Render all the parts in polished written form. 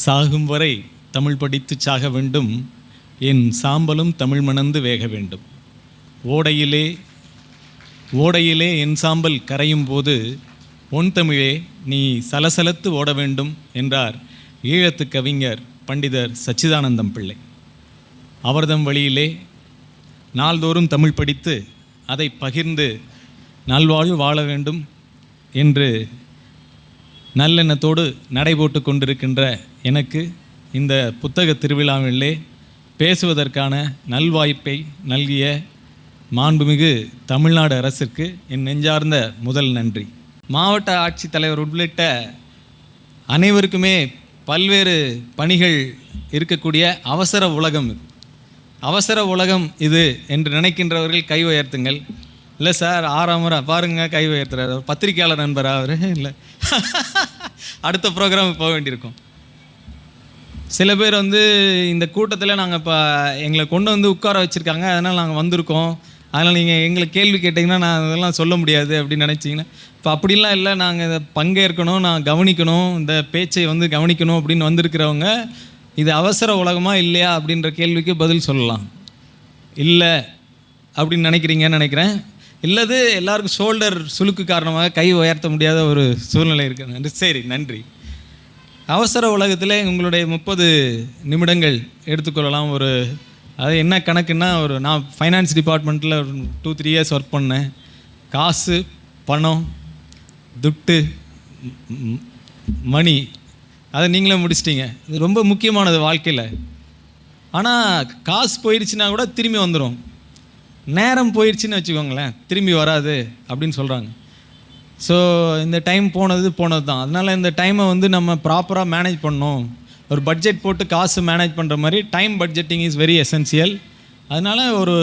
சாகும் வரை தமிழ் படித்து சாக வேண்டும், என் சாம்பலும் தமிழ் மணந்து வேக வேண்டும். ஓடையிலே ஓடையிலே என் சாம்பல் கரையும் போது ஒன் தமிழே நீ சலசலத்து ஓட வேண்டும் என்றார் ஈழத்து கவிஞர் பண்டிதர் சச்சிதானந்தம் பிள்ளை. அவர்தம் வழியிலே நாள்தோறும் தமிழ் படித்து அதை பகிர்ந்து நல்வாழ்வு வாழ வேண்டும் என்று நல்லெண்ணத்தோடு நடைபோட்டு கொண்டிருக்கின்ற எனக்கு இந்த புத்தக திருவிழாவிலே பேசுவதற்கான நல்வாய்ப்பை நல்கிய மாண்புமிகு தமிழ்நாடு அரசிற்கு என் நெஞ்சார்ந்த முதல் நன்றி. மாவட்ட ஆட்சித்தலைவர் உள்ளிட்ட அனைவருக்குமே பல்வேறு பணிகள் இருக்கக்கூடிய அவசர உலகம் இது. அவசர உலகம் இது என்று நினைக்கின்றவர்கள் கை உயர்த்துங்கள். இல்லை சார், 6ஆம் முறை பாருங்கள் கை உயர்த்துறாரு. பத்திரிகையாளர் நண்பரா அவர்? இல்லை, அடுத்த ப்ரோக்ராம் போக வேண்டியிருக்கும். சில பேர் இந்த கூட்டத்தில் நாங்கள் இப்போ எங்களை கொண்டு உட்கார வச்சுருக்காங்க, அதனால் நாங்கள் வந்திருக்கோம், அதனால் நீங்கள் எங்களை கேள்வி கேட்டிங்கன்னா நான் அதெல்லாம் சொல்ல முடியாது அப்படின்னு நினச்சிங்கன்னா, இப்போ அப்படிலாம் இல்லை, நாங்கள் இதை பங்கேற்கணும், நான் கவனிக்கணும், இந்த பேச்சை கவனிக்கணும் அப்படின்னு வந்திருக்கிறவங்க இது அவசர உலகமாக இல்லையா அப்படின்ற கேள்விக்கு பதில் சொல்லலாம். இல்லை அப்படின்னு நினைக்கிறீங்கன்னு நினைக்கிறேன். இல்லது எல்லாருக்கும் ஷோல்டர் சுளுக்கு காரணமாக கை உயர்த்த முடியாத ஒரு சூழ்நிலை இருக்குது. சரி, நன்றி. அவசர உலகத்தில் உங்களுடைய 30 நிமிடங்கள் எடுத்துக்கொள்ளலாம். அது என்ன கணக்குன்னா, நான் ஃபைனான்ஸ் டிபார்ட்மெண்ட்டில் ஒரு 2-3 இயர்ஸ் ஒர்க் பண்ணேன். காசு, பணம், துட்டு, மணி, அதை நீங்களே முடிச்சிட்டிங்க. இது ரொம்ப முக்கியமானது வாழ்க்கையில். ஆனால் காசு போயிடுச்சுன்னா கூட திரும்பி வந்துடும். நேரம் போயிடுச்சுன்னு வச்சுக்கோங்களேன், திரும்பி வராது அப்படின்னு சொல்கிறாங்க. ஸோ இந்த டைம் போனது தான். அதனால் இந்த டைமை நம்ம ப்ராப்பராக மேனேஜ் பண்ணணும். ஒரு பட்ஜெட் போட்டு காசு மேனேஜ் பண்ணுற மாதிரி time budgeting is very essential. அதனால் ஒரு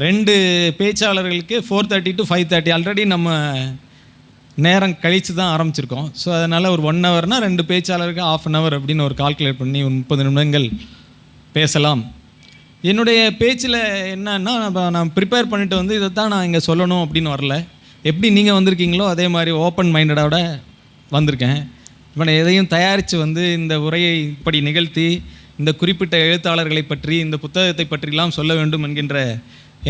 2 பேச்சாளர்களுக்கு 4:30 to 5:30 ஆல்ரெடி நம்ம நேரம் கழித்து தான் ஆரம்பிச்சிருக்கோம். ஸோ அதனால் ஒரு 1 ஹவர்னால் 2 பேச்சாளருக்கு 1/2 hour அப்படின்னு ஒரு கால்குலேட் பண்ணி ஒரு 30 நிமிடங்கள் பேசலாம். என்னுடைய பேச்சில் என்னன்னா, நான் ப்ரிப்பேர் பண்ணிட்டு இதை தான் நான் இங்கே சொல்லணும் அப்படின்னு வரல. எப்படி நீங்கள் வந்திருக்கீங்களோ அதே மாதிரி ஓப்பன் மைண்டடோட வந்திருக்கேன். இப்போ நான் எதையும் தயாரித்து இந்த உரையை இப்படி நிகழ்த்தி இந்த குறிப்பிட்ட எழுத்தாளர்களை பற்றி, இந்த புத்தகத்தை பற்றிலாம் சொல்ல வேண்டும் என்கின்ற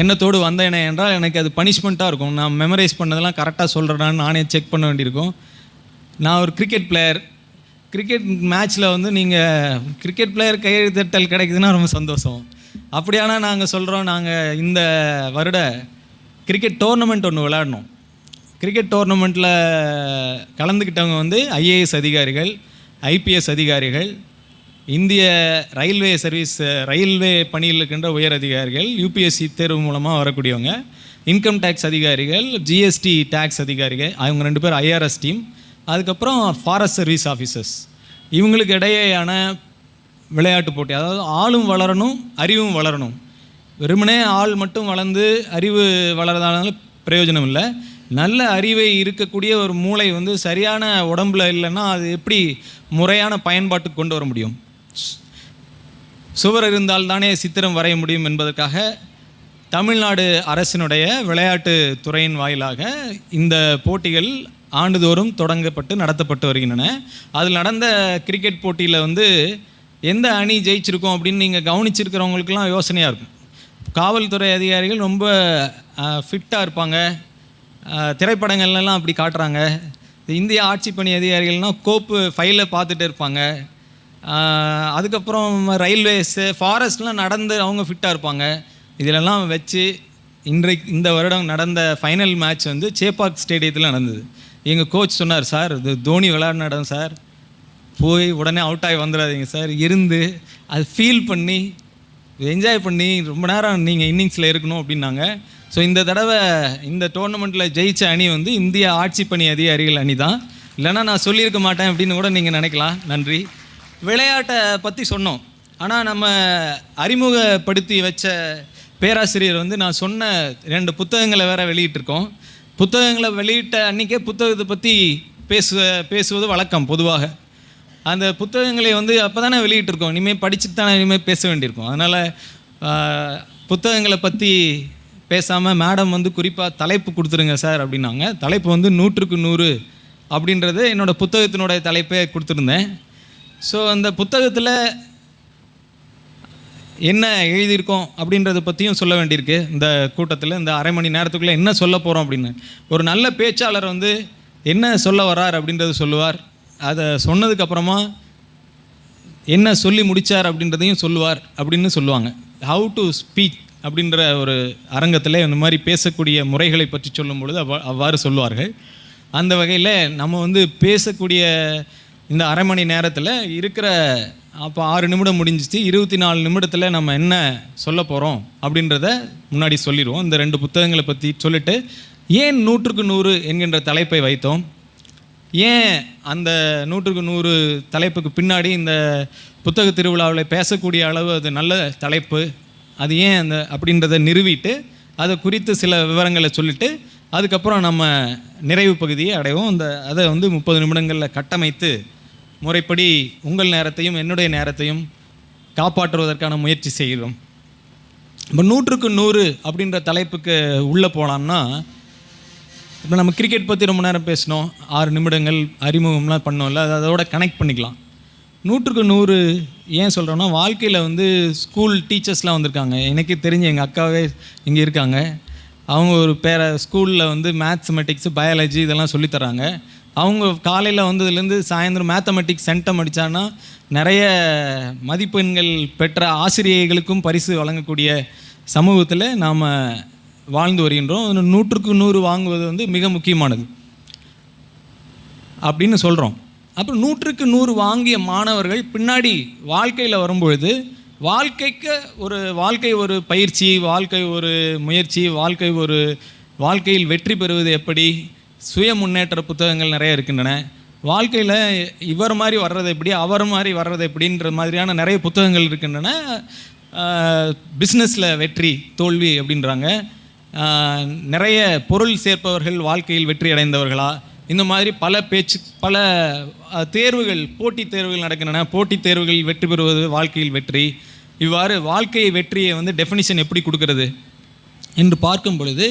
எண்ணத்தோடு வந்தேனே என்றால் எனக்கு அது பனிஷ்மெண்ட்டாக இருக்கும். நான் மெமரைஸ் பண்ணதெல்லாம் கரெக்டாக சொல்கிறேன்னு நானே செக் பண்ண வேண்டியிருக்கும். நான் ஒரு கிரிக்கெட் பிளேயர். கிரிக்கெட் மேட்ச்சில் நீங்கள் கிரிக்கெட் பிளேயர் கையெழுத்தட்டல் கிடைக்குதுன்னா ரொம்ப சந்தோஷம். அப்படியானா நாங்கள் சொல்கிறோம், நாங்கள் இந்த வருட கிரிக்கெட் டோர்னமெண்ட் ஒன்று விளையாடணும். கிரிக்கெட் டோர்னமெண்ட்டில் கலந்துக்கிட்டவங்க IAS அதிகாரிகள், IPS அதிகாரிகள், இந்திய ரயில்வே பணியில் இருக்கின்ற உயர் அதிகாரிகள், UPSC தேர்வு மூலமாக வரக்கூடியவங்க, இன்கம் டேக்ஸ் அதிகாரிகள், GST டேக்ஸ் அதிகாரிகள், அவங்க 2 பேர் IRS டீம், அதுக்கப்புறம் ஃபாரஸ்ட் சர்வீஸ் ஆஃபீஸர்ஸ். இவங்களுக்கு இடையேயான விளையாட்டு போட்டி. அதாவது ஆளும் வளரணும், அறிவும் வளரணும். வெறுமனே ஆள் மட்டும் வளர்ந்து அறிவு வளர்றதால பிரயோஜனம் இல்லை. நல்ல அறிவை இருக்கக்கூடிய ஒரு மூளை சரியான உடம்பில் இல்லைன்னா அது எப்படி முறையான பயன்பாட்டுக்கு கொண்டு வர முடியும்? சுவர் இருந்தால் தானே சித்திரம் வரைய முடியும் என்பதற்காக தமிழ்நாடு அரசினுடைய விளையாட்டு துறையின் வாயிலாக இந்த போட்டிகள் ஆண்டுதோறும் தொடங்கப்பட்டு நடத்தப்பட்டு வருகின்றன. அதில் நடந்த கிரிக்கெட் போட்டியில் எந்த அணி ஜெயிச்சிருக்கோம் அப்படின்னு நீங்கள் கவனிச்சிருக்கிறவங்களுக்கெல்லாம் யோசனையாக இருக்கும். காவல்துறை அதிகாரிகள் ரொம்ப ஃபிட்டாக இருப்பாங்க, திரைப்படங்கள்லாம் அப்படி காட்டுறாங்க. இந்திய ஆட்சி பணி அதிகாரிகள்னால் கோப்பு ஃபைலை பார்த்துட்டு இருப்பாங்க. அதுக்கப்புறம் ரயில்வேஸு, ஃபாரஸ்ட்லாம் நடந்து அவங்க ஃபிட்டாக இருப்பாங்க. இதிலெல்லாம் வச்சு இந்த வருடம் நடந்த ஃபைனல் மேட்ச் சேப்பாக் ஸ்டேடியத்தில் நடந்தது. எங்கள் கோச் சொன்னார், சார் இது தோனி விளையாடின இடம் சார், போய் உடனே அவுட் ஆகி வந்துடாதீங்க சார், இருந்து அது ஃபீல் பண்ணி என்ஜாய் பண்ணி ரொம்ப நேரம் நீங்கள் இன்னிங்ஸில் இருக்கணும் அப்படின்னாங்க. ஸோ இந்த தடவை இந்த டோர்னமெண்ட்டில் ஜெயித்த அணி இந்திய ஆட்சி பணி அதிகாரிகள் அணி தான். இல்லைனா நான் சொல்லியிருக்க மாட்டேன் அப்படின்னு கூட நீங்கள் நினைக்கலாம். நன்றி. விளையாட்டை பற்றி சொன்னோம். ஆனால் நம்ம அறிமுகப்படுத்தி வச்ச பேராசிரியர் நான் சொன்ன 2 புத்தகங்களை வேறு வெளியிட்டிருக்கோம். புத்தகங்களை வெளியிட்ட அன்றைக்கே புத்தகத்தை பற்றி பேசுவது வழக்கம் பொதுவாக. அந்த புத்தகங்களை அப்போ தானே வெளியிட்டிருக்கோம், இனிமேல் படிச்சுட்டு தானே இனிமேல் பேச வேண்டியிருக்கோம். அதனால் புத்தகங்களை பற்றி பேசாமல் மேடம் குறிப்பாக தலைப்பு கொடுத்துருங்க சார் அப்படின்னாங்க. தலைப்பு 100க்கு 100 அப்படின்றது என்னோடய புத்தகத்தினுடைய தலைப்பே கொடுத்துருந்தேன். ஸோ அந்த புத்தகத்தில் என்ன எழுதியிருக்கோம் அப்படின்றத பற்றியும் சொல்ல வேண்டியிருக்கு. இந்த கூட்டத்தில் இந்த அரை மணி நேரத்துக்குள்ளே என்ன சொல்ல போகிறோம் அப்படின்னு ஒரு நல்ல பேச்சாளர் வந்து என்ன சொல்ல வர்றார் அப்படின்றத சொல்லுவார். அதை சொன்னதுக்கப்புறமா என்ன சொல்லி முடித்தார் அப்படின்றதையும் சொல்லுவார் அப்படின்னு சொல்லுவாங்க. ஹவு டு ஸ்பீக் அப்படின்ற ஒரு அரங்கத்தில் இந்த மாதிரி பேசக்கூடிய முறைகளை பற்றி சொல்லும் பொழுது அவ்வாறு சொல்லுவார்கள். அந்த வகையில் நம்ம வந்து பேசக்கூடிய இந்த அரை மணி நேரத்தில் இருக்கிற அப்போ 6 நிமிடம் முடிஞ்சிச்சு, 24 நிமிடத்தில் நம்ம என்ன சொல்ல போகிறோம் அப்படின்றத முன்னாடி சொல்லிடுவோம். இந்த 2 புத்தகங்களை பற்றி சொல்லிவிட்டு ஏன் 100க்கு 100 என்கின்ற தலைப்பை வைத்தோம், ஏன் அந்த 100க்கு 100 தலைப்புக்கு பின்னாடி இந்த புத்தக திருவிழாவில் பேசக்கூடிய அளவு அது நல்ல தலைப்பு, அது ஏன் அந்த அப்படின்றத நிறுவிட்டு அதை குறித்து சில விவரங்களை சொல்லிவிட்டு அதுக்கப்புறம் நம்ம நிறைவு பகுதியை அடைவோம். அதை வந்து 30 நிமிடங்களில் கட்டமைத்து முறைப்படி உங்கள் நேரத்தையும் என்னுடைய நேரத்தையும் காப்பாற்றுவதற்கான முயற்சி செய்கிறோம். இப்போ 100க்கு 100 அப்படின்ற தலைப்புக்கு உள்ளே போகலாம்னா, இப்போ நம்ம கிரிக்கெட் பற்றி ரொம்ப நேரம் பேசினோம், 6 நிமிடங்கள் அறிமுகம்லாம் பண்ணோம்ல, அதோட கனெக்ட் பண்ணிக்கலாம். 100க்கு 100 ஏன் சொல்கிறோன்னா, வாழ்க்கையில் வந்து ஸ்கூல் டீச்சர்ஸ்லாம் வந்திருக்காங்க. எனக்கு தெரிஞ்ச எங்கள் அக்காவே இங்கே இருக்காங்க. அவங்க ஒரு ஸ்கூலில் வந்து மேத்மெட்டிக்ஸு, பயாலஜி இதெல்லாம் சொல்லித்தராங்க. அவங்க காலையில் வந்ததுலேருந்து சாயந்தரம் மேத்தமெட்டிக்ஸ் சென்டம் அடித்தான்னா நிறைய மதிப்பெண்கள் பெற்ற ஆசிரியர்களுக்கும் பரிசு வழங்கக்கூடிய சமூகத்தில் நாம் வாழ்ந்து வருகின்றோம். 100க்கு 100 வாங்குவது வந்து மிக முக்கியமானது அப்படின்னு சொல்கிறோம். அப்புறம் 100க்கு 100 வாங்கிய மாணவர்கள் பின்னாடி வாழ்க்கையில் வரும்பொழுது வாழ்க்கை ஒரு பயிற்சி, வாழ்க்கை ஒரு முயற்சி, வாழ்க்கையில் வெற்றி பெறுவது எப்படி, சுய முன்னேற்ற புத்தகங்கள் நிறைய இருக்கின்றன. வாழ்க்கையில் இவர் மாதிரி வர்றது எப்படி, அவர் மாதிரி வர்றது எப்படின்ற மாதிரியான நிறைய புத்தகங்கள் இருக்கின்றன. பிஸ்னஸில் வெற்றி தோல்வி அப்படின்றாங்க. நிறைய பொருள் சேர்ப்பவர்கள் வாழ்க்கையில் வெற்றி அடைந்தவர்களா, இந்த மாதிரி பல தேர்வுகள், போட்டித் தேர்வுகள் நடக்கின்றன. போட்டித் தேர்வுகளில் வெற்றி பெறுவது வாழ்க்கையில் வெற்றி. இவ்வாறு வாழ்க்கை வெற்றியை வந்து டெஃபினிஷன் எப்படி கொடுக்கறது என்று பார்க்கும் பொழுது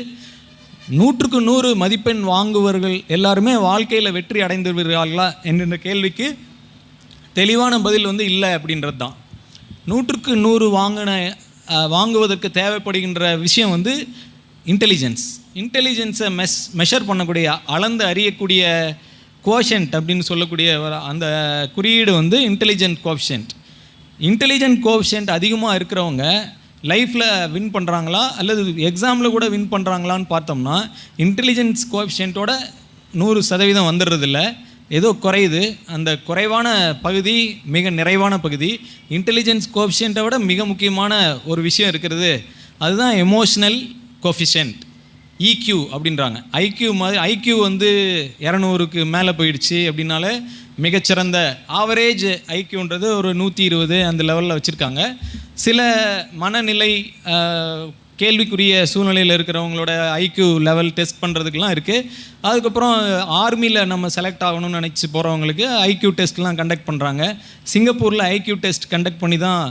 100க்கு 100 மதிப்பெண் வாங்குவர்கள் எல்லாருமே வாழ்க்கையில் வெற்றி அடைந்துவிடுகிறார்களா என்கின்ற கேள்விக்கு தெளிவான பதில் வந்து இல்லை அப்படின்றது தான். 100க்கு 100 வாங்குவதற்கு தேவைப்படுகின்ற விஷயம் வந்து இன்டெலிஜென்ஸை மெஷர் பண்ணக்கூடிய, அளந்து அறியக்கூடிய கோஷன்ட் அப்படின்னு சொல்லக்கூடிய அந்த குறியீடு வந்து இன்டெலிஜென்ட் கோஷன்ட் அதிகமாக இருக்கிறவங்க லைஃப்பில் வின் பண்ணுறாங்களா அல்லது எக்ஸாமில் கூட வின் பண்ணுறாங்களான்னு பார்த்தோம்னா, இன்டெலிஜென்ஸ் கோஎஃபிஷியன்ட்டோட 100% வந்துடுறதில்ல, ஏதோ குறையுது. அந்த குறைவான பகுதி மிக நிறைவான பகுதி. இன்டெலிஜென்ஸ் கோஎஃபிஷியன்ட்டை விட மிக முக்கியமான ஒரு விஷயம் இருக்கிறது, அதுதான் எமோஷ்னல் கோஎஃபிஷியன்ட், EQ அப்படின்றாங்க. ஐக்யூ வந்து 200க்கு மேலே போயிடுச்சு அப்படின்னாலே மிகச்சிறந்த ஆவரேஜ் ஐக்யூன்றது ஒரு 120 அந்த லெவலில் வச்சுருக்காங்க. சில மனநிலை கேள்விக்குரிய சூழ்நிலையில் இருக்கிறவங்களோட ஐக்யூ லெவல் டெஸ்ட் பண்ணுறதுக்கெலாம் இருக்குது. அதுக்கப்புறம் ஆர்மியில் நம்ம செலக்ட் ஆகணும்னு நினச்சி போகிறவங்களுக்கு ஐக்யூ டெஸ்ட்லாம் கண்டக்ட் பண்ணுறாங்க. சிங்கப்பூரில் ஐக்யூ டெஸ்ட் கண்டக்ட் பண்ணி தான்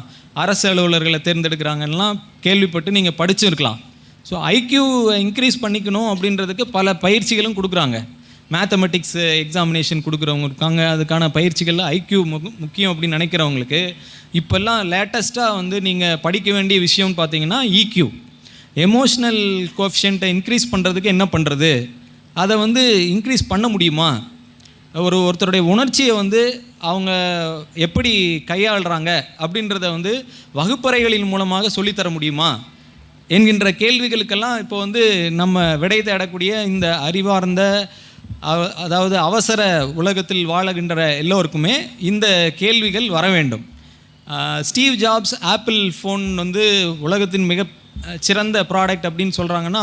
அரசு அலுவலர்களை தேர்ந்தெடுக்கிறாங்கலாம் கேள்விப்பட்டு நீங்கள் படிச்சுருக்கலாம். ஸோ ஐக்யூ இன்க்ரீஸ் பண்ணிக்கணும் அப்படின்றதுக்கு பல பயிற்சிகளும் கொடுக்குறாங்க. மேத்தமெட்டிக்ஸ் எக்ஸாமினேஷன் கொடுக்குறவங்க இருக்காங்க, அதுக்கான பயிற்சிகளில் ஐக்யூ முக்கியம் அப்படின்னு நினைக்கிறவங்களுக்கு இப்போல்லாம் லேட்டஸ்ட்டாக வந்து நீங்கள் படிக்க வேண்டிய விஷயம்னு பார்த்தீங்கன்னா EQ, எமோஷ்னல் கோஎஃபிஷியன்ட்டை இன்க்ரீஸ் பண்ணுறதுக்கு என்ன பண்ணுறது, அதை வந்து இன்க்ரீஸ் பண்ண முடியுமா, ஒருத்தருடைய உணர்ச்சியை வந்து அவங்க எப்படி கையாளுறாங்க அப்படின்றத வந்து வகுப்பறைகளின் மூலமாக சொல்லித்தர முடியுமா என்கின்ற கேள்விகளுக்கெல்லாம் இப்போ வந்து நம்ம விடை தேடக்கூடிய இந்த அறிவார்ந்த, அதாவது அவசர உலகத்தில் வாழுகின்ற எல்லோருக்குமே இந்த கேள்விகள் வர வேண்டும். ஸ்டீவ் ஜாப்ஸ் ஆப்பிள் ஃபோன் வந்து உலகத்தின் மிக சிறந்த ப்ராடக்ட் அப்படின்னு சொல்கிறாங்கன்னா,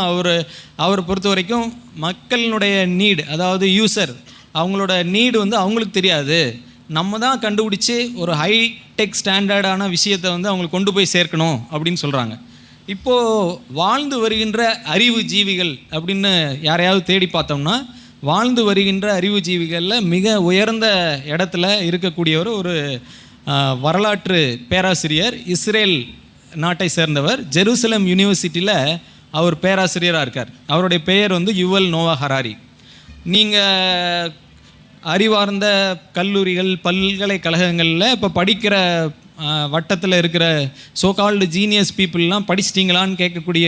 அவரை பொறுத்த வரைக்கும் மக்களினுடைய நீடு, அதாவது யூசர் அவங்களோட நீடு வந்து அவங்களுக்கு தெரியாது, நம்ம தான் கண்டுபிடிச்சி ஒரு ஹைடெக் ஸ்டாண்டர்டான விஷயத்தை வந்து அவங்களுக்கு கொண்டு போய் சேர்க்கணும் அப்படின்னு சொல்கிறாங்க. இப்போது வாழ்ந்து வருகின்ற அறிவு ஜீவிகள் அப்படின்னு யாரையாவது தேடி பார்த்தோம்னா, வாழ்ந்து வருகின்ற அறிவு ஜீவிகளில் மிக உயர்ந்த இடத்துல இருக்கக்கூடியவர் ஒரு வரலாற்று பேராசிரியர், இஸ்ரேல் நாட்டை சேர்ந்தவர். ஜெருசலம் யூனிவர்சிட்டியில் அவர் பேராசிரியராக இருக்கார். அவருடைய பெயர் வந்து யுவல் நோவா ஹராரி. நீங்கள் அறிவார்ந்த கல்லூரிகள் பல்கலைக்கழகங்களில் இப்போ படிக்கிற வட்டத்தில் இருக்கிற சோகால்டு ஜீனியஸ் பீப்புளெலாம் படிச்சிட்டிங்களான்னு கேட்கக்கூடிய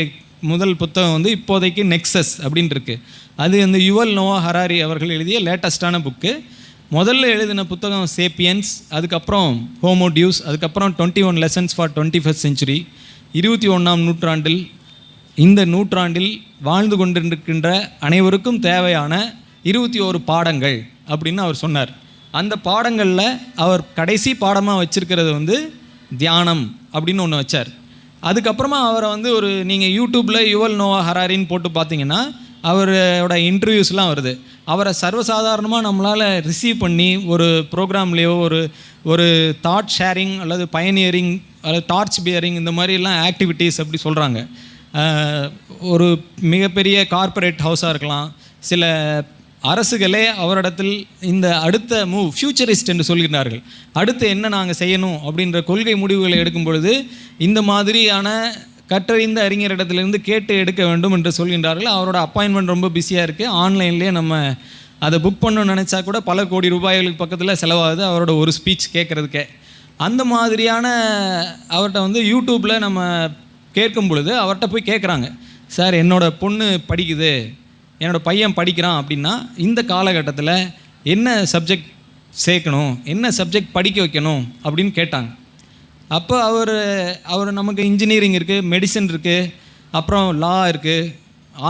முதல் புத்தகம் வந்து இப்போதைக்கு நெக்ஸஸ் அப்படின்னு இருக்குது. அது வந்து யுவல் நோவா ஹராரி அவர்கள் எழுதிய லேட்டஸ்டான புக்கு. முதல்ல எழுதின புத்தகம் சேப்பியன்ஸ், அதுக்கப்புறம் ஹோமோ டியூஸ், அதுக்கப்புறம் 21 லெசன்ஸ் ஃபார் 21st செஞ்சுரி. 21ஆம் நூற்றாண்டில், இந்த நூற்றாண்டில் வாழ்ந்து கொண்டிருக்கின்ற அனைவருக்கும் தேவையான 21 பாடங்கள் அப்படின்னு அவர் சொன்னார். அந்த பாடங்களில் அவர் கடைசி பாடமாக வச்சுருக்கிறது வந்து தியானம் அப்படின்னு ஒன்று வச்சார். அதுக்கப்புறமா அவரை வந்து ஒரு நீங்கள் யூடியூப்பில் யுவல் நோவா ஹராரின்னு போட்டு பார்த்தீங்கன்னா அவரோட இன்டர்வியூஸ்லாம் வருது. அவரை சர்வசாதாரணமாக நம்மளால் ரிசீவ் பண்ணி ஒரு ப்ரோக்ராம்லேயோ ஒரு தாட் ஷேரிங் அல்லது பயனியரிங் அல்லது டார்ச் பியரிங் இந்த மாதிரிலாம் ஆக்டிவிட்டீஸ் அப்படி சொல்கிறாங்க. ஒரு மிகப்பெரிய கார்ப்பரேட் ஹவுஸாக இருக்கலாம், சில அரசுகளே அவரிடத்தில் இந்த அடுத்த மூவ் ஃபியூச்சரிஸ்ட் என்று சொல்கிறார்கள். அடுத்து என்ன நாங்கள் செய்யணும் அப்படின்ற கொள்கை முடிவுகளை எடுக்கும் பொழுது இந்த மாதிரியான கற்றறிந்த அறிஞரிடத்திலிருந்து கேட்டு எடுக்க வேண்டும் என்று சொல்கின்றார்கள். அவரோட அப்பாயின்மெண்ட் ரொம்ப பிஸியாக இருக்குது. ஆன்லைன்லேயே நம்ம அதை புக் பண்ணணும்னு நினச்சா கூட பல கோடி ரூபாய்களுக்கு பக்கத்தில் செலவாகுது அவரோட ஒரு ஸ்பீச் கேட்குறதுக்கே. அந்த மாதிரியான அவர்கிட்ட வந்து யூடியூப்பில் நம்ம கேட்கும் பொழுது அவர்கிட்ட போய் கேட்குறாங்க, சார் என்னோடய பொண்ணு படிக்குது, என்னோடய பையன் படிக்கிறான் அப்படின்னா இந்த காலகட்டத்தில் என்ன சப்ஜெக்ட் சேர்க்கணும், என்ன சப்ஜெக்ட் படிக்க வைக்கணும் அப்படின்னு கேட்டாங்க. அப்போ அவர் நமக்கு இன்ஜினியரிங் இருக்குது, மெடிசன் இருக்குது, அப்புறம் லா இருக்குது,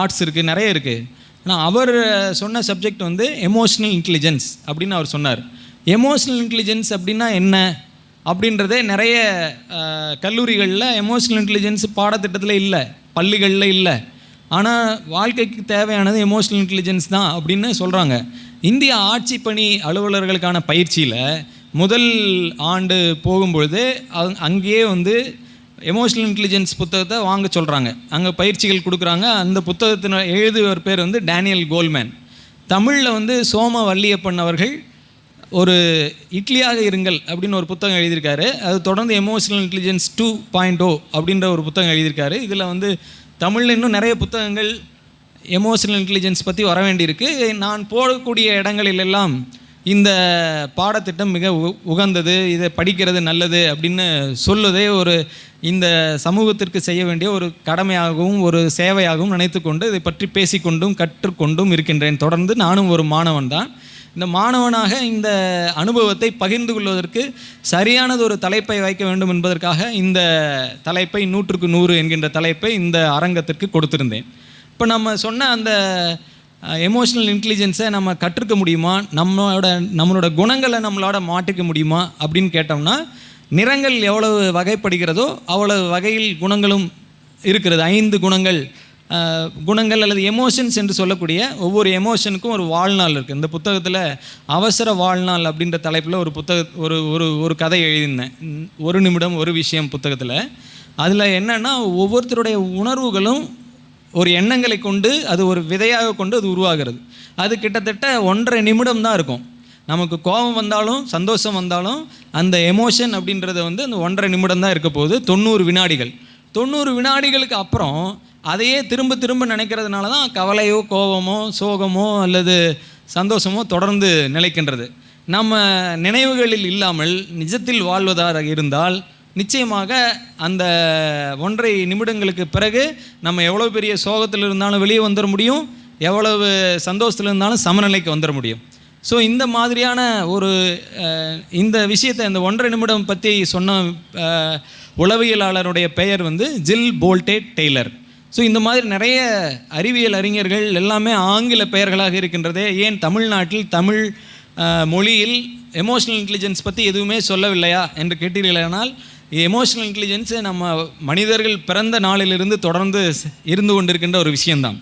ஆர்ட்ஸ் இருக்குது, நிறைய இருக்குது. ஆனால் அவர் சொன்ன சப்ஜெக்ட் வந்து எமோஷ்னல் இன்டெலிஜென்ஸ் அப்படின்னு அவர் சொன்னார். எமோஷ்னல் இன்டெலிஜென்ஸ் அப்படின்னா என்ன அப்படின்றதே நிறைய கல்லூரிகளில் எமோஷ்னல் இன்டெலிஜென்ஸ் பாடத்திட்டத்தில் இல்லை, பள்ளிகளில் இல்லை. ஆனால் வாழ்க்கைக்கு தேவையானது எமோஷ்னல் இன்டெலிஜென்ஸ் தான் அப்படின்னு சொல்கிறாங்க. இந்திய ஆட்சி பணி அலுவலர்களுக்கான பயிற்சியில் முதல் ஆண்டு போகும்பொழுது அங்கேயே வந்து எமோஷ்னல் இன்டெலிஜென்ஸ் புத்தகத்தை வாங்க சொல்கிறாங்க. அங்கே பயிற்சிகள் கொடுக்குறாங்க. அந்த புத்தகத்தின் எழுதுவர் பேர் வந்து டேனியல் கோல்மேன். தமிழில் வந்து சோம வள்ளியப்பன் அவர்கள் ஒரு இட்லியாக இருங்கள் அப்படின்னு ஒரு புத்தகம் எழுதியிருக்காரு. அது தொடர்ந்து எமோஷ்னல் இன்டெலிஜென்ஸ் 2.0 அப்படின்ற ஒரு புத்தகம் எழுதியிருக்காரு. இதில் வந்து தமிழில் இன்னும் நிறைய புத்தகங்கள் எமோஷ்னல் இன்டெலிஜென்ஸ் பற்றி வர வேண்டியிருக்கு. நான் போடக்கூடிய இடங்களிலெல்லாம் இந்த பாடத்திட்டம் மிக உகந்தது, இதை படிக்கிறது நல்லது அப்படின்னு சொல்லுவதே ஒரு இந்த சமூகத்திற்கு செய்ய வேண்டிய ஒரு கடமையாகவும் ஒரு சேவையாகவும் நினைத்து கொண்டு இதை பற்றி பேசிக்கொண்டும் கற்றுக்கொண்டும் இருக்கின்றேன். தொடர்ந்து நானும் ஒரு மாணவன் தான். இந்த மாணவனாக இந்த அனுபவத்தை பகிர்ந்து கொள்வதற்கு சரியானது ஒரு தலைப்பை வைக்க வேண்டும் என்பதற்காக இந்த தலைப்பை 100க்கு 100 என்கின்ற தலைப்பை இந்த அரங்கத்திற்கு கொடுத்திருந்தேன். இப்போ நம்ம சொன்ன அந்த எமோஷ்னல் இன்டெலிஜென்ஸை நம்ம கற்றுக்க முடியுமா, நம்மளோட குணங்களை நம்மளோட மாற்றிக்க முடியுமா அப்படின்னு கேட்டோம்னா, நிறங்கள் எவ்வளவு வகைப்படுகிறதோ அவ்வளவு வகையில் குணங்களும் இருக்கிறது. 5 குணங்கள் அல்லது எமோஷன்ஸ் என்று சொல்லக்கூடிய ஒவ்வொரு எமோஷனுக்கும் ஒரு வாழ்நாள் இருக்குது. இந்த புத்தகத்தில் அவசர வாழ்நாள் அப்படின்ற தலைப்பில் ஒரு கதை எழுதியிருந்தேன், 1 நிமிடம் ஒரு விஷயம் புத்தகத்தில். அதில் என்னென்னா ஒவ்வொருத்தருடைய உணர்வுகளும் ஒரு எண்ணங்களை கொண்டு அது ஒரு விதையாக கொண்டு அது உருவாகிறது. அது கிட்டத்தட்ட 1.5 நிமிடம் தான் இருக்கும். நமக்கு கோபம் வந்தாலும் சந்தோஷம் வந்தாலும் அந்த எமோஷன் அப்படின்றது வந்து அந்த 1.5 நிமிடம் தான் இருக்க போகுது. 90 வினாடிகள். 90 வினாடிகளுக்கு அப்புறம் அதையே திரும்ப திரும்ப நினைக்கிறதுனால தான் கவலையோ கோபமோ சோகமோ அல்லது சந்தோஷமோ தொடர்ந்து நிலைக்கின்றது. நம்ம நினைவுகளில் இல்லாமல் நிஜத்தில் வாழ்வதாக இருந்தால் நிச்சயமாக அந்த 1.5 நிமிடங்களுக்கு பிறகு நம்ம எவ்வளோ பெரிய சோகத்தில் இருந்தாலும் வெளியே வந்துட முடியும், எவ்வளவு சந்தோஷத்தில் இருந்தாலும் சமநிலைக்கு வந்துட முடியும். ஸோ இந்த மாதிரியான இந்த விஷயத்தை இந்த 1.5 நிமிடம் பற்றி சொன்ன உளவியலாளருடைய பெயர் வந்து ஜில் போல்டே டெய்லர். ஸோ இந்த மாதிரி நிறைய அறிவியல் அறிஞர்கள் எல்லாமே ஆங்கில பெயர்களாக இருக்கின்றதே, ஏன் தமிழ்நாட்டில் தமிழ் மொழியில் எமோஷ்னல் இன்டெலிஜென்ஸ் பற்றி எதுவுமே சொல்லவில்லையா என்று கேட்டீர்களானால், எமோஷ்னல் இன்டெலிஜென்ஸு நம்ம மனிதர்கள் பிறந்த நாளிலிருந்து தொடர்ந்து இருந்து கொண்டிருக்கின்ற ஒரு விஷயந்தான்.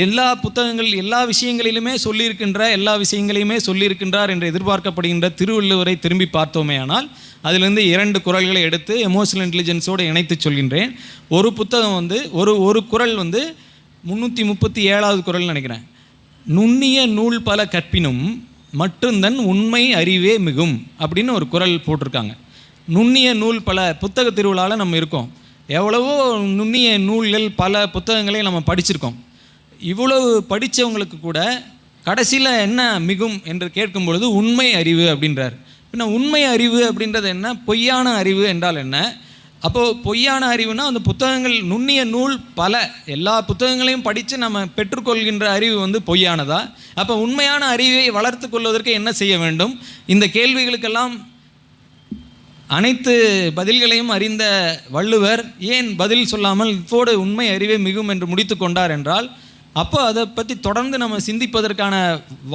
எல்லா புத்தகங்கள் எல்லா விஷயங்களிலுமே சொல்லியிருக்கின்றார் என்று எதிர்பார்க்கப்படுகின்ற திருவள்ளுவரை திரும்பி பார்த்தோமே ஆனால் அதிலிருந்து 2 குறள்களை எடுத்து எமோஷனல் இன்டெலிஜென்ஸோடு இணைத்து சொல்கின்றேன். ஒரு புத்தகம் வந்து ஒரு குறள் வந்து 337வது குறள் நினைக்கிறேன். நுண்ணிய நூல் பல கற்பினும் மட்டும்தன் உண்மை அறிவே மிகும் அப்படின்னு ஒரு குறள் போட்டிருக்காங்க. நுண்ணிய நூல் பல புத்தக திருவிழாவில் நம்ம இருக்கோம். எவ்வளவோ நுண்ணிய நூல்கள் பல புத்தகங்களை நம்ம படிச்சிருக்கோம். இவ்வளவு படித்தவங்களுக்கு கூட கடைசியில் என்ன மிகும் என்று கேட்கும் பொழுது உண்மை அறிவு அப்படின்றார். பின்ன உண்மை அறிவு அப்படின்றது என்ன, பொய்யான அறிவு என்றால் என்ன? அப்போது பொய்யான அறிவுனா அந்த புத்தகங்கள், நுண்ணிய நூல் பல, எல்லா புத்தகங்களையும் படித்து நம்ம பெற்றுக்கொள்கின்ற அறிவு வந்து பொய்யானதா? அப்போ உண்மையான அறிவை வளர்த்து கொள்வதற்கு என்ன செய்ய வேண்டும்? இந்த கேள்விகளுக்கெல்லாம் அனைத்து பதில்களையும் அறிந்த வள்ளுவர் ஏன் பதில் சொல்லாமல் இதோடு உண்மை அறிவே மிகும் என்று முடித்து கொண்டார் என்றால், அப்போ அதை பற்றி தொடர்ந்து நம்ம சிந்திப்பதற்கான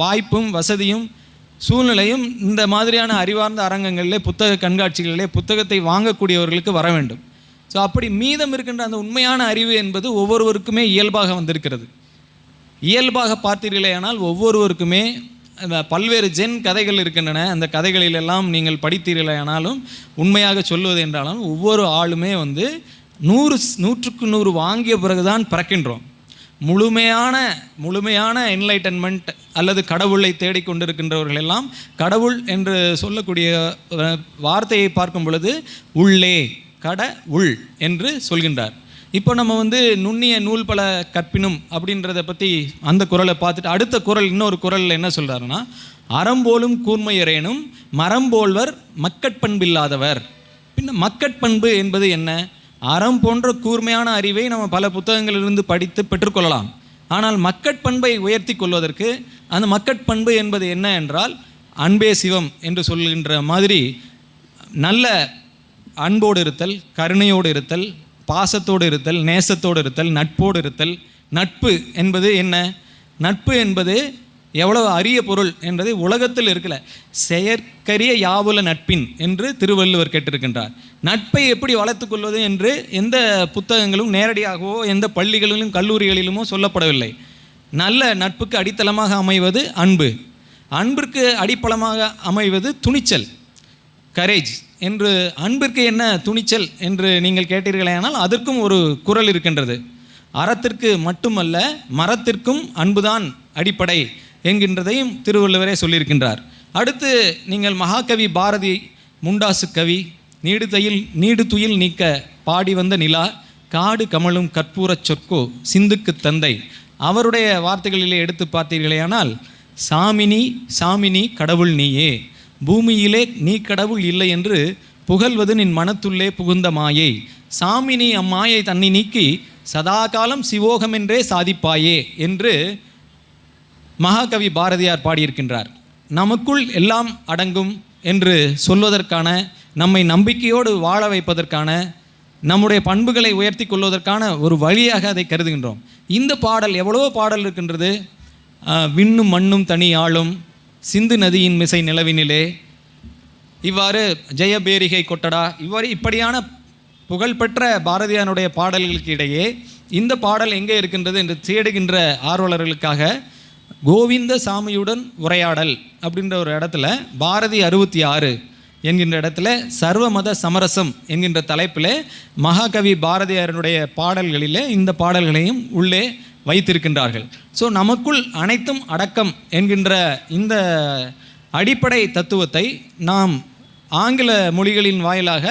வாய்ப்பும் வசதியும் சூழ்நிலையும் இந்த மாதிரியான அறிவார்ந்த அரங்கங்களிலே, புத்தக கண்காட்சிகளிலே புத்தகத்தை வாங்கக்கூடியவர்களுக்கு வர வேண்டும். ஸோ அப்படி மீதம் இருக்கின்ற அந்த உண்மையான அறிவு என்பது ஒவ்வொருவருக்குமே இயல்பாக வந்திருக்கிறது. இயல்பாக பார்த்தீர்களேயானால் ஒவ்வொருவருக்குமே பல்வேறு ஜென் கதைகள் இருக்கின்றன. அந்த கதைகளிலெல்லாம் நீங்கள் படித்தீர்களேயானாலும், உண்மையாக சொல்வது என்றாலும், ஒவ்வொரு ஆளுமே வந்து 100க்கு 100 வாங்கிய பிறகுதான் பிறக்கின்றோம். முழுமையான என்லைட்டன்மெண்ட் அல்லது கடவுளை தேடிக்கொண்டிருக்கின்றவர்கள் எல்லாம் கடவுள் என்று சொல்லக்கூடிய வார்த்தையை பார்க்கும் பொழுது உள்ளே உள் என்று சொல்கின்றார். இப்போ நம்ம வந்து நுண்ணிய நூல் பல கற்பினும் அப்படின்றத பற்றி அந்த குறளை பார்த்துட்டு அடுத்த குறள், இன்னொரு குறளில் என்ன சொல்கிறாருன்னா, அறம்போலும் கூர்மையரேனும் மரம்போல்வர் மக்கட்பண்பில்லாதவர். பின்ன மக்கட்பண்பு என்பது என்ன? அறம் போன்ற கூர்மையான அறிவை நம்ம பல புத்தகங்களிலிருந்து படித்து பெற்றுக்கொள்ளலாம். ஆனால் மக்கட்பண்பை உயர்த்தி கொள்வதற்கு அந்த மக்கட்பண்பு என்பது என்ன என்றால், அன்பே சிவம் என்று சொல்கின்ற மாதிரி நல்ல அன்போடு இருத்தல், கருணையோடு இருத்தல், பாசத்தோடு இருத்தல், நேசத்தோடு இருத்தல், நட்போடு இருத்தல். நட்பு என்பது என்ன? நட்பு என்பது எவ்வளவு அரிய பொருள் என்பதை உலகத்தில் இருக்கல. செயற்கரிய யாவுல நட்பின் என்று திருவள்ளுவர் கேட்டிருக்கின்றார். நட்பை எப்படி வளர்த்து கொள்வது என்று எந்த புத்தகங்களும் நேரடியாகவோ எந்த பள்ளிகளிலும் கல்லூரிகளிலுமோ சொல்லப்படவில்லை. நல்ல நட்புக்கு அடித்தளமாக அமைவது அன்பு, அன்பிற்கு அடிப்பளமாக அமைவது துணிச்சல், கரேஜ் என்று. அன்பிற்கு என்ன துணிச்சல் என்று நீங்கள் கேட்டீர்களேனால் அதற்கும் ஒரு குறள் இருக்கின்றது. அறத்திற்கு மட்டுமல்ல மரத்திற்கும் அன்புதான் அடிப்படை என்கின்றதையும் திருவள்ளுவரே சொல்லியிருக்கின்றார். அடுத்து நீங்கள் மகாகவி பாரதி முண்டாசு கவி நீடுதுயில் நீக்க பாடி வந்த நிலா காடு கமலும் கற்பூரச் சொற்கோ சிந்துக்கு தந்தை, அவருடைய வார்த்தைகளிலே எடுத்து பார்த்தீர்களேயானால், சாமினி கடவுள் நீயே, பூமியிலே நீ கடவுள் இல்லை என்று புகழ்வது நின் மனத்துள்ளே புகுந்த மாயை, சாமினி அம்மாயை தன்னை நீக்கி சதாகாலம் சிவோகம் என்றே சாதிப்பாயே என்று மகாகவி பாரதியார் பாடியிருக்கின்றார். நமக்குள் எல்லாம் அடங்கும் என்று சொல்வதற்கான, நம்மை நம்பிக்கையோடு வாழ வைப்பதற்கான, நம்முடைய பண்புகளை உயர்த்தி கொள்வதற்கான ஒரு வழியாக அதை கருதுகின்றோம். இந்த பாடல், எவ்வளவோ பாடல் இருக்கின்றது. விண்ணும் மண்ணும் தனி ஆளும் சிந்து நதியின் மிசை நிலவினிலே, இவ்வாறு ஜெயபேரிகை கொட்டடா, இப்படியான புகழ்பெற்ற பாரதியாருடைய பாடல்களுக்கு இடையே இந்த பாடல் எங்கே இருக்கின்றது என்று தேடுகின்ற ஆர்வலர்களுக்காக கோவிந்த சாமியுடன் உரையாடல் அப்படின்ற ஒரு இடத்துல பாரதி 66 என்கின்ற இடத்துல சர்வமத சமரசம் என்கின்ற தலைப்பில் மகாகவி பாரதியாருடைய பாடல்களிலே இந்த பாடல்களையும் உள்ளே வைத்திருக்கின்றார்கள். ஸோ நமக்குள் அனைத்தும் அடக்கம் என்கின்ற இந்த அடிப்படை தத்துவத்தை நாம் ஆங்கில மொழிகளின் வாயிலாக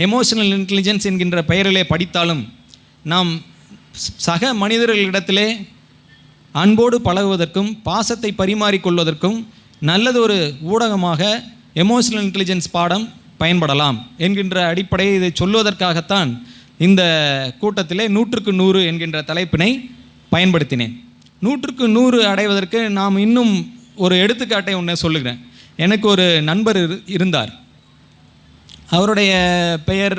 எமோஷனல் இன்டெலிஜென்ஸ் என்கின்ற பெயரிலே படித்தாலும், நாம் சக மனிதர்களிடத்திலே அன்போடு பழகுவதற்கும் பாசத்தை பரிமாறிக்கொள்வதற்கும் நல்லதொரு ஊடகமாக எமோஷனல் இன்டெலிஜென்ஸ் பாடம் பயன்படலாம் என்கின்ற அடிப்படையை இதை சொல்வதற்காகத்தான் இந்த கூட்டத்திலே 100க்கு 100 என்கின்ற தலைப்பினை பயன்படுத்தினேன். 100க்கு 100 அடைவதற்கு நாம் இன்னும் ஒரு எடுத்துக்காட்டை ஒன்று சொல்லுகிறேன். எனக்கு ஒரு நண்பர் இருந்தார். அவருடைய பெயர்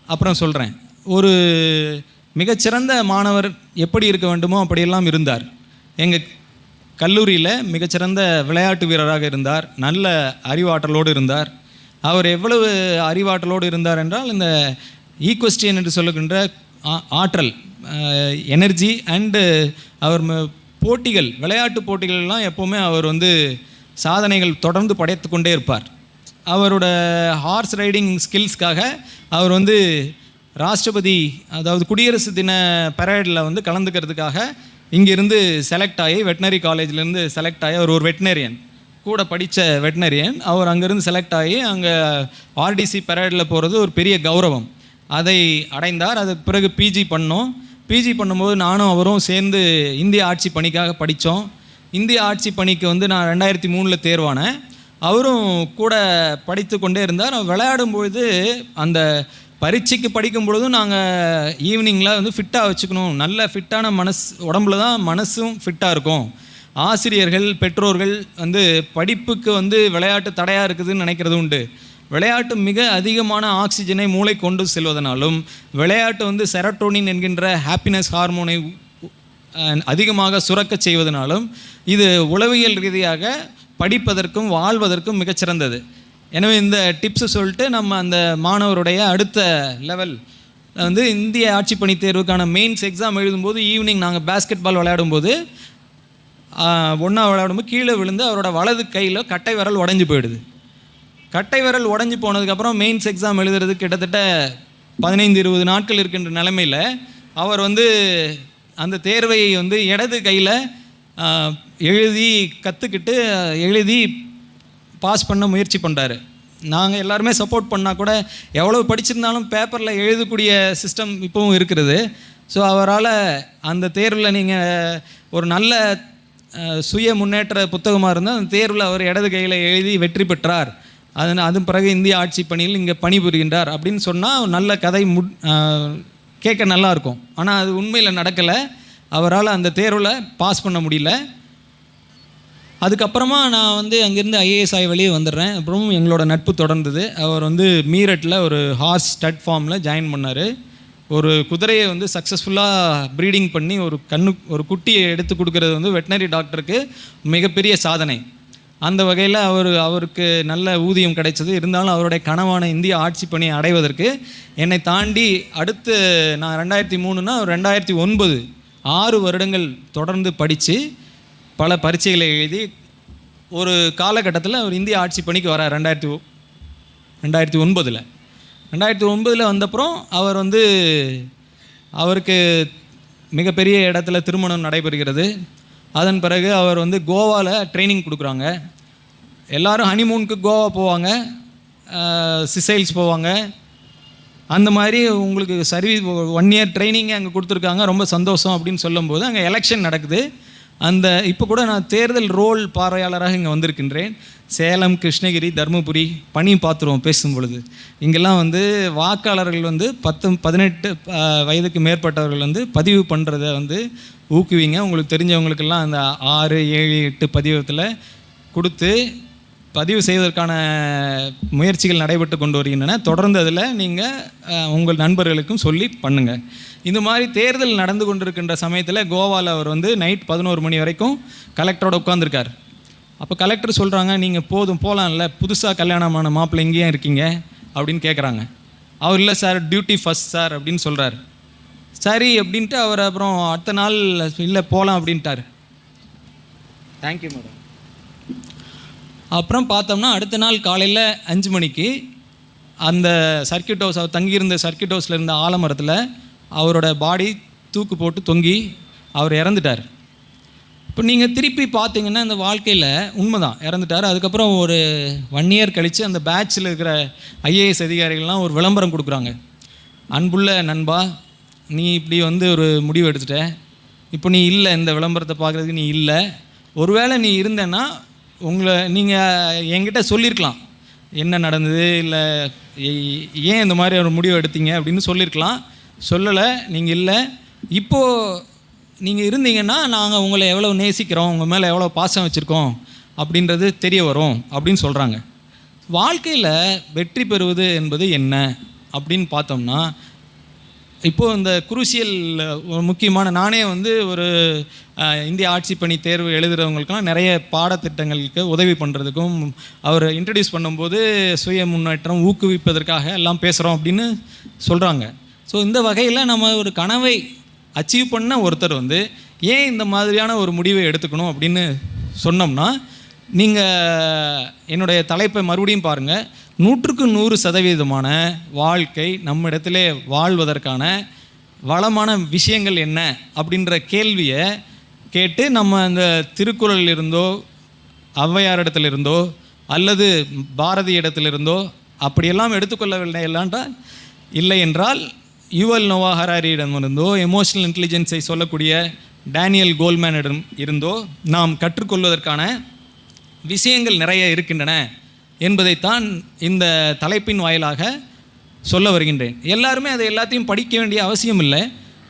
அப்புறம் சொல்கிறேன். ஒரு மிகச்சிறந்த மாணவர் எப்படி இருக்க வேண்டுமோ அப்படியெல்லாம் இருந்தார். எங்கள் கல்லூரியில் மிகச்சிறந்த விளையாட்டு வீரராக இருந்தார். நல்ல அறிவாற்றலோடு இருந்தார். அவர் எவ்வளவு அறிவாற்றலோடு இருந்தார் என்றால், இந்த ஈக்வெஸ்டியன் என்று சொல்லுகின்ற ஆற்றல், எனர்ஜி அண்டு அவர் போட்டிகள், விளையாட்டு போட்டிகள்லாம் எப்போவுமே அவர் சாதனைகள் தொடர்ந்து படைத்து கொண்டே இருப்பார். அவரோட ஹார்ஸ் ரைடிங் ஸ்கில்ஸ்க்காக அவர் ராஷ்டிரபதி, அதாவது குடியரசு தின பரேடில் கலந்துக்கிறதுக்காக இங்கேருந்து செலக்ட் ஆகி, வெட்டினரி காலேஜ்லேருந்து செலக்ட் ஆகி, அவர் ஒரு வெட்டினரியன், கூட படித்த வெட்டினரியன். அவர் அங்கேருந்து செலக்ட் ஆகி அங்கே ஆர்டிசி பரேடில் போகிறது ஒரு பெரிய கௌரவம். அதை அடைந்தார். அதுக்கு பிறகு பிஜி பண்ணோம். பிஜி பண்ணும்போது நானும் அவரும் சேர்ந்து இந்திய ஆட்சி பணிக்காக படித்தோம். இந்திய ஆட்சி பணிக்கு வந்து நான் 2003 தேர்வானேன். அவரும் கூட படித்து கொண்டே இருந்தார். விளையாடும்பொழுது அந்த பரீட்சைக்கு படிக்கும் பொழுதும் நாங்கள் ஈவினிங்கில் வந்து ஃபிட்டாக வச்சுக்கணும், நல்ல ஃபிட்டான உடம்புல தான் மனசும் ஃபிட்டாக இருக்கும். ஆசிரியர்கள் பெற்றோர்கள் வந்து படிப்புக்கு வந்து விளையாட்டு தடையாக இருக்குதுன்னு நினைக்கிறது உண்டு. விளையாட்டு மிக அதிகமான ஆக்சிஜனை மூளை கொண்டு செல்வதனாலும், விளையாட்டு வந்து செரட்டோனின் என்கின்ற ஹாப்பினஸ் ஹார்மோனை அதிகமாக சுரக்க செய்வதனாலும் இது உளவியல் ரீதியாக படிப்பதற்கும் வாழ்வதற்கும் மிகச்சிறந்தது. எனவே இந்த டிப்ஸை சொல்லிட்டு நம்ம அந்த மாணவருடைய அடுத்த லெவல் வந்து இந்திய ஆட்சிப்பணி தேர்வுக்கான மெயின்ஸ் எக்ஸாம் எழுதும்போது ஈவினிங் நாங்கள் பேஸ்கெட் பால் விளையாடும்போது ஒன்றா விளையாடும்போது கீழே விழுந்து அவரோட வலது கையில் கட்டை விரல் உடஞ்சி போயிடுது. கட்டை விரல் உடஞ்சி போனதுக்கப்புறம் மெயின்ஸ் எக்ஸாம் எழுதுறது கிட்டத்தட்ட 15-20 நாட்கள் இருக்கின்ற நிலைமையில் அவர் வந்து அந்த தேர்வை வந்து இடது கையில் எழுதி கற்றுக்கிட்டு எழுதி பாஸ் பண்ண முயற்சி பண்ணுறாரு. நாங்கள் எல்லாருமே சப்போர்ட் பண்ணால் கூட எவ்வளோ படிச்சிருந்தாலும் பேப்பரில் எழுதக்கூடிய சிஸ்டம் இப்போவும் இருக்கிறது. ஸோ அவரால் அந்த தேர்வில் நீங்கள் ஒரு நல்ல சுய முன்னேற்ற புத்தகமாக இருந்தால் அந்த தேர்வில் அவர் இடது கையில் எழுதி வெற்றி பெற்றார். அதன் பிறகு இந்திய ஆட்சி பணியில் இங்கே பணிபுரிகின்றார் அப்படின்னு சொன்னால் நல்ல கதை கேட்க நல்லாயிருக்கும். ஆனால் அது உண்மையில் நடக்கலை. அவரால் அந்த தேர்வில் பாஸ் பண்ண முடியல. அதுக்கப்புறமா நான் வந்து அங்கேருந்து ஐஏஎஸ் ஆகி வெளியே வந்துடுறேன். அப்புறம் எங்களோட நட்பு தொடர்ந்தது. அவர் வந்து மீரட்டில் ஒரு ஹார்ஸ் ஸ்டட் ஃபார்மில் ஜாயின் பண்ணார். ஒரு குதிரையை வந்து சக்ஸஸ்ஃபுல்லாக ப்ரீடிங் பண்ணி ஒரு குட்டியை எடுத்து கொடுக்கறது வந்து வெட்டினரி டாக்டருக்கு மிகப்பெரிய சாதனை. அந்த வகையில் அவருக்கு நல்ல ஊதியம் கிடைச்சது. இருந்தாலும் அவருடைய கனவான இந்திய ஆட்சி பணியை அடைவதற்கு என்னை தாண்டி அடுத்து நான் 2003னா 2009 6 வருடங்கள் தொடர்ந்து படித்து பல பரீட்சைகளை எழுதி ஒரு காலகட்டத்தில் அவர் இந்திய ஆட்சி பணிக்கு வரார். 2009 வந்தப்புறம் அவர் வந்து அவருக்கு மிகப்பெரிய இடத்துல திருமணம் நடைபெறுகிறது. அதன் பிறகு அவர் வந்து கோவாவில் ட்ரைனிங் கொடுக்குறாங்க. எல்லோரும் ஹனிமூனுக்கு கோவா போவாங்க, சிசைல்ஸ் போவாங்க. அந்த மாதிரி உங்களுக்கு சர்வீஸ் 1 இயர் ட்ரைனிங்கே அங்கே கொடுத்துருக்காங்க, ரொம்ப சந்தோஷம் அப்படின்னு சொல்லும்போது அங்கே எலெக்ஷன் நடக்குது. இப்போ கூட நான் தேர்தல் ரோல் பார்வையாளராக இங்கே வந்திருக்கின்றேன். சேலம், கிருஷ்ணகிரி, தருமபுரி பணி பார்த்துருவோம் பேசும் பொழுது. இங்கெல்லாம் வந்து வாக்காளர்கள் வந்து 18 வயதுக்கு மேற்பட்டவர்கள் வந்து பதிவு பண்ணுறத வந்து ஊக்குவிங்க. உங்களுக்கு தெரிஞ்சவங்களுக்கெல்லாம் அந்த 6, 7, 8 பதிவத்தில் கொடுத்து பதிவு செய்வதற்கான முயற்சிகள் நடைபெற்று கொண்டு வருகின்றன. தொடர்ந்து அதில் நீங்கள் உங்கள் நண்பர்களுக்கும் சொல்லி பண்ணுங்கள். இந்த மாதிரி தேர்தல் நடந்து கொண்டிருக்கின்ற சமயத்தில் கோவாவில் அவர் வந்து நைட் 11 மணி வரைக்கும் கலெக்டரோட உட்காந்துருக்கார். அப்போ கலெக்டர் சொல்கிறாங்க, நீங்கள் போகலாம்ல, புதுசாக கல்யாணமான மாப்பிள்ளை இங்கேயே இருக்கீங்க அப்படின்னு கேட்குறாங்க. அவர் இல்லை சார், டியூட்டி ஃபஸ்ட் சார் அப்படின்னு சொல்கிறார். சரி அப்படின்ட்டு அவர் அப்புறம் அடுத்த நாள் இல்லை போகலாம் அப்படின்ட்டார். Thank you madam. அப்புறம் பார்த்தோம்னா அடுத்த நாள் காலையில் 5 மணிக்கு அந்த சர்க்கியூட் ஹவுஸ், அவர் தங்கியிருந்த சர்க்கியூட் ஹவுஸில் இருந்த ஆலமரத்தில் அவரோட பாடி தூக்கு போட்டு தொங்கி அவர் இறந்துட்டார். இப்போ நீங்கள் திருப்பி பார்த்தீங்கன்னா இந்த வாழ்க்கையில் உண்மைதான் இறந்துட்டார். அதுக்கப்புறம் ஒரு 1 இயர் கழித்து அந்த பேட்சில் இருக்கிற ஐஏஎஸ் அதிகாரிகள்லாம் ஒரு விளம்பரம் கொடுக்குறாங்க. அன்புள்ள நண்பா, நீ இப்படி வந்து ஒரு முடிவு எடுத்துட்ட, இப்போ நீ இல்லை, இந்த விளம்பரத்தை பார்க்குறதுக்கு நீ இல்லை. ஒருவேளை நீ இருந்தேன்னா நீங்கள் என்கிட்ட சொல்லியிருக்கலாம் என்ன நடந்தது, இல்லை ஏன் இந்த மாதிரி ஒரு முடிவு எடுத்தீங்க அப்படின்னு சொல்லியிருக்கலாம். சொல்லலை, நீங்கள் இல்லை. இப்போது நீங்கள் இருந்தீங்கன்னா நாங்கள் உங்களை எவ்வளோ நேசிக்கிறோம், உங்கள் மேலே எவ்வளோ பாசம் வச்சுருக்கோம் அப்படின்றது தெரிய வரும் அப்படின்னு சொல்கிறாங்க. வாழ்க்கையில் வெற்றி பெறுவது என்பது என்ன அப்படின்னு பார்த்தோம்னா, இப்போது இந்த குரூசியல் முக்கியமான, நானே வந்து ஒரு இந்திய ஆட்சி பணி தேர்வு எழுதுகிறவங்களுக்கெல்லாம் நிறைய பாடத்திட்டங்களுக்கு உதவி பண்ணுறதுக்கும் அவர் இன்ட்ரடியூஸ் பண்ணும்போது சுய முன்னேற்றம் ஊக்குவிப்பதற்காக எல்லாம் பேசுகிறோம் அப்படின்னு சொல்கிறாங்க. ஸோ இந்த வகையில் நம்ம ஒரு கனவை அச்சீவ் பண்ண ஒருத்தர் வந்து ஏன் இந்த மாதிரியான ஒரு முடிவை எடுத்துக்கணும் அப்படின்னு சொன்னோம்னா, நீங்கள் என்னுடைய தலைப்பை மறுபடியும் பாருங்கள். 100க்கு 100% வாழ்க்கை நம்மிடத்திலே வாழ்வதற்கான வளமான விஷயங்கள் என்ன அப்படின்ற கேள்வியை கேட்டு நம்ம அந்த திருக்குறளில் இருந்தோ ஔவையாரிடத்திலிருந்தோ அல்லது பாரதிய இடத்திலிருந்தோ அப்படியெல்லாம் எடுத்துக்கொள்ளவில்லை இல்லை என்றால் யுவல் நோவா ஹராரியிடமிருந்தோ எமோஷனல் இன்டெலிஜென்ஸை சொல்லக்கூடிய டேனியல் கோல்மேனிடம் இருந்தோ நாம் கற்றுக்கொள்வதற்கான விஷயங்கள் நிறைய இருக்கின்றன என்பதைத்தான் இந்த தலைப்பின் வாயிலாக சொல்ல வருகின்றேன். எல்லாருமே அதை எல்லாத்தையும் படிக்க வேண்டிய அவசியம் இல்லை.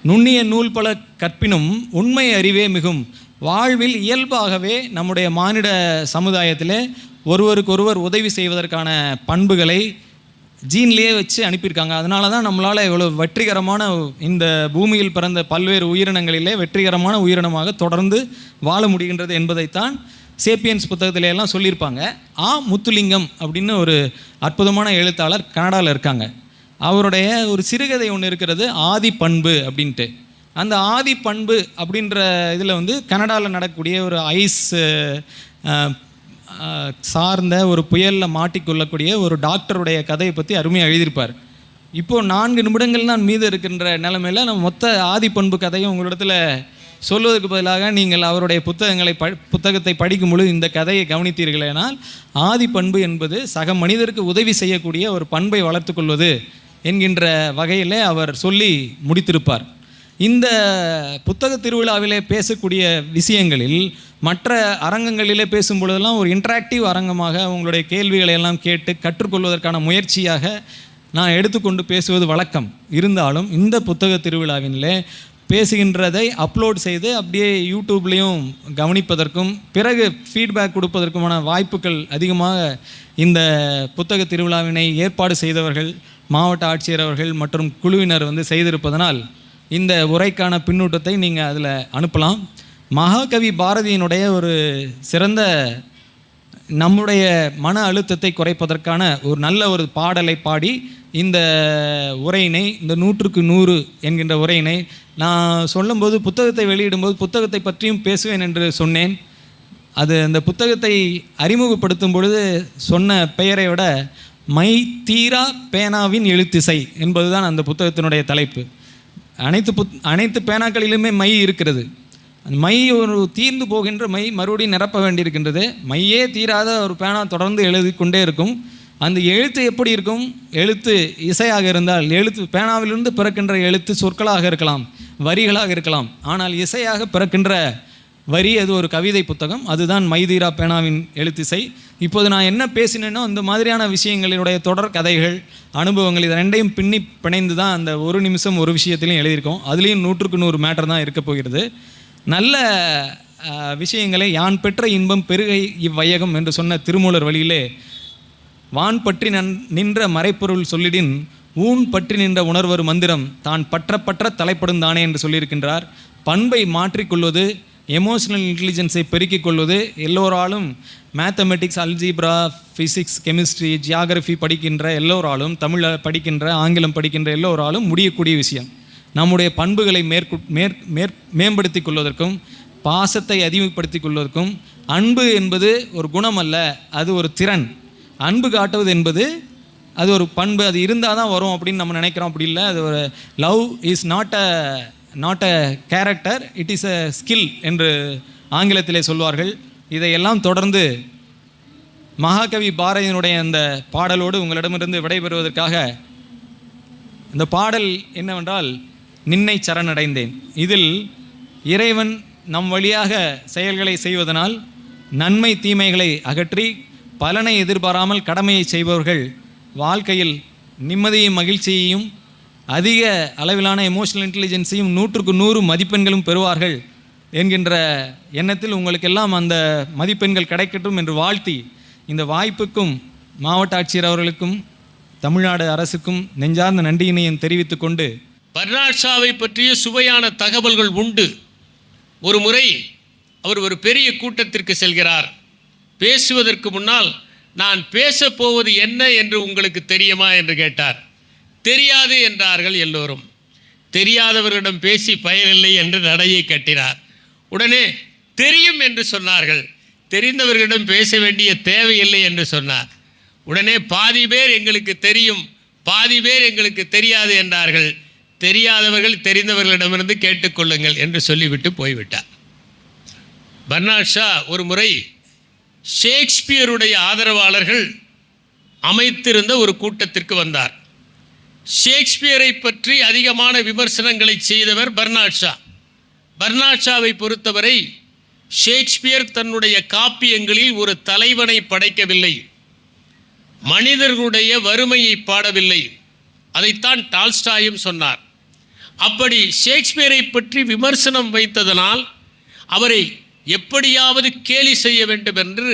நுண்ணிய நூல் பல கற்பினும் உண்மை அறிவே மிகும். வாழ்வில் இயல்பாகவே நம்முடைய மானிட சமுதாயத்திலே ஒருவருக்கொருவர் உதவி செய்வதற்கான பண்புகளை ஜீன்லேயே வச்சு அனுப்பியிருக்காங்க. அதனால தான் நம்மளால் இவ்வளோ வெற்றிகரமான இந்த பூமியில் பிறந்த பல்வேறு உயிரினங்களிலே வெற்றிகரமான உயிரினமாக தொடர்ந்து வாழ முடிகின்றது என்பதைத்தான் சேப்பியன்ஸ் புத்தகத்தில எல்லாம் சொல்லியிருப்பாங்க. முத்துலிங்கம் அப்படின்னு ஒரு அற்புதமான எழுத்தாளர் கனடாவில் இருக்காங்க. அவருடைய ஒரு சிறுகதை ஒன்று இருக்கிறது, ஆதி பண்பு அப்படின்ட்டு. அந்த ஆதி பண்பு அப்படின்ற இதில் வந்து கனடாவில் நடக்கக்கூடிய ஒரு ஐஸ் சார்ந்த ஒரு புயலில் மாட்டிக்கொள்ளக்கூடிய ஒரு டாக்டருடைய கதையை பற்றி அருமையாக எழுதியிருப்பார். இப்போது 4 நிமிடங்கள் தான் மீது இருக்கின்ற நிலைமையில் நம்ம மொத்த ஆதி பண்பு கதையும் உங்களிடத்தில் சொல்வதற்கு பதிலாக நீங்கள் அவருடைய புத்தகத்தை படிக்கும்பொழுது இந்த கதையை கவனித்தீர்களேனால், ஆதி பண்பு என்பது சக மனிதருக்கு உதவி செய்யக்கூடிய ஒரு பண்பை வளர்த்து கொள்வது என்கின்ற வகையிலே அவர் சொல்லி முடித்திருப்பார். இந்த புத்தக திருவிழாவிலே பேசக்கூடிய விஷயங்களில் மற்ற அரங்கங்களிலே பேசும்பொழுதெல்லாம் ஒரு இன்ட்ராக்டிவ் அரங்கமாக உங்களுடைய கேள்விகளை எல்லாம் கேட்டு கற்றுக்கொள்வதற்கான முயற்சியாக நான் எடுத்துக்கொண்டு பேசுவது வழக்கம். இருந்தாலும் இந்த புத்தக திருவிழாவிலே பேசுகின்றதை அப்லோட் செய்து அப்படியே யூடியூப்லேயும் கவனிப்பதற்கும் பிறகு ஃபீட்பேக் கொடுப்பதற்குமான வாய்ப்புகள் அதிகமாக இந்த புத்தக திருவிழாவினை ஏற்பாடு செய்தவர்கள், மாவட்ட ஆட்சியர் அவர்கள் மற்றும் குழுவினர் வந்து செய்திருப்பதனால் இந்த உரைக்கான பின்னூட்டத்தை நீங்கள் அதில் அனுப்பலாம். மகாகவி பாரதியினுடைய ஒரு சிறந்த நம்முடைய மன அழுத்தத்தை குறைப்பதற்கான ஒரு நல்ல ஒரு பாடலை பாடி இந்த உரையினை, இந்த 100க்கு 100 என்கின்ற உரையினை நான் சொல்லும்போது, புத்தகத்தை வெளியிடும்போது புத்தகத்தை பற்றியும் பேசுவேன் என்று சொன்னேன். அது அந்த புத்தகத்தை அறிமுகப்படுத்தும் பொழுது சொன்ன பெயரை விட மை தீரா பேனாவின் எழுத்திசை என்பதுதான் அந்த புத்தகத்தினுடைய தலைப்பு. அனைத்து பேனாக்களிலுமே மை இருக்கிறது. மை ஒரு தீர்ந்து போகின்ற மை மறுபடியும் நிரப்ப வேண்டியிருக்கின்றது. மையே தீராத ஒரு பேனா தொடர்ந்து எழுதி கொண்டே இருக்கும். அந்த எழுத்து எப்படி இருக்கும்? எழுத்து இசையாக இருந்தால், எழுத்து பேனாவிலிருந்து பிறக்கின்ற எழுத்து சொற்களாக இருக்கலாம், வரிகளாக இருக்கலாம். ஆனால் இசையாக பிறக்கின்ற வரி அது ஒரு கவிதை புத்தகம். அதுதான் மைதீரா பேனாவின் எழுத்திசை. இப்போது நான் என்ன பேசினேனோ அந்த மாதிரியான விஷயங்களினுடைய தொடர் கதைகள், அனுபவங்கள், இது ரெண்டையும் பின்னி பிணைந்து தான் அந்த ஒரு நிமிஷம் ஒரு விஷயத்திலையும் எழுதியிருக்கோம். அதுலேயும் 100க்கு 100 மேட்டர் தான் இருக்க போகிறது. நல்ல விஷயங்களை யான் பெற்ற இன்பம் பெருகை இவ்வையகம் என்று சொன்ன திருமூலர் வழியிலே வான் பற்றி நின்ற மறைப்பொருள் சொல்லிடின் ஊன் பற்றி நின்ற உணர்வர் மந்திரம் தான் பற்ற தலைப்படும் தானே என்று சொல்லியிருக்கின்றார். பண்பை மாற்றிக்கொள்வது, எமோஷனல் இன்டெலிஜென்ஸை பெருக்கிக் கொள்வது எல்லோராலும், mathematics, algebra, physics, chemistry, geography படிக்கின்ற எல்லோராலும், தமிழ் படிக்கின்ற, ஆங்கிலம் படிக்கின்ற எல்லோராலும் முடியக்கூடிய விஷயம். நம்முடைய பண்புகளை மேம்படுத்தி கொள்வதற்கும், பாசத்தை அதிகப்படுத்திக் கொள்வதற்கும், அன்பு என்பது ஒரு குணம் அல்ல, அது ஒரு திறன். அன்பு காட்டுவது என்பது அது ஒரு பண்பு, அது இருந்தால் தான் வரும் அப்படின்னு நம்ம நினைக்கிறோம். அப்படி இல்லை. அது ஒரு love is not a character, it is a skill என்று ஆங்கிலத்திலே சொல்வார்கள். இதையெல்லாம் தொடர்ந்து மகாகவி பாரதியினுடைய அந்த பாடலோடு உங்களிடமிருந்து விடைபெறுவதற்காக, இந்த பாடல் என்னவென்றால், நின்னை சரணடைந்தேன். இதில் இறைவன் நம் வழியாக செயல்களை செய்வதனால் நன்மை தீமைகளை அகற்றி பலனை எதிர்பாராமல் கடமையை செய்பவர்கள் வாழ்க்கையில் நிம்மதியும் மகிழ்ச்சியையும் அதிக அளவிலான எமோஷனல் இன்டெலிஜென்ஸையும் 100க்கு 100 மதிப்பெண்களும் பெறுவார்கள் என்கின்ற எண்ணத்தில் உங்களுக்கெல்லாம் அந்த மதிப்பெண்கள் கிடைக்கட்டும் என்று வாழ்த்தி, இந்த வாய்ப்புக்கும் மாவட்ட ஆட்சியர் அவர்களுக்கும் தமிழ்நாடு அரசுக்கும் நெஞ்சார்ந்த நன்றியினையும் தெரிவித்துக் கொண்டு, பர்னாட் ஷாவை பற்றிய சுவையான தகவல்கள் உண்டு. ஒரு முறை அவர் ஒரு பெரிய கூட்டத்திற்கு செல்கிறார். பேசுவதற்கு முன்னால், நான் பேசப் போவது என்ன என்று உங்களுக்கு தெரியுமா என்று கேட்டார். தெரியாது என்றார்கள் எல்லோரும். தெரியாதவர்களிடம் பேசி பயனில்லை என்று நடையை கட்டினார். உடனே தெரியும் என்று சொன்னார்கள். தெரிந்தவர்களிடம் பேச வேண்டிய தேவையில்லை என்று சொன்னார். உடனே பாதி பேர் எங்களுக்கு தெரியும், பாதி பேர் எங்களுக்கு தெரியாது என்றார்கள். தெரியாதவர்கள் தெரிந்தவர்களிடமிருந்து கேட்டுக்கொள்ளுங்கள் என்று சொல்லிவிட்டு போய்விட்டார். பர்னாட் ஷா ஒரு முறை ஷேக்ஸ்பியருடைய ஆதரவாளர்கள் அமைத்திருந்த ஒரு கூட்டத்திற்கு வந்தார். ஷேக்ஸ்பியரை பற்றி அதிகமான விமர்சனங்களை செய்தவர் பர்னாட் ஷா. பர்னாட்ஷாவை பொறுத்தவரை ஷேக்ஸ்பியர் தன்னுடைய காப்பியங்களில் ஒரு தலைவனை படைக்கவில்லை, மனிதர்களுடைய வறுமையை பாடவில்லை. அதைத்தான் டால்ஸ்டாயும் சொன்னார். அப்படி ஷேக்ஸ்பியரை பற்றி விமர்சனம் வைத்ததனால் அவரை எப்படியாவது கேலி செய்ய வேண்டும் என்று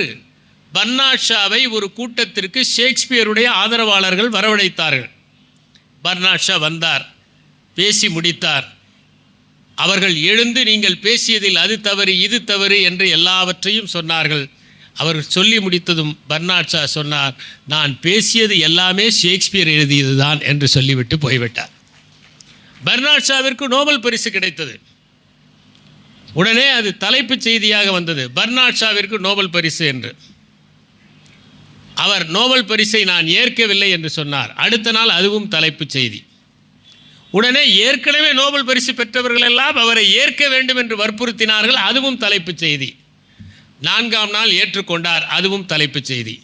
பர்னாட்ஷாவை ஒரு கூட்டத்திற்கு ஷேக்ஸ்பியருடைய ஆதரவாளர்கள் வரவழைத்தார்கள். பர்னாட்ஷா வந்தார், பேசி முடித்தார். அவர்கள் எழுந்து நீங்கள் பேசியதில் அது தவறு இது தவறு என்று எல்லாவற்றையும் சொன்னார்கள். அவர்கள் சொல்லி முடித்ததும் பர்னாட்ஷா சொன்னார், நான் பேசியது எல்லாமே ஷேக்ஸ்பியர் எழுதியது தான் என்று சொல்லிவிட்டு போய்விட்டார். பர்னாட்ஷாவிற்கு நோபல் பரிசு கிடைத்தது. உடனே அது தலைப்புச் செய்தியாக வந்தது, பர்னாட்ஷாவிற்கு நோபல் பரிசு என்று. அவர் நோபல் பரிசை நான் ஏற்கவில்லை என்று சொன்னார். அடுத்த நாள் அதுவும் தலைப்புச் செய்தி. உடனே ஏற்கனவே நோபல் பரிசு பெற்றவர்கள் எல்லாம் அவரை ஏற்க வேண்டும் என்று வற்புறுத்தினார்கள். அதுவும் தலைப்புச் செய்தி. 4ஆம் நாள் ஏற்றுக்கொண்டார். அதுவும் தலைப்புச் செய்தி.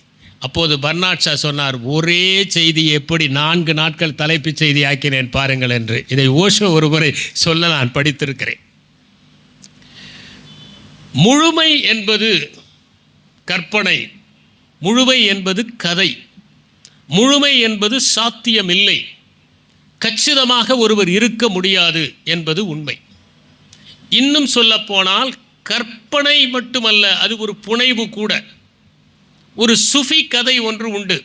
அப்போது பர்னாட்ஷா சொன்னார், ஒரே செய்தி எப்படி 4 நாட்கள் தலைப்புச் செய்தி ஆக்கினேன் பாருங்கள் என்று. இதை ஓஷோ ஒருமுறை சொல்ல நான் படித்திருக்கிறேன். முழுமை என்பது கற்பனை, முழுமை என்பது கதை, முழுமை என்பது சாத்தியமில்லை, கச்சிதமாக ஒருவர் இருக்க முடியாது என்பது உண்மை. இன்னும் சொல்லப்போனால் கற்பனை மட்டுமல்ல, அது ஒரு புனைவு கூட. ஒரு சுஃபி கதை ஒன்று உண்டு.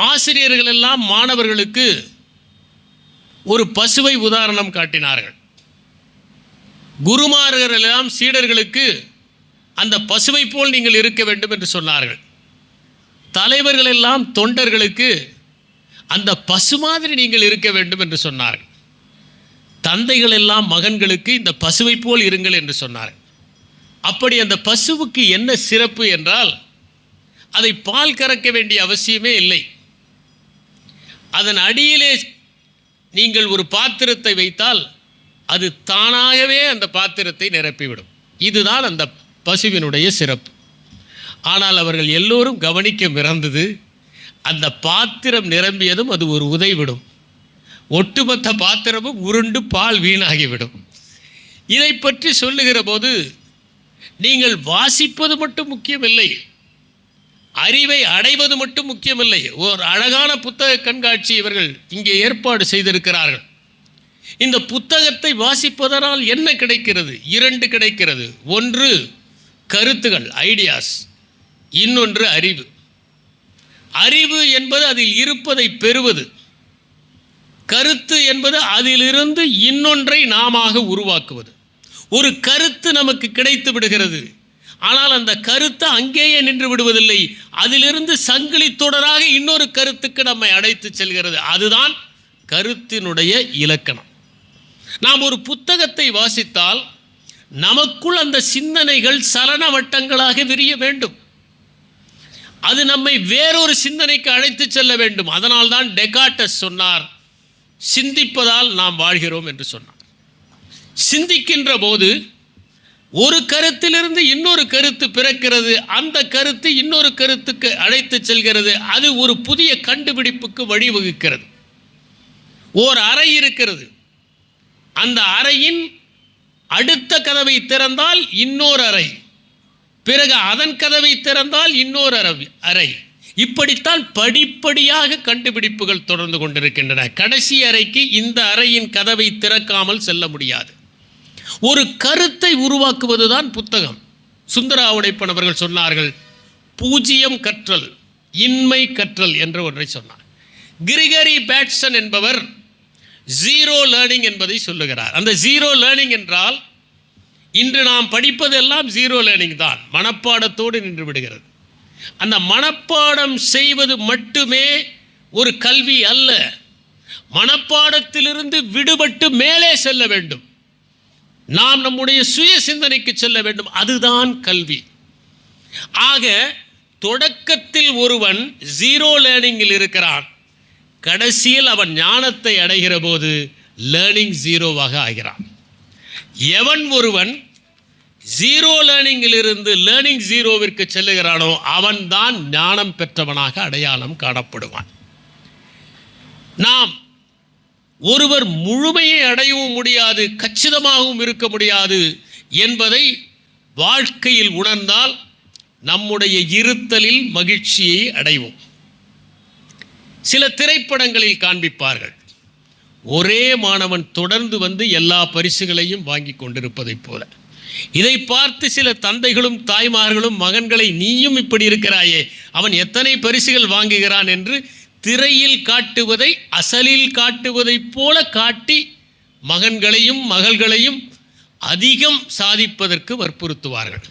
ஆசிரியர்கள் எல்லாம் மாணவர்களுக்கு ஒரு பசுவை உதாரணம் காட்டினார்கள். குருமார்கள் எல்லாம் சீடர்களுக்கு அந்த பசுவை போல் நீங்கள் இருக்க வேண்டும் என்று சொன்னார்கள். தலைவர்கள் எல்லாம் தொண்டர்களுக்கு அந்த பசு மாதிரி நீங்கள் இருக்க வேண்டும் என்று சொன்னார்கள். தந்தைகள் எல்லாம் மகன்களுக்கு இந்த பசுவை போல் இருங்கள் என்று சொன்னார்கள். அப்படி அந்த பசுவுக்கு என்ன சிறப்பு என்றால், அதை பால் கறக்க வேண்டிய அவசியமே இல்லை. அதன் அடியிலே நீங்கள் ஒரு பாத்திரத்தை வைத்தால் அது தானாகவே அந்த பாத்திரத்தை நிரப்பிவிடும். இதுதான் அந்த பசுவினுடைய சிறப்பு. ஆனால் அவர்கள் எல்லோரும் கவனிக்க மறந்தது, அந்த பாத்திரம் நிரம்பியதும் அது ஒரு உதைவிடும், ஒட்டுமொத்த பாத்திரமும் உருண்டு பால் வீணாகிவிடும். இதை பற்றி சொல்லுகிற போது நீங்கள் வாசிப்பது மட்டும் முக்கியமில்லை, அறிவை அடைவது மட்டும் முக்கியமில்லை. ஒரு அழகான புத்தக கண்காட்சி இவர்கள் இங்கே ஏற்பாடு செய்திருக்கிறார்கள். இந்த புத்தகத்தை வாசிப்பதனால் என்ன கிடைக்கிறது? 2 கிடைக்கிறது. ஒன்று கருத்துகள், ஐடியாஸ். இன்னொன்று அறிவு. அறிவு என்பது அதில் இருப்பதை பெறுவது, கருத்து என்பது அதிலிருந்து இன்னொன்றை நாமாக உருவாக்குவது. ஒரு கருத்து நமக்கு கிடைத்து விடுகிறது, ஆனால் அந்த கருத்து அங்கேயே நின்று விடுவதில்லை, அதிலிருந்து சங்கிலி தொடராக இன்னொரு கருத்துக்கு நம்மை அழைத்து செல்கிறது. அதுதான் கருத்தினுடைய இலக்கணம். நாம் ஒரு புத்தகத்தை வாசித்தால் நமக்குள் அந்த சிந்தனைகள் சலன வட்டங்களாக விரிய வேண்டும். அது நம்மை வேறொரு சிந்தனைக்கு அழைத்து செல்ல வேண்டும். அதனால்தான் டெகார்டஸ் சொன்னார், சிந்திப்பதால் நாம் வாழ்கிறோம் என்று சொன்னார். சிந்திக்கின்ற போது ஒரு கருத்திலிருந்து இன்னொரு கருத்து பிறக்கிறது, அந்த கருத்து இன்னொரு கருத்துக்கு அழைத்து செல்கிறது, அது ஒரு புதிய கண்டுபிடிப்புக்கு வழிவகுக்கிறது. ஓர் அறை இருக்கிறது, அந்த அறையின் அடுத்த கதவை திறந்தால் இன்னொரு அறை, பிறகு அதன் கதவை திறந்தால் இன்னொரு அறை. இப்படித்தான் படிப்படியாக கண்டுபிடிப்புகள் தொடர்ந்து கொண்டிருக்கின்றன. கடைசி அறைக்கு இந்த அறையின் கதவை திறக்காமல் செல்ல முடியாது. ஒரு கருத்தை உருவாக்குவதுதான் புத்தகம். சுந்தரா உடைப்பன் அவர்கள் சொன்னார்கள், பூஜ்யம் கற்றல், இன்மை கற்றல் என்ற ஒன்றை சொன்னார். கிரிகரி பேட்சன் என்பவர் ஜீரோ லேர்னிங் என்பதை சொல்லுகிறார். அந்த ஜீரோ லேர்னிங் என்றால் இன்று நாம் படிப்பதெல்லாம் ஜீரோ லேர்னிங் தான், மனப்பாடத்தோடு நின்று விடுகிறது. அந்த மனப்பாடம் செய்வது மட்டுமே ஒரு கல்வி அல்ல, மனப்பாடத்திலிருந்து விடுபட்டு மேலே செல்ல வேண்டும், நாம் நம்முடைய சுய சிந்தனைக்கு செல்ல வேண்டும், அதுதான் கல்வி. ஆக தொடக்கத்தில் ஒருவன் ஜீரோ லேர்னிங்கில் இருக்கிறான், கடைசியில் அவன் ஞானத்தை அடைகிற போது லேர்னிங் ஜீரோவாக ஆகிறான். எவன் ஒருவன் ஜீரோ லேர்னிங்கில் இருந்து லேர்னிங் ஜீரோவிற்கு செல்லுகிறானோ அவன்தான் ஞானம் பெற்றவனாக அடையாளம் காணப்படுவான். நாம் ஒருவர் முழுமையை அடையவும் முடியாது, கச்சிதமாகவும் இருக்க முடியாது என்பதை வாழ்க்கையில் உணர்ந்தால் நம்முடைய இருத்தலில் மகிழ்ச்சியை அடைவோம். சில திரைப்படங்களில் காண்பிப்பார்கள், ஒரே மாணவன் தொடர்ந்து வந்து எல்லா பரிசுகளையும் வாங்கி கொண்டிருப்பதைப் போல. இதை பார்த்து சில தந்தைகளும் தாய்மார்களும் மகன்களை, நீயும் இப்படி இருக்கிறாயே, அவன் எத்தனை பரிசுகள் வாங்குகிறான் என்று திரையில் காட்டுவதை அசலில் காட்டுவதைப் போல காட்டி மகன்களையும் மகள்களையும் அதிகம் சாதிப்பதற்கு வற்புறுத்துவார்கள்.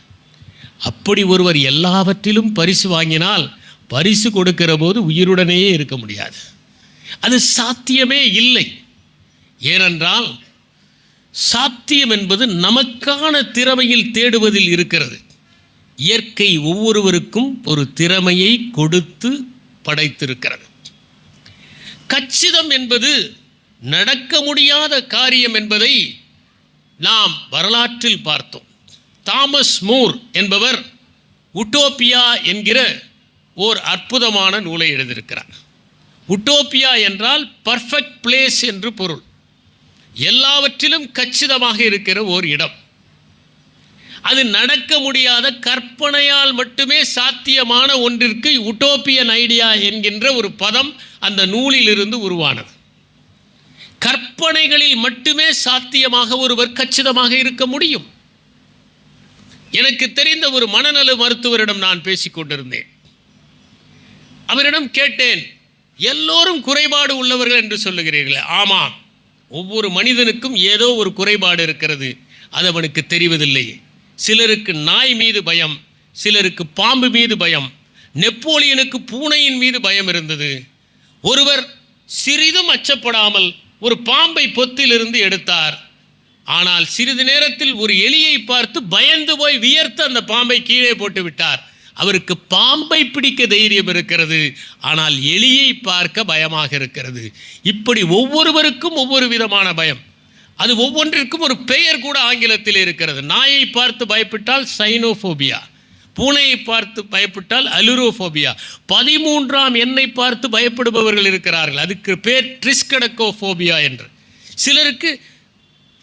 அப்படி ஒருவர் எல்லாவற்றிலும் பரிசு வாங்கினால் பரிசு கொடுக்கிற போது உயிருடனேயே இருக்க முடியாது. அது சாத்தியமே இல்லை. ஏனென்றால் சாத்தியம் என்பது நமக்கான திறமையில் தேடுவதில் இருக்கிறது. இயற்கை ஒவ்வொருவருக்கும் ஒரு திறமையை கொடுத்து படைத்திருக்கிறது. கச்சிதம் என்பது நடக்க முடியாத காரியம் என்பதை நாம் வரலாற்றில் பார்த்தோம். தாமஸ் மூர் என்பவர் உட்டோப்பியா என்கிற ஓர் அற்புதமான நூலை எழுதியிருக்கிறார். உட்டோப்பியா என்றால் பர்ஃபெக்ட் பிளேஸ் என்று பொருள். எல்லாவற்றிலும் கச்சிதமாக இருக்கிற ஓர் இடம். அது நடக்க முடியாத, கற்பனையால் மட்டுமே சாத்தியமான ஒன்றிற்கு உட்டோப்பியன் ஐடியா என்கின்ற ஒரு பதம் அந்த நூலிலிருந்து உருவானது. கற்பனைகளில் மட்டுமே சாத்தியமாக ஒருவர் கச்சிதமாக இருக்க முடியும். எனக்கு தெரிந்த ஒரு மனநல மருத்துவரிடம் நான் பேசிக் கொண்டிருந்தேன். அவரிடம் கேட்டேன், எல்லோரும் குறைபாடு உள்ளவர்கள் என்று சொல்லுகிறீர்களே? ஆமாம், ஒவ்வொரு மனிதனுக்கும் ஏதோ ஒரு குறைபாடு இருக்கிறது, அது அவனுக்கு தெரிவதில்லை. சிலருக்கு நாய் மீது பயம், சிலருக்கு பாம்பு மீது பயம். நெப்போலியனுக்கு பூனையின் மீது பயம் இருந்தது. ஒருவர் சிறிதும் அச்சப்படாமல் ஒரு பாம்பை பொத்திலிருந்து எடுத்தார். ஆனால் சிறிது நேரத்தில் ஒரு எலியை பார்த்து பயந்து போய் வியர்த்து அந்த பாம்பை கீழே போட்டு விட்டார். அவருக்கு பாம்பை பிடிக்க தைரியம் இருக்கிறது, ஆனால் எலியை பார்க்க பயமாக இருக்கிறது. இப்படி ஒவ்வொருவருக்கும் ஒவ்வொரு விதமான பயம். அது ஒவ்வொன்றிற்கும் ஒரு பெயர் கூட ஆங்கிலத்தில் இருக்கிறது. நாயை பார்த்து பயப்பட்டால் சைனோஃபோபியா, பூனையை பார்த்து பயப்பட்டால் அலுரோஃபோபியா, 13ஆம் எண்ணை பார்த்து பயப்படுபவர்கள் இருக்கிறார்கள், அதுக்கு பேர் ட்ரிஸ்கடக்கோஃபோபியா என்று. சிலருக்கு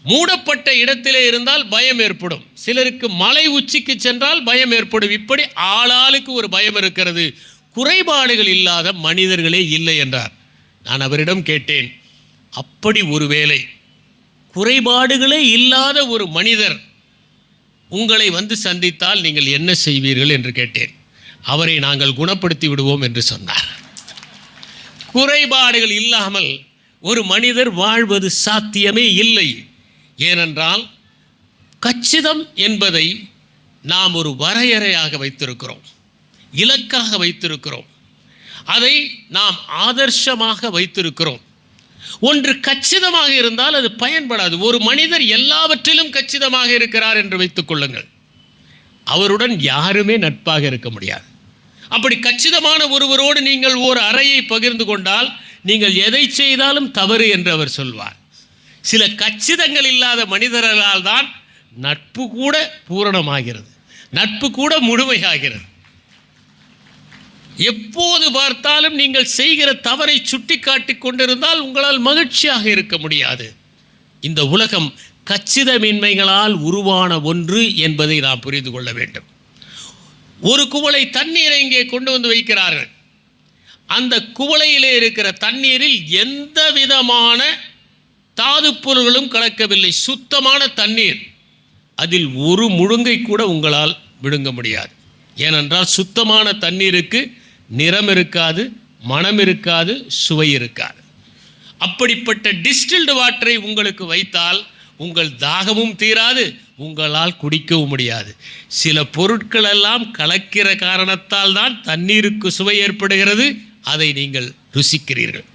மூடப்பட்ட இடத்திலே இருந்தால் பயம் ஏற்படும், சிலருக்கு மலை உச்சிக்கு சென்றால் பயம் ஏற்படும். இப்படி ஆளாளுக்கு ஒரு பயம் இருக்கிறது. குறைபாடுகள் இல்லாத மனிதர்களே இல்லை என்றார். நான் அவரிடம் கேட்டேன், அப்படி ஒருவேளை குறைபாடுகளே இல்லாத ஒரு மனிதர் உங்களை வந்து சந்தித்தால் நீங்கள் என்ன செய்வீர்கள் என்று கேட்டேன். அவரை நாங்கள் குணப்படுத்தி விடுவோம் என்று சொன்னார். குறைபாடுகள் இல்லாமல் ஒரு மனிதர் வாழ்வது சாத்தியமே இல்லை. ஏனென்றால் கச்சிதம் என்பதை நாம் ஒரு வரையறையாக வைத்திருக்கிறோம், இலக்காக வைத்திருக்கிறோம், அதை நாம் ஆதர்சமாக வைத்திருக்கிறோம். ஒன்று கச்சிதமாக இருந்தால் அது பயன்படாது. ஒரு மனிதர் எல்லாவற்றிலும் கச்சிதமாக இருக்கிறார் என்று வைத்துக் கொள்ளுங்கள், அவருடன் யாருமே நட்பாக இருக்க முடியாது. அப்படி கச்சிதமான ஒருவரோடு நீங்கள் ஒரு அறையை பகிர்ந்து கொண்டால் நீங்கள் எதை செய்தாலும் தவறு என்று அவர் சொல்வார். சில கச்சிதங்கள் இல்லாத மனிதர்களால் தான் நட்பு கூட பூரணமாகிறது, நட்பு கூட முழுமையாகிறது. எப்போது பார்த்தாலும் நீங்கள் செய்கிற தவறை சுட்டி காட்டிக் கொண்டிருந்தால் உங்களால் மகிழ்ச்சியாக இருக்க முடியாது. இந்த உலகம் கச்சிதமின்மைகளால் உருவான ஒன்று என்பதை நாம் புரிந்து கொள்ள வேண்டும். ஒரு குவளை தண்ணீரை இங்கே கொண்டு வந்து வைக்கிறார்கள். அந்த குவளையிலே இருக்கிற தண்ணீரில் எந்த விதமான தாது பொருள்களும் கலக்கவில்லை, சுத்தமான தண்ணீர். அதில் ஒரு முழுங்கை கூட உங்களால் விழுங்க முடியாது. ஏனென்றால் சுத்தமான தண்ணீருக்கு நிறம் இருக்காது, மனம் இருக்காது, சுவை இருக்காது. அப்படிப்பட்ட டிஸ்டில்டு வாட்டரை உங்களுக்கு வைத்தால் உங்கள் தாகமும் தீராது, உங்களால் குடிக்கவும் முடியாது. சில பொருட்கள் எல்லாம் கலக்கிற காரணத்தால் தான் தண்ணீருக்கு சுவை ஏற்படுகிறது, அதை நீங்கள் ருசிக்கிறீர்கள்.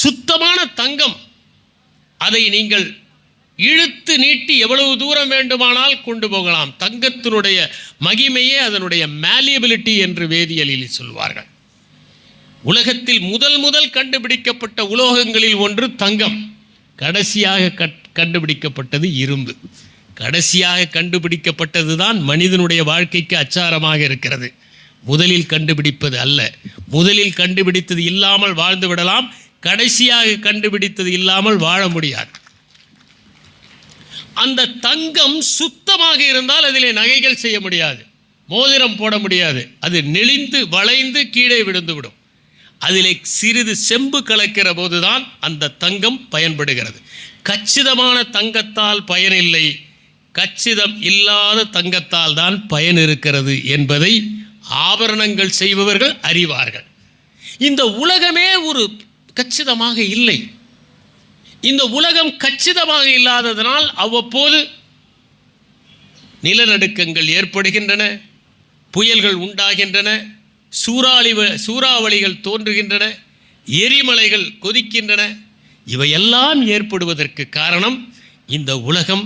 சுத்தமான தங்கம், அதை நீங்கள் இழுத்து நீட்டி எவ்வளவு தூரம் வேண்டுமானால் கொண்டு போகலாம். தங்கத்தினுடைய மகிமையே அதனுடைய மேலியபிலிட்டி என்று வேதியியலில் சொல்வார்கள். உலகத்தில் முதல் கண்டுபிடிக்கப்பட்ட உலோகங்களில் ஒன்று தங்கம். கடைசியாக கண்டுபிடிக்கப்பட்டது இரும்பு. கடைசியாக கண்டுபிடிக்கப்பட்டது தான் மனிதனுடைய வாழ்க்கைக்கு அச்சாரமாக இருக்கிறது. முதலில் கண்டுபிடிப்பது அல்ல. முதலில் கண்டுபிடித்தது இல்லாமல் வாழ்ந்து விடலாம், கடைசியாக கண்டுபிடித்தது இல்லாமல் வாழ முடியாது. அந்த தங்கம் சுத்தமாக இருந்தால் அதிலே நகைகள் செய்ய முடியாது, மோதிரம் போட முடியாது. அது நெளிந்து வளைந்து கீழே விழுந்துவிடும். அதிலே சிறிது செம்பு கலக்கிற போதுதான் அந்த தங்கம் பயன்படுகிறது. கச்சிதமான தங்கத்தால் பயனில்லை, கச்சிதம் இல்லாத தங்கத்தால் தான் பயன் இருக்கிறது என்பதை ஆபரணங்கள் செய்பவர்கள் அறிவார்கள். இந்த உலகமே ஒரு கச்சிதமாக இல்லை. இந்த உலகம் கச்சிதமாக இல்லாததனால் அவ்வப்போது நிலநடுக்கங்கள் ஏற்படுகின்றன, புயல்கள் உண்டாகின்றன, சூறாவளிகள் தோன்றுகின்றன, எரிமலைகள் கொதிக்கின்றன. இவையெல்லாம் ஏற்படுவதற்கு காரணம் இந்த உலகம்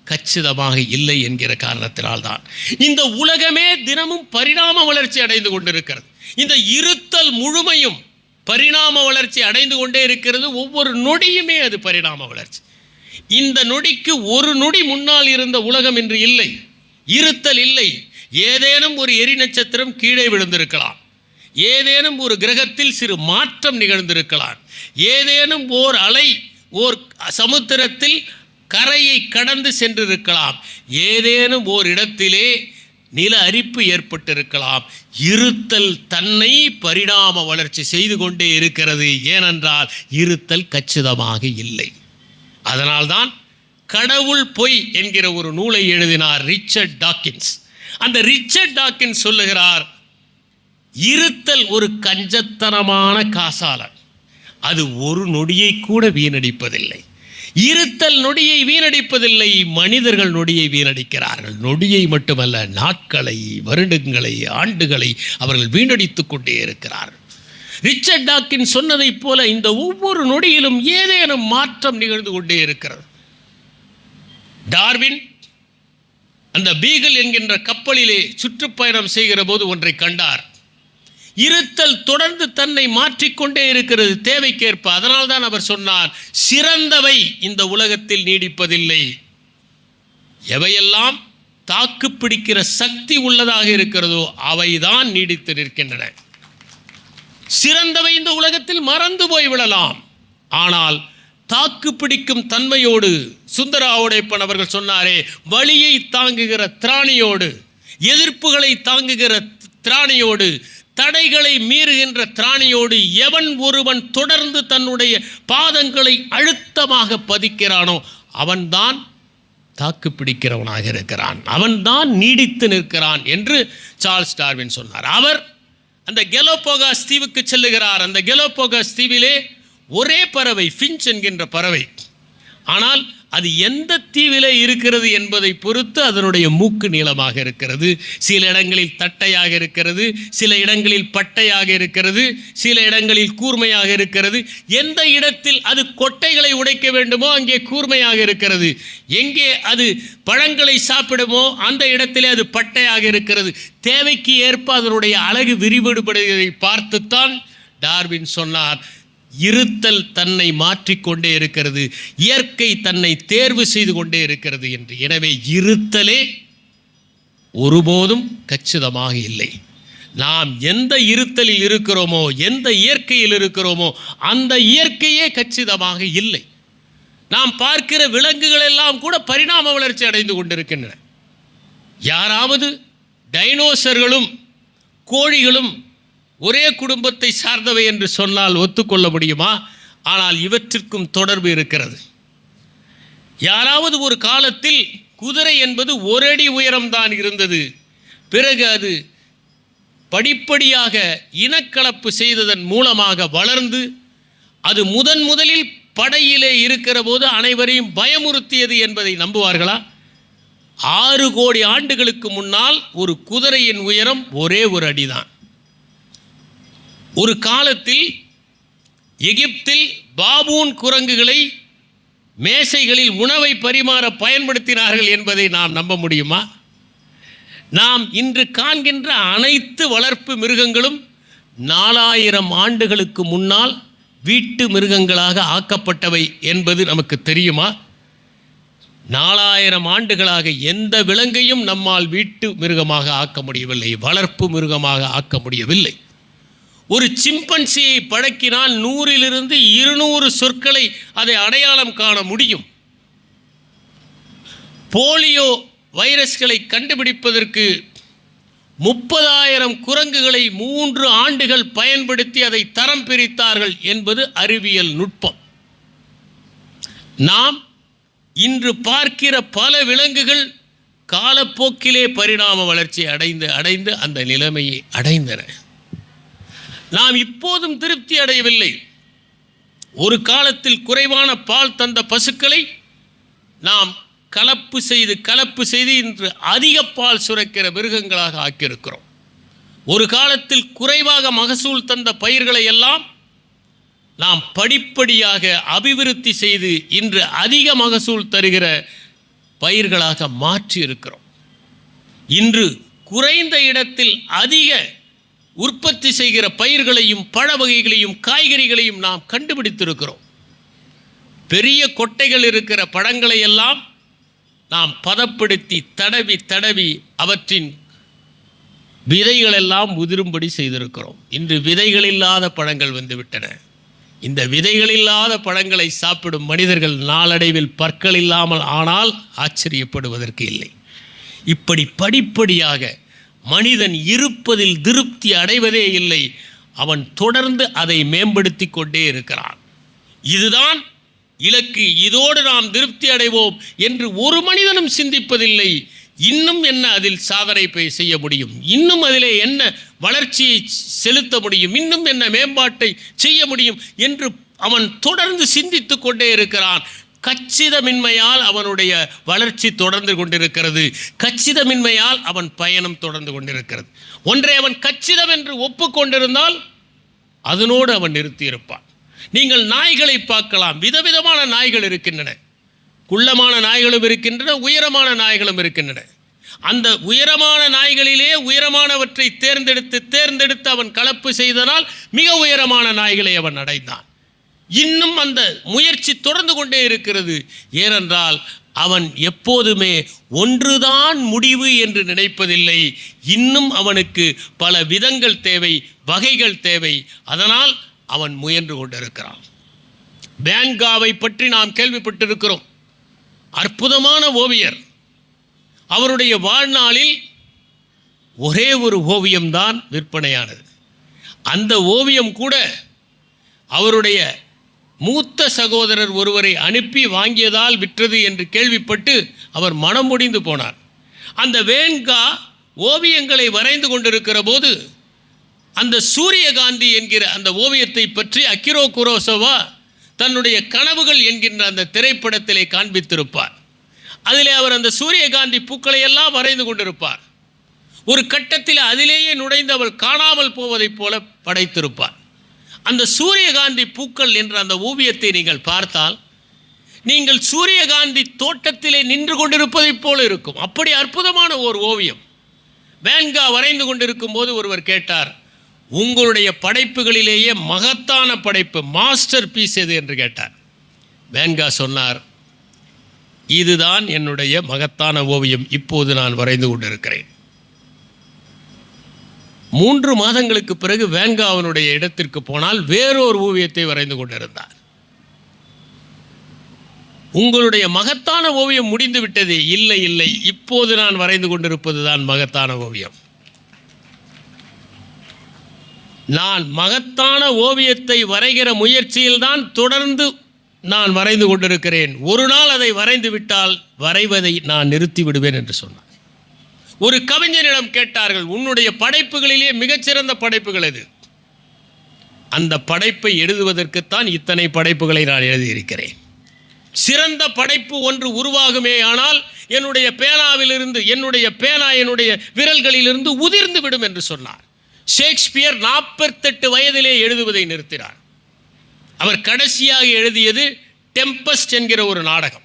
கச்சிதமாக இல்லை என்கிற காரணத்தினால்தான். இந்த உலகமே தினமும் பரிணாம வளர்ச்சி அடைந்து கொண்டிருக்கிறது. இந்த இருத்தல் முழுமையும் பரிணாம வளர்ச்சி அடைந்து கொண்டே இருக்கிறது. ஒவ்வொரு நொடியுமே அது பரிணாம வளர்ச்சி. இந்த நொடிக்கு ஒரு நொடி முன்னால் இருந்த உலகம் இன்று இல்லை, இருத்தல் இல்லை. ஏதேனும் ஒரு எரி நட்சத்திரம் கீழே விழுந்திருக்கலாம், ஏதேனும் ஒரு கிரகத்தில் சிறு மாற்றம் நிகழ்ந்திருக்கலாம், ஏதேனும் ஓர் அலை ஓர் சமுத்திரத்தில் கரையை கடந்து சென்றிருக்கலாம், ஏதேனும் ஓர் இடத்திலே நில அரிப்பு ஏற்பட்டிருக்கலாம். இருத்தல் தன்னை பரிணாம வளர்ச்சி செய்து கொண்டே இருக்கிறது. ஏனென்றால் இருத்தல் கச்சிதமாக இல்லை. அதனால்தான் கடவுள் பொய் என்கிற ஒரு நூலை எழுதினார் ரிச்சர்ட் டாக்கின்ஸ். அந்த ரிச்சர்ட் டாக்கின்ஸ் சொல்லுகிறார், இருத்தல் ஒரு கஞ்சத்தனமான காசாளன், அது ஒரு நொடியை கூட வீணடிப்பதில்லை. இருத்தல் நொடியை வீணடிப்பதில்லை, மனிதர்கள் நொடியை வீணடிக்கிறார்கள். நொடியை மட்டுமல்ல, நாட்களை, வருடங்களை, ஆண்டுகளை அவர்கள் வீணடித்துக் கொண்டே இருக்கிறார்கள். ரிச்சர்ட் டாக்கின்ஸ் சொன்னதைப் போல இந்த ஒவ்வொரு நொடியிலும் ஏதேனும் மாற்றம் நிகழ்ந்து கொண்டே இருக்கிறது. டார்வின் அந்த பீகிள் என்கின்ற கப்பலிலே சுற்றுப்பயணம் செய்கிற போது ஒன்றை கண்டார். இருத்தல் தொடர்ந்து தன்னை மாற்றிக்கொண்டே இருக்கிறது தேவைக்கேற்ப. அதனால்தான் அவர் சொன்னார், சிறந்தவை இந்த உலகத்தில் நீடிப்பதில்லை, எவையெல்லாம் தாக்கு பிடிக்கிற சக்தி உள்ளதாக இருக்கிறதோ அவைதான் நீடித்து நிற்கின்றன. சிறந்தவை இந்த உலகத்தில் மறந்து போய்விடலாம், ஆனால் தாக்கு பிடிக்கும் தன்மையோடு, சுந்தராவுடைப்பன் அவர்கள் சொன்னாரே, வலியை தாங்குகிற திராணியோடு, எதிர்ப்புகளை தாங்குகிற திராணியோடு, தடைகளை மீறுகின்ற திராணியோடு எவன் ஒருவன் தொடர்ந்து தன்னுடைய பாதங்களை அழுத்தமாக பதிக்கிறானோ அவன்தான் தாக்கு பிடிக்கிறவனாக இருக்கிறான், அவன்தான் நீடித்து நிற்கிறான் என்று சார்ல்ஸ் டார்வின் சொன்னார். அவர் அந்த கெலோபோகாஸ் தீவுக்கு செல்லுகிறார். அந்த கெலோபோகாஸ் தீவிலே ஒரே பறவை, ஃபின்ச் என்கின்ற பறவை. ஆனால் அது எந்த தீவிலே இருக்கிறது என்பதை பொறுத்து அதனுடைய மூக்கு நீளமாக இருக்கிறது, சில இடங்களில் தட்டையாக இருக்கிறது, சில இடங்களில் பட்டையாக இருக்கிறது, சில இடங்களில் கூர்மையாக இருக்கிறது. எந்த இடத்தில் அது கொட்டைகளை உடைக்க வேண்டுமோ அங்கே கூர்மையாக இருக்கிறது, எங்கே அது பழங்களை சாப்பிடுமோ அந்த இடத்திலே அது பட்டையாக இருக்கிறது. தேவைக்கு ஏற்ப அதனுடைய அழகு விரிவடைவதை பார்த்துத்தான் டார்வின் சொன்னார், இருத்தல் தன்னை மாற்றிக்கொண்டே இருக்கிறது, இயற்கை தன்னை தேர்வு செய்து கொண்டே இருக்கிறது என்று. எனவே இருத்தலே ஒருபோதும் கச்சிதமாக இல்லை. நாம் எந்த இருத்தலில் இருக்கிறோமோ, எந்த இயற்கையில் இருக்கிறோமோ அந்த இயற்கையே கச்சிதமாக இல்லை. நாம் பார்க்கிற விலங்குகள் எல்லாம் கூட பரிணாம வளர்ச்சி அடைந்து கொண்டிருக்கின்றன. யாராவது டைனோசர்களும் கோழிகளும் ஒரே குடும்பத்தை சார்ந்தவை என்று சொன்னால் ஒத்துக்கொள்ள முடியுமா? ஆனால் இவற்றிற்கும் தொடர்பு இருக்கிறது. யாராவது ஒரு காலத்தில் குதிரை என்பது ஒரு அடி உயரம்தான் இருந்தது, பிறகு அது படிப்படியாக இனக்கலப்பு செய்ததன் மூலமாக வளர்ந்து அது முதலில் படையிலே இருக்கிற போது அனைவரையும் பயமுறுத்தியது என்பதை நம்புவார்களா? 6 கோடி ஆண்டுகளுக்கு முன்னால் ஒரு குதிரையின் உயரம் ஒரே ஒரு அடிதான். ஒரு காலத்தில் எகிப்தில் பாபூன் குரங்குகளை மேசைகளில் உணவை பரிமாற பயன்படுத்தினார்கள் என்பதை நாம் நம்ப முடியுமா? நாம் இன்று காண்கின்ற அனைத்து வளர்ப்பு மிருகங்களும் 4000 ஆண்டுகளுக்கு முன்னால் வீட்டு மிருகங்களாக ஆக்கப்பட்டவை என்பது நமக்கு தெரியுமா? 4000 ஆண்டுகளாக எந்த விலங்கையும் நம்மால் வீட்டு மிருகமாக ஆக்க முடியவில்லை, வளர்ப்பு மிருகமாக ஆக்க முடியவில்லை. ஒரு சிம்பன்சியை பழக்கினால் 100 200 சொற்களை அதை அடையாளம் காண முடியும். போலியோ வைரஸ்களை கண்டுபிடிப்பதற்கு 30,000 குரங்குகளை 3 ஆண்டுகள் பயன்படுத்தி அதை தரம் பிரித்தார்கள் என்பது அறிவியல் நுட்பம். நாம் இன்று பார்க்கிற பல விலங்குகள் காலப்போக்கிலே பரிணாம வளர்ச்சி அடைந்து அந்த நிலைமையை அடைந்தன. நாம் இப்போதும் திருப்தி அடையவில்லை. ஒரு காலத்தில் குறைவான பால் தந்த பசுக்களை நாம் கலப்பு செய்து இன்று அதிக பால் சுரக்கிற மிருகங்களாக ஆக்கியிருக்கிறோம். ஒரு காலத்தில் குறைவாக மகசூல் தந்த பயிர்களை எல்லாம் நாம் படிப்படியாக அபிவிருத்தி செய்து இன்று அதிக மகசூல் தருகிற பயிர்களாக மாற்றி இருக்கிறோம். இன்று குறைந்த இடத்தில் அதிக உற்பத்தி செய்கிற பயிர்களையும் பழ வகைகளையும் காய்கறிகளையும் நாம் கண்டுபிடித்திருக்கிறோம். பெரிய கொட்டைகள் இருக்கிற பழங்களை எல்லாம் நாம் பதப்படுத்தி தடவி அவற்றின் விதைகளெல்லாம் உதிரும்படி செய்திருக்கிறோம். இன்று விதைகள் இல்லாத பழங்கள் வந்துவிட்டன. இந்த விதைகள் இல்லாத பழங்களை சாப்பிடும் மனிதர்கள் நாளடைவில் பற்கள் இல்லாமல் ஆனால் ஆச்சரியப்படுவதற்கு இல்லை. இப்படி படிப்படியாக மனிதன் இருப்பதில் திருப்தி அடைவதே இல்லை. அவன் தொடர்ந்து அதை மேம்படுத்தி கொண்டே இருக்கிறான். இதுதான் இலக்கு, இதோடு நாம் திருப்தி அடைவோம் என்று ஒரு மனிதனும் சிந்திப்பதில்லை. இன்னும் என்ன அதில் சாதனை செய்ய முடியும், இன்னும் அதிலே என்ன வளர்ச்சியை செலுத்த முடியும், இன்னும் என்ன மேம்பாட்டை செய்ய முடியும் என்று அவன் தொடர்ந்து சிந்தித்து கொண்டே இருக்கிறான். கச்சிதமின்மையால் அவனுடைய வளர்ச்சி தொடர்ந்து கொண்டிருக்கிறது. கச்சிதமின்மையால் அவன் பயணம் தொடர்ந்து கொண்டிருக்கிறது. ஒன்றை அவன் கச்சிதம் என்று ஒப்புக்கொண்டிருந்தால் அதனோடு அவன் நிறுத்தியிருப்பான். நீங்கள் நாய்களை பார்க்கலாம். விதவிதமான நாய்கள் இருக்கின்றன. குள்ளமான நாய்களும் இருக்கின்றன, உயரமான நாய்களும் இருக்கின்றன. அந்த உயரமான நாய்களிலே உயரமானவற்றை தேர்ந்தெடுத்து அவன் கலப்பு செய்தனால் மிக உயரமான நாய்களை அவன் அடைந்தான். இன்னும் அந்த முயற்சி தொடர்ந்து கொண்டே இருக்கிறது. ஏனென்றால் அவன் எப்போதுமே ஒன்றுதான் முடிவு என்று நினைப்பதில்லை. இன்னும் அவனுக்கு பல விதங்கள் தேவை, வகைகள் தேவை. அதனால் அவன் முயன்று கொண்டிருக்கிறான். வேன் காவை பற்றி நாம் கேள்விப்பட்டிருக்கிறோம். அற்புதமான ஓவியர். அவருடைய வாழ்நாளில் ஒரே ஒரு ஓவியம்தான் விற்பனையானது. அந்த ஓவியம் கூட அவருடைய மூத்த சகோதரர் ஒருவரை அனுப்பி வாங்கியதால் விற்றது என்று கேள்விப்பட்டு அவர் மனம் முடிந்து போனார். அந்த வேன்கா ஓவியங்களை வரைந்து கொண்டிருக்கிற போது அந்த சூரியகாந்தி என்கிற அந்த ஓவியத்தை பற்றி அகிரோ குரோசவா தன்னுடைய கனவுகள் என்கின்ற அந்த திரைப்படத்திலே காண்பித்திருப்பார். அதிலே அவர் அந்த சூரியகாந்தி பூக்களை எல்லாம் வரைந்து கொண்டிருப்பார். ஒரு கட்டத்தில் அதிலேயே நுழைந்து அவள் காணாமல் போவதைப் போல படைத்திருப்பார். அந்த சூரியகாந்தி பூக்கள் என்ற அந்த ஓவியத்தை நீங்கள் பார்த்தால் நீங்கள் சூரியகாந்தி தோட்டத்திலே நின்று கொண்டிருப்பதைப் போல இருக்கும். அப்படி அற்புதமான ஒரு ஓவியம். வேன்கா வரைந்து கொண்டிருக்கும் போது ஒருவர் கேட்டார், உங்களுடைய படைப்புகளிலேயே மகத்தான படைப்பு, மாஸ்டர் பீஸ் எது என்று கேட்டார். வேன்கா சொன்னார், இதுதான் என்னுடைய மகத்தான ஓவியம், இப்போது நான் வரைந்து கொண்டிருக்கிறேன். 3 மாதங்களுக்கு பிறகு வேன்கா அவனுடைய இடத்திற்கு போனால் வேறொரு ஓவியத்தை வரைந்து கொண்டிருந்தார். உங்களுடைய மகத்தான ஓவியம் முடிந்து விட்டது. இல்லை இல்லை, இப்போது நான் வரைந்து கொண்டிருப்பது தான் மகத்தான ஓவியம். நான் மகத்தான ஓவியத்தை வரைகிற முயற்சியில்தான் தொடர்ந்து நான் வரைந்து கொண்டிருக்கிறேன். ஒரு நாள் அதை வரைந்து விட்டால் வரைவதை நான் நிறுத்தி விடுவேன் என்று சொன்னார். ஒரு கவிஞனிடம் கேட்டார்கள், உன்னுடைய படைப்புகளிலே மிகச்சிறந்த படைப்புகள் எது? அந்த படைப்பை எழுதுவதற்குத்தான் இத்தனை படைப்புகளை நான் எழுதியிருக்கிறேன். சிறந்த படைப்பு ஒன்று உருவாகுமே ஆனால் என்னுடைய பேனாவிலிருந்து என்னுடைய விரல்களிலிருந்து உதிர்ந்து விடும் என்று சொன்னார். ஷேக்ஸ்பியர் 48 வயதிலே எழுதுவதை நிறுத்தினார். அவர் கடைசியாக எழுதியது டெம்பஸ்ட் என்கிற ஒரு நாடகம்.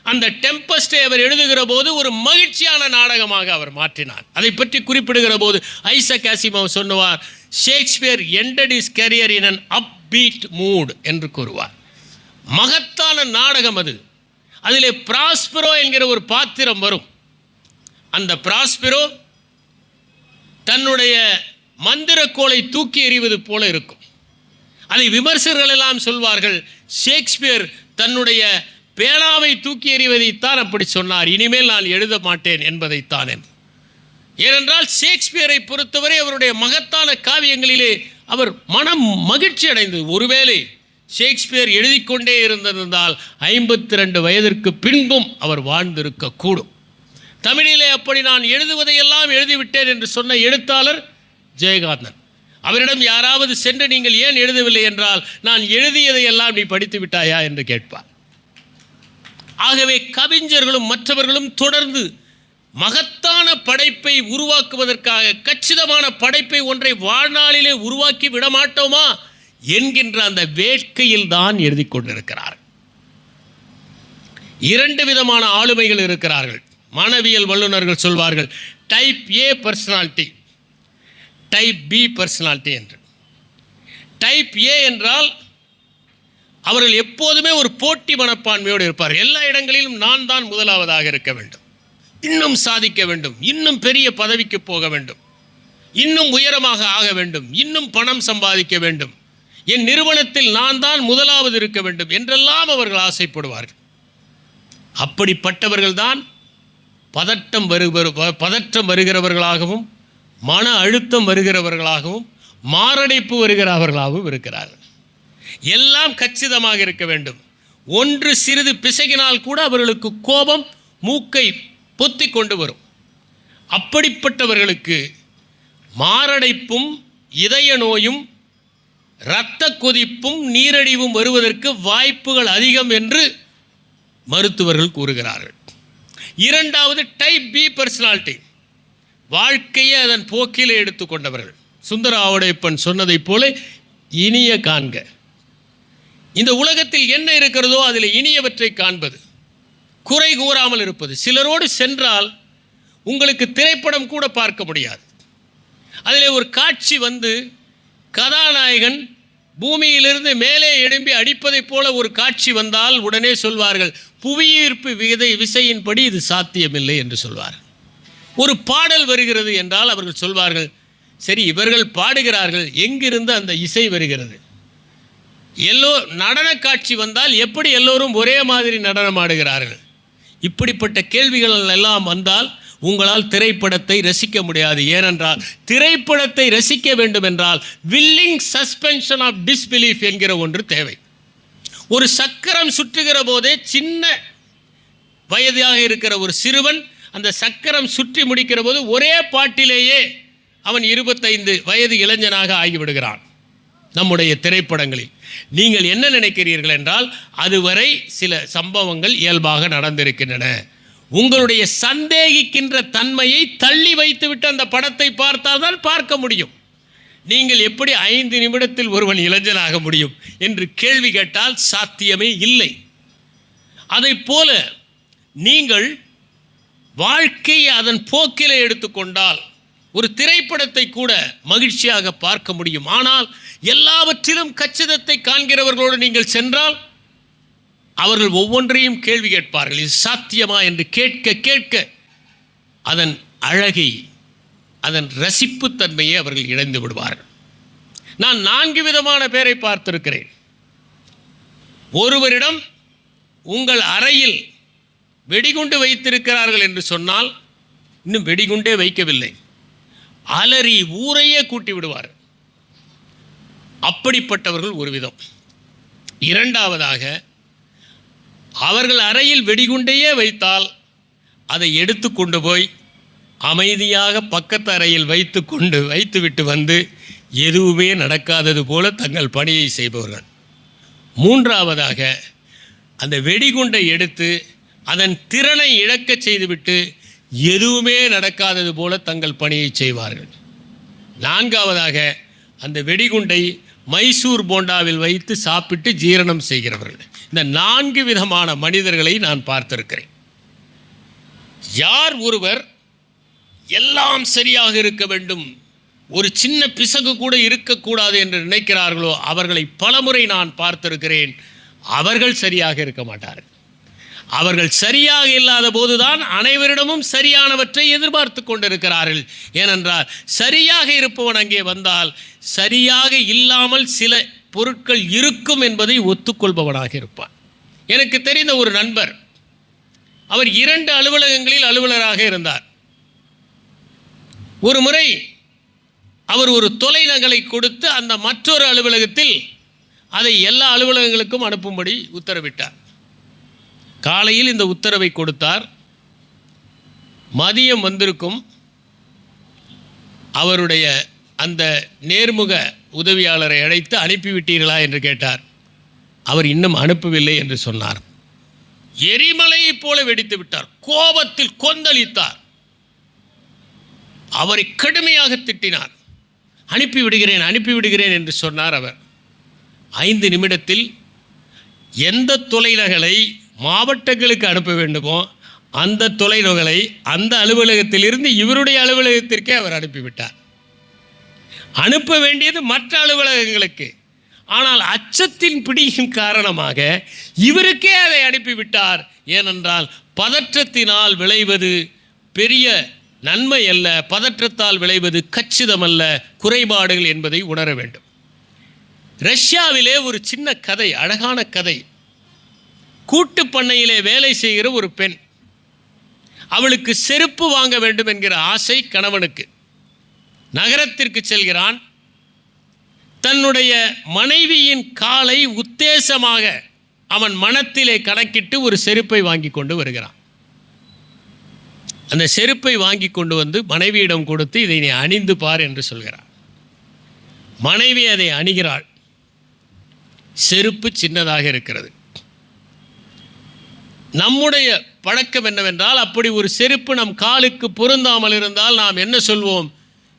அந்த டெம்பஸ்டை அவர் எழுதுகிற போது ஒரு மகிழ்ச்சியான நாடகமாக அவர் மாற்றினார். அதை பற்றி குறிப்பிடுகிற போது ஐசக் ஆசிமோவ் சொன்னார், Shakespeare ended his career in an upbeat mood என்று கூறுவார். மகத்தான நாடகம் அது. அதிலே பிராஸ்பெரோ என்கிற ஒரு பாத்திரம் வரும். அந்த பிராஸ்பெரோ தன்னுடைய மந்திரக்கோலை தூக்கி எறிவது போல இருக்கும். அதை விமர்சகர்கள் எல்லாம் சொல்வார்கள், ஷேக்ஸ்பியர் தன்னுடைய பேனாவை தூக்கி எறிவதைத்தான் அப்படி சொன்னார், இனிமேல் நான் எழுத மாட்டேன் என்பதைத்தான் என்று. ஏனென்றால் ஷேக்ஸ்பியரை பொறுத்தவரை அவருடைய மகத்தான காவியங்களிலே அவர் மனம் மகிழ்ச்சி அடைந்தது. ஒருவேளை ஷேக்ஸ்பியர் எழுதி கொண்டே இருந்திருந்தால் 52 வயதிற்கு பின்பும் அவர் வாழ்ந்திருக்கக்கூடும். தமிழிலே அப்படி நான் எழுதுவதையெல்லாம் எழுதிவிட்டேன் என்று சொன்ன எழுத்தாளர் ஜெயகாந்தன். அவரிடம் யாராவது சென்று நீங்கள் ஏன் எழுதவில்லை என்றால், நான் எழுதியதையெல்லாம் நீ படித்து விட்டாயா என்று கேட்பார். ஆகவே கவிஞர்களும் மற்றவர்களும் தொடர்ந்து மகத்தான படைப்பை உருவாக்குவதற்காக கச்சிதமான படைப்பை ஒன்றை வாழ்நாளிலே உருவாக்கி விடமாட்டோமா என்கின்ற அந்த வேட்கையில் தான் எழுதி கொண்டிருக்கிறார்கள். 2 விதமான ஆளுமைகள் இருக்கிறார்கள். மனவியல் வல்லுநர்கள் சொல்வார்கள், type A personality, type B personality என்று. டைப் ஏ என்றால் அவர்கள் எப்போதுமே ஒரு போட்டி மனப்பான்மையோடு இருப்பார்கள். எல்லா இடங்களிலும் நான் தான் முதலாவதாக இருக்க வேண்டும், இன்னும் சாதிக்க வேண்டும், இன்னும் பெரிய பதவிக்கு போக வேண்டும், இன்னும் உயரமாக ஆக வேண்டும், இன்னும் பணம் சம்பாதிக்க வேண்டும், என் நிறுவனத்தில் நான் தான் முதலாவது இருக்க வேண்டும் என்றெல்லாம் அவர்கள் ஆசைப்படுவார்கள். அப்படிப்பட்டவர்கள் தான் பதற்றம் வருகிறவர்களாகவும் மன அழுத்தம் வருகிறவர்களாகவும் மாரடைப்பு வருகிறவர்களாகவும் இருக்கிறார்கள். எல்லாம் கச்சிதமாக இருக்க வேண்டும். ஒன்று சிறிது பிசகினால் கூட அவர்களுக்கு கோபம் மூக்கை பொத்தி கொண்டு வரும். அப்படிப்பட்டவர்களுக்கு மாரடைப்பும் இதய நோயும் இரத்த கொதிப்பும் நீரழிவும் வருவதற்கு வாய்ப்புகள் அதிகம் என்று மருத்துவர்கள் கூறுகிறார்கள். 2வது டைப் பி பர்சனாலிட்டி, வாழ்க்கையை அதன் போக்கிலே எடுத்துக்கொண்டவர்கள். சுந்தர ஆவுடையப்பன் சொன்னதைப் போல இனிய காண்க. இந்த உலகத்தில் என்ன இருக்கிறதோ அதில் இனியவற்றை காண்பது, குறை கூறாமல் இருப்பது. சிலரோடு சென்றால் உங்களுக்கு திரைப்படம் கூட பார்க்க முடியாது. அதில் ஒரு காட்சி வந்து கதாநாயகன் பூமியிலிருந்து மேலே எழும்பி அடிப்பதைப் போல ஒரு காட்சி வந்தால் உடனே சொல்வார்கள், புவியீர்ப்பு விசையின்படி இது சாத்தியமில்லை என்று சொல்வார்கள். ஒரு பாடல் வருகிறது என்றால் அவர்கள் சொல்வார்கள், சரி இவர்கள் பாடுகிறார்கள், எங்கிருந்து அந்த இசை வருகிறது? நடன காட்சி வந்தால் எப்படி எல்லோரும் ஒரே மாதிரி நடனம் ஆடுகிறார்கள்? இப்படிப்பட்ட கேள்விகள் எல்லாம் வந்தால் உங்களால் திரைப்படத்தை ரசிக்க முடியாது. ஏனென்றால் திரைப்படத்தை ரசிக்க வேண்டும் என்றால் வில்லிங் சஸ்பென்ஷன் ஆஃப் டிஸ்பிலீஃப் என்கிற ஒன்று தேவை. ஒரு சக்கரம் சுற்றுகிற போதே சின்ன வயதாக இருக்கிற ஒரு சிறுவன் அந்த சக்கரம் சுற்றி முடிக்கிற போது ஒரே பாட்டிலேயே அவன் 25 வயது இளைஞனாக ஆகிவிடுகிறான். நம்முடைய திரைப்படங்களில் நீங்கள் என்ன நினைக்கிறீர்கள் என்றால், அதுவரை சில சம்பவங்கள் இயல்பாக நடந்திருக்கின்றன. உங்களுடைய சந்தேகிக்கின்ற தன்மையை தள்ளி வைத்துவிட்டு அந்த படத்தை பார்த்தால் தான் பார்க்க முடியும். நீங்கள் எப்படி 5 நிமிடத்தில் ஒருவன் இளைஞனாக முடியும் என்று கேள்வி கேட்டால் சாத்தியமே இல்லை. அதைப் போல நீங்கள் வாழ்க்கையை அதன் போக்கிலே எடுத்துக்கொண்டால் ஒரு திரைப்படத்தை கூட மகிழ்ச்சியாக பார்க்க முடியும். ஆனால் எல்லாவற்றிலும் கச்சிதத்தை காண்கிறவர்களோடு நீங்கள் சென்றால் அவர்கள் ஒவ்வொன்றையும் கேள்வி கேட்பார்கள், இது சாத்தியமா என்று கேட்க கேட்க அதன் அழகை, அதன் ரசிப்புத்தன்மையை அவர்கள் இழந்து விடுவார்கள். நான் 4 விதமான பேரை பார்த்திருக்கிறேன். ஒருவரிடம் உங்கள் அறையில் வெடிகுண்டு வைத்திருக்கிறார்கள் என்று சொன்னால் இன்னும் வெடிகுண்டே வைக்கவில்லை, அலறி ஊரையே கூட்டி விடுவார். அப்படிப்பட்டவர்கள் ஒரு விதம். 2வதாக அவர்கள் அறையில் வெடிகுண்டையே வைத்தால் அதை எடுத்து கொண்டு போய் அமைதியாக பக்கத்து அறையில் வைத்துவிட்டு வந்து எதுவுமே நடக்காதது போல தங்கள் பணியை செய்பவர்கள். 3வதாக அந்த வெடிகுண்டை எடுத்து அதன் திறனை இழக்கச் செய்துவிட்டு எதுவுமே நடக்காதது போல தங்கள் பணியை செய்வார்கள். 4வதாக அந்த வெடிகுண்டை மைசூர் போண்டாவில் வைத்து சாப்பிட்டு ஜீரணம் செய்கிறவர்கள். இந்த 4 விதமான மனிதர்களை நான் பார்த்திருக்கிறேன். யார் ஒருவர் எல்லாம் சரியாக இருக்க வேண்டும், ஒரு சின்ன பிசகு கூட இருக்கக்கூடாது என்று நினைக்கிறார்களோ அவர்களை பலமுறை நான் பார்த்திருக்கிறேன். அவர்கள் சரியாக இருக்க மாட்டார்கள். அவர்கள் சரியாக இல்லாத போதுதான் அனைவரிடமும் சரியானவற்றை எதிர்பார்த்து கொண்டிருக்கிறார்கள். ஏனென்றால் சரியாக இருப்பவன் அங்கே வந்தால் சரியாக இல்லாமல் சில பொருட்கள் இருக்கும் என்பதை ஒத்துக்கொள்பவனாக இருப்பான். எனக்கு தெரிந்த ஒரு நண்பர், அவர் 2 அலுவலகங்களில் அலுவலராக இருந்தார். ஒரு முறை அவர் ஒரு தொலைநகலை கொடுத்து அந்த மற்றொரு அலுவலகத்தில் அதை எல்லா அலுவலகங்களுக்கும் அனுப்பும்படி உத்தரவிட்டார். காலையில் இந்த உத்தரவை கொடுத்தார். மதியம் வந்திருக்கும். அவருடைய அந்த நேர்முக உதவியாளரை அழைத்து அனுப்பிவிட்டீர்களா என்று கேட்டார். அவர் இன்னும் அனுப்பவில்லை என்று சொன்னார். எரிமலையைப் போல வெடித்து விட்டார். கோபத்தில் கொந்தளித்தார். அவரை கடுமையாக திட்டினார். அனுப்பிவிடுகிறேன் என்று சொன்னார். அவர் 5 நிமிடத்தில் எந்த தொலைநகலை மாவட்டங்களுக்கு அனுப்ப வேண்டுமோ அந்த தொலைநகலை அந்த அலுவலகத்திலிருந்து இவருடைய அலுவலகத்திற்கே அவர் அனுப்பிவிட்டார். அனுப்ப வேண்டியது மற்ற அலுவலகங்களுக்கு. ஆனால் அச்சத்தின் பிடியின் காரணமாக இவருக்கே அதை அனுப்பிவிட்டார். ஏனென்றால் பதற்றத்தினால் விளைவது பெரிய நன்மை அல்ல, பதற்றத்தால் விளைவது கச்சிதமல்ல, குறைபாடுகள் என்பதை உணர வேண்டும். ரஷ்யாவிலே ஒரு சின்ன கதை, அழகான கதை. கூட்டு பண்ணையிலே வேலை செய்கிற ஒரு பெண், அவளுக்கு செருப்பு வாங்க வேண்டும் என்கிற ஆசை கணவனுக்கு. நகரத்திற்கு செல்கிறான். தன்னுடைய மனைவியின் காலை உத்தேசமாக அவன் மனத்திலே கணக்கிட்டு ஒரு செருப்பை வாங்கி கொண்டு வருகிறான். அந்த செருப்பை வாங்கி கொண்டு வந்து மனைவியிடம் கொடுத்து இதை நீ அணிந்து பார் என்று சொல்கிறான். மனைவி அதை அணிகிறாள். செருப்பு சின்னதாக இருக்கிறது. நம்முடைய பழக்கம் என்னவென்றால், அப்படி ஒரு செருப்பு நம் காலுக்கு பொருந்தாமல் இருந்தால் நாம் என்ன சொல்வோம்?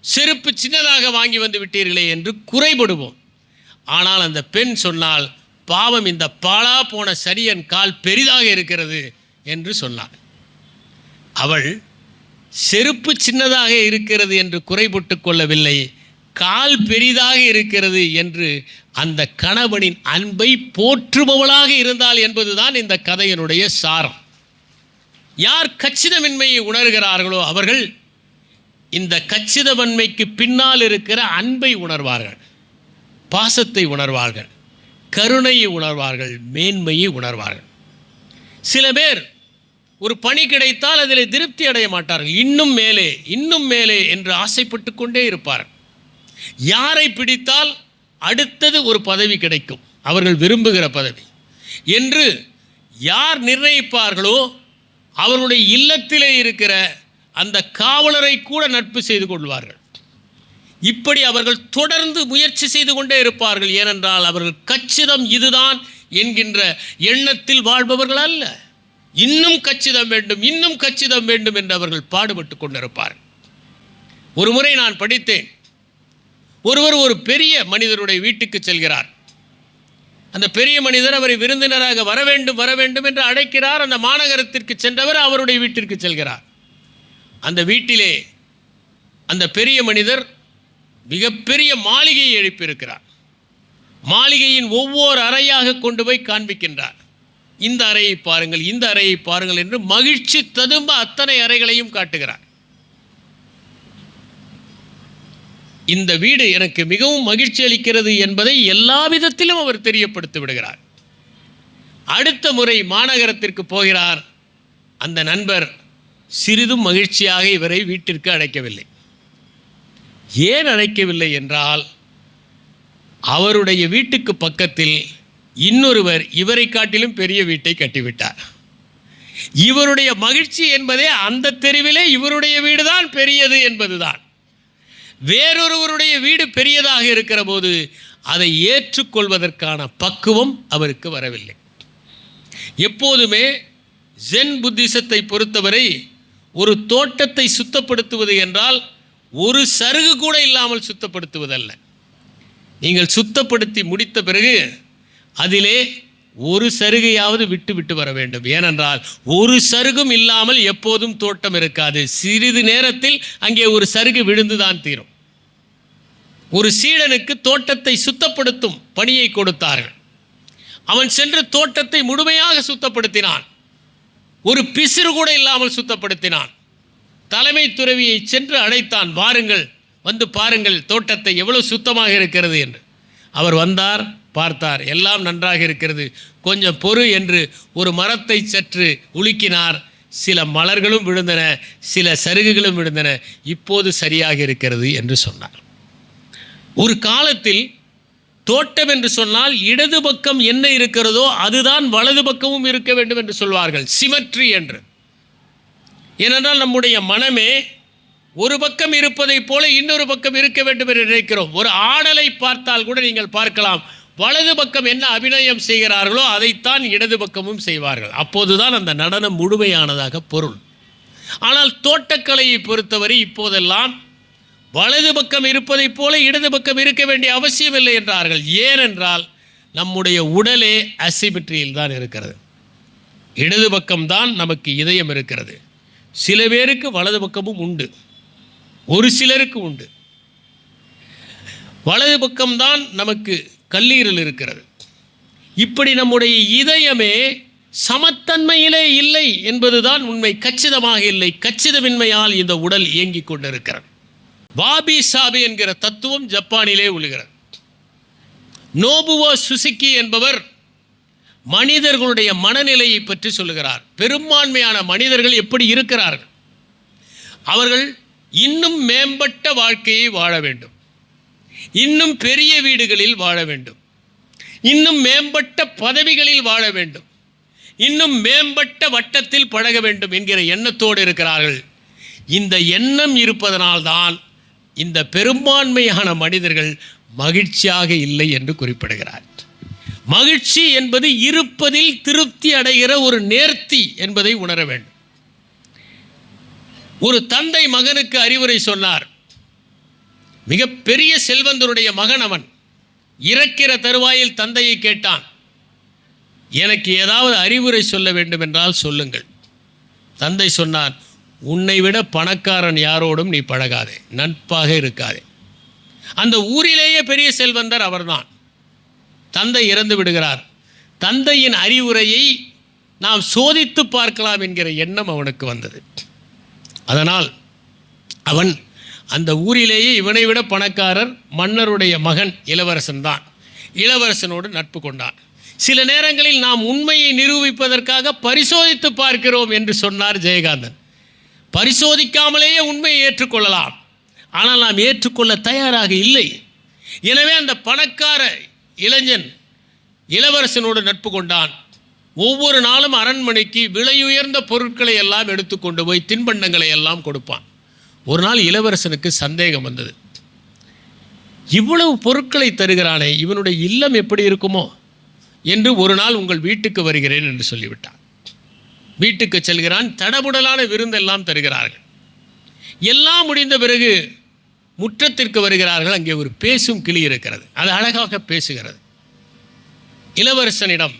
செருப்பு சின்னதாக வாங்கி வந்து விட்டீர்களே என்று குறைபடுவோம். ஆனால் அந்த பெண் சொன்னால், பாவம், இந்த பாழா போன சரியன் கால் பெரிதாக இருக்கிறது என்று சொன்னாள். அவள் செருப்பு சின்னதாக இருக்கிறது என்று குறைபட்டு கொள்ளவில்லை, கால் பெரிதாக இருக்கிறது என்று அந்த கணவனின் அன்பை போற்றுபவளாக இருந்தாள் என்பதுதான் இந்த கதையினுடைய சாரம். யார் கச்சிதமின்மையை உணர்கிறார்களோ அவர்கள் இந்த கச்சிதமின்மைக்கு பின்னால் இருக்கிற அன்பை உணர்வார்கள், பாசத்தை உணர்வார்கள், கருணையை உணர்வார்கள், மேன்மையை உணர்வார்கள். சில பேர் ஒரு பணி கிடைத்தால் அதில் திருப்தி அடைய மாட்டார்கள். இன்னும் மேலே, இன்னும் மேலே என்று ஆசைப்பட்டு கொண்டே இருப்பார்கள். யாரை பிடித்தால் அடுத்தது ஒரு பதவி கிடைக்கும், அவர்கள் விரும்புகிற பதவி என்று யார் நிர்ணயிப்பார்களோ அவருடைய இல்லத்திலே இருக்கிற அந்த காவலரை கூட நட்பு செய்து கொள்வார்கள். இப்படி அவர்கள் தொடர்ந்து முயற்சி செய்து கொண்டே இருப்பார்கள். ஏனென்றால் அவர்கள் கச்சிதம் இதுதான் என்கின்ற எண்ணத்தில் வாழ்பவர்கள் அல்ல. இன்னும் கச்சிதம் வேண்டும், இன்னும் கச்சிதம் வேண்டும் என்று அவர்கள் பாடுபட்டு கொண்டிருப்பார்கள். ஒரு முறை நான் படித்தேன், ஒருவர் ஒரு பெரிய மனிதருடைய வீட்டுக்கு செல்கிறார். அந்த பெரிய மனிதர் அவரை விருந்தினராக வர வேண்டும் என்று அழைக்கிறார். அந்த மாநகரத்திற்கு சென்றவர் அவருடைய வீட்டிற்கு செல்கிறார். அந்த வீட்டிலே அந்த பெரிய மனிதர் மிகப்பெரிய மாளிகையை எழுப்பியிருக்கிறார். மாளிகையின் ஒவ்வொரு அறையாக கொண்டு போய் காண்பிக்கின்றார். இந்த அறையை பாருங்கள், இந்த அறையை பாருங்கள் என்று மகிழ்ச்சி ததும்ப அத்தனை அறைகளையும் காட்டுகிறார். இந்த வீடு எனக்கு மிகவும் மகிழ்ச்சி அளிக்கிறது என்பதை எல்லா விதத்திலும் அவர் தெரியப்படுத்தி விடுகிறார். அடுத்த முறை மாநகரத்திற்கு போகிறார். அந்த நண்பர் சிறிதும் மகிழ்ச்சியாக இவரை வீட்டிற்கு அழைக்கவில்லை. ஏன் அழைக்கவில்லை என்றால், அவருடைய வீட்டுக்கு பக்கத்தில் இன்னொருவர் இவரை காட்டிலும் பெரிய வீட்டை கட்டிவிட்டார். இவருடைய மகிழ்ச்சி என்பதே அந்த தெருவிலே இவருடைய வீடுதான் பெரியது என்பதுதான். வேறொருவருடைய வீடு பெரியதாக இருக்கிற போது அதை ஏற்றுக்கொள்வதற்கான பக்குவம் அவருக்கு வரவில்லை. எப்போதுமே ஜென் புத்திசத்தை பொறுத்தவரை ஒரு தோட்டத்தை சுத்தப்படுத்துவது என்றால் ஒரு சருகு கூட இல்லாமல் சுத்தப்படுத்துவதல்ல. நீங்கள் சுத்தப்படுத்தி முடித்த பிறகு அதிலே ஒரு சருகையாவது விட்டு வர வேண்டும். ஏனென்றால் ஒரு சருகும் இல்லாமல் எப்போதும் தோட்டம் இருக்காது. சிறிது நேரத்தில் அங்கே ஒரு சருகு விழுந்துதான் தீரும். ஒரு சீடனுக்கு தோட்டத்தை சுத்தப்படுத்தும் பணியை கொடுத்தார்கள். அவன் சென்று தோட்டத்தை முழுமையாக சுத்தப்படுத்தினான். ஒரு பிசிறு கூட இல்லாமல் சுத்தப்படுத்தினான். தலைமை துறவியை சென்று அழைத்தான், வாருங்கள் வந்து பாருங்கள் தோட்டத்தை எவ்வளவு சுத்தமாக இருக்கிறது என்று. அவர் வந்தார், பார்த்தார், எல்லாம் நன்றாக இருக்கிறது, கொஞ்சம் பொறு என்று ஒரு மரத்தை சற்று உலுக்கினார். சில மலர்களும் விழுந்தன, சில சருகுகளும் விழுந்தன, இப்போது சரியாக இருக்கிறது என்று சொன்னார். ஒரு காலத்தில் தோட்டம் என்று சொன்னால் இடது பக்கம் என்ன இருக்கிறதோ அதுதான் வலது பக்கமும் இருக்க வேண்டும் என்று சொல்வார்கள், சிமெட்ரி என்று. ஏனென்றால் நம்முடைய மனமே ஒரு பக்கம் இருப்பதைப் போல இன்னொரு பக்கம் இருக்க வேண்டும் என்று நினைக்கிறோம். ஒரு ஆடலை பார்த்தால் கூட நீங்கள் பார்க்கலாம், வலது பக்கம் என்ன அபிநயம் செய்கிறார்களோ அதைத்தான் இடது பக்கமும் செய்வார்கள். அப்போதுதான் அந்த நடனம் முழுமையானதாக பொருள். ஆனால் தோட்டக்கலையை பொறுத்தவரை இப்போதெல்லாம் வலது பக்கம் இருப்பதைப் போல இடது பக்கம் இருக்க வேண்டிய அவசியம் இல்லை என்றார்கள். ஏனென்றால் நம்முடைய உடலே அசிமெட்ரியில் தான் இருக்கிறது. இடது பக்கம்தான் நமக்கு இதயம் இருக்கிறது. சில பேருக்கு வலது பக்கமும் உண்டு, ஒரு சிலருக்கு உண்டு. வலது பக்கம்தான் நமக்கு கல்லீரல் இருக்கிறது. இப்படி நம்முடைய இதயமே சமத்தன்மையிலே இல்லை என்பதுதான் உண்மை. கச்சிதமாக இல்லை. கச்சிதமின்மையால் இந்த உடல் இயங்கிக் கொண்டிருக்கிறது. வாபி சாபி என்கிற தத்துவம் ஜப்பானிலே உழுகிறது. நோபுவோ சுசுகி என்பவர் மனிதர்களுடைய மனநிலையை பற்றி சொல்லுகிறார். பெரும்பான்மையான மனிதர்கள் எப்படி இருக்கிறார்கள்? அவர்கள் இன்னும் மேம்பட்ட வாழ்க்கையை வாழ வேண்டும், இன்னும் பெரிய வீடுகளில் வாழ வேண்டும், இன்னும் மேம்பட்ட பதவிகளில் வாழ வேண்டும், இன்னும் மேம்பட்ட வட்டத்தில் பழக வேண்டும் என்கிற எண்ணத்தோடு இருக்கிறார்கள். இந்த எண்ணம் இருப்பதனால்தான் இந்த பெரும்பான்மையான மனிதர்கள் மகிழ்ச்சியாக இல்லை என்று குறிப்பிடுகிறார். மகிழ்ச்சி என்பது இருப்பதில் திருப்தி அடைகிற ஒரு நேர்த்தி என்பதை உணர வேண்டும். ஒரு தந்தை மகனுக்கு அறிவுரை சொன்னார். மிகப்பெரிய செல்வந்தருடைய மகன் அவன். இறக்கிற தருவாயில் தந்தையை கேட்டான், எனக்கு ஏதாவது அறிவுரை சொல்ல வேண்டும் என்றால் சொல்லுங்கள். தந்தை சொன்னார், உன்னை விட பணக்காரன் யாரோடும் நீ பழகாதே, நட்பாக இருக்காதே. அந்த ஊரிலேயே பெரிய செல்வந்தர் அவர்தான். தந்தை இறந்து விடுகிறார். தந்தையின் அறிவுரையை நாம் சோதித்து பார்க்கலாம் என்கிற எண்ணம் அவனுக்கு வந்தது. அதனால் அவன் அந்த ஊரிலேயே இவனை விட பணக்காரர் மன்னருடைய மகன் இளவரசன் தான். இளவரசனோடு நட்பு கொண்டான். சில நேரங்களில் நாம் உண்மையை நிரூபிப்பதற்காக பரிசோதித்து பார்க்கிறோம் என்று சொன்னார் ஜெயகாந்தன். பரிசோதிக்காமலேயே உண்மையை ஏற்றுக்கொள்ளலாம், ஆனால் நாம் ஏற்றுக்கொள்ள தயாராக இல்லை. எனவே அந்த பணக்கார இளைஞன் இளவரசனோடு நட்பு கொண்டான். ஒவ்வொரு நாளும் அரண்மனைக்கு விலையுயர்ந்த பொருட்களை எல்லாம் எடுத்துக்கொண்டு போய் தின்பண்டங்களை எல்லாம் கொடுப்பான். ஒரு நாள் இளவரசனுக்கு சந்தேகம் வந்தது. இவ்வளவு பொருட்களை தருகிறானே, இவனுடைய இல்லம் எப்படி இருக்குமோ என்று ஒரு நாள் உங்கள் வீட்டுக்கு வருகிறேன் என்று சொல்லிவிட்டான். வீட்டுக்கு செல்கிறான். தடபுடலான விருந்தெல்லாம் தருகிறார்கள். எல்லாம் முடிந்த பிறகு முற்றத்திற்கு வருகிறார்கள். அங்கே ஒரு பேசும் கிளி இருக்கிறது. அது அழகாக பேசுகிறது. இளவரசனிடம்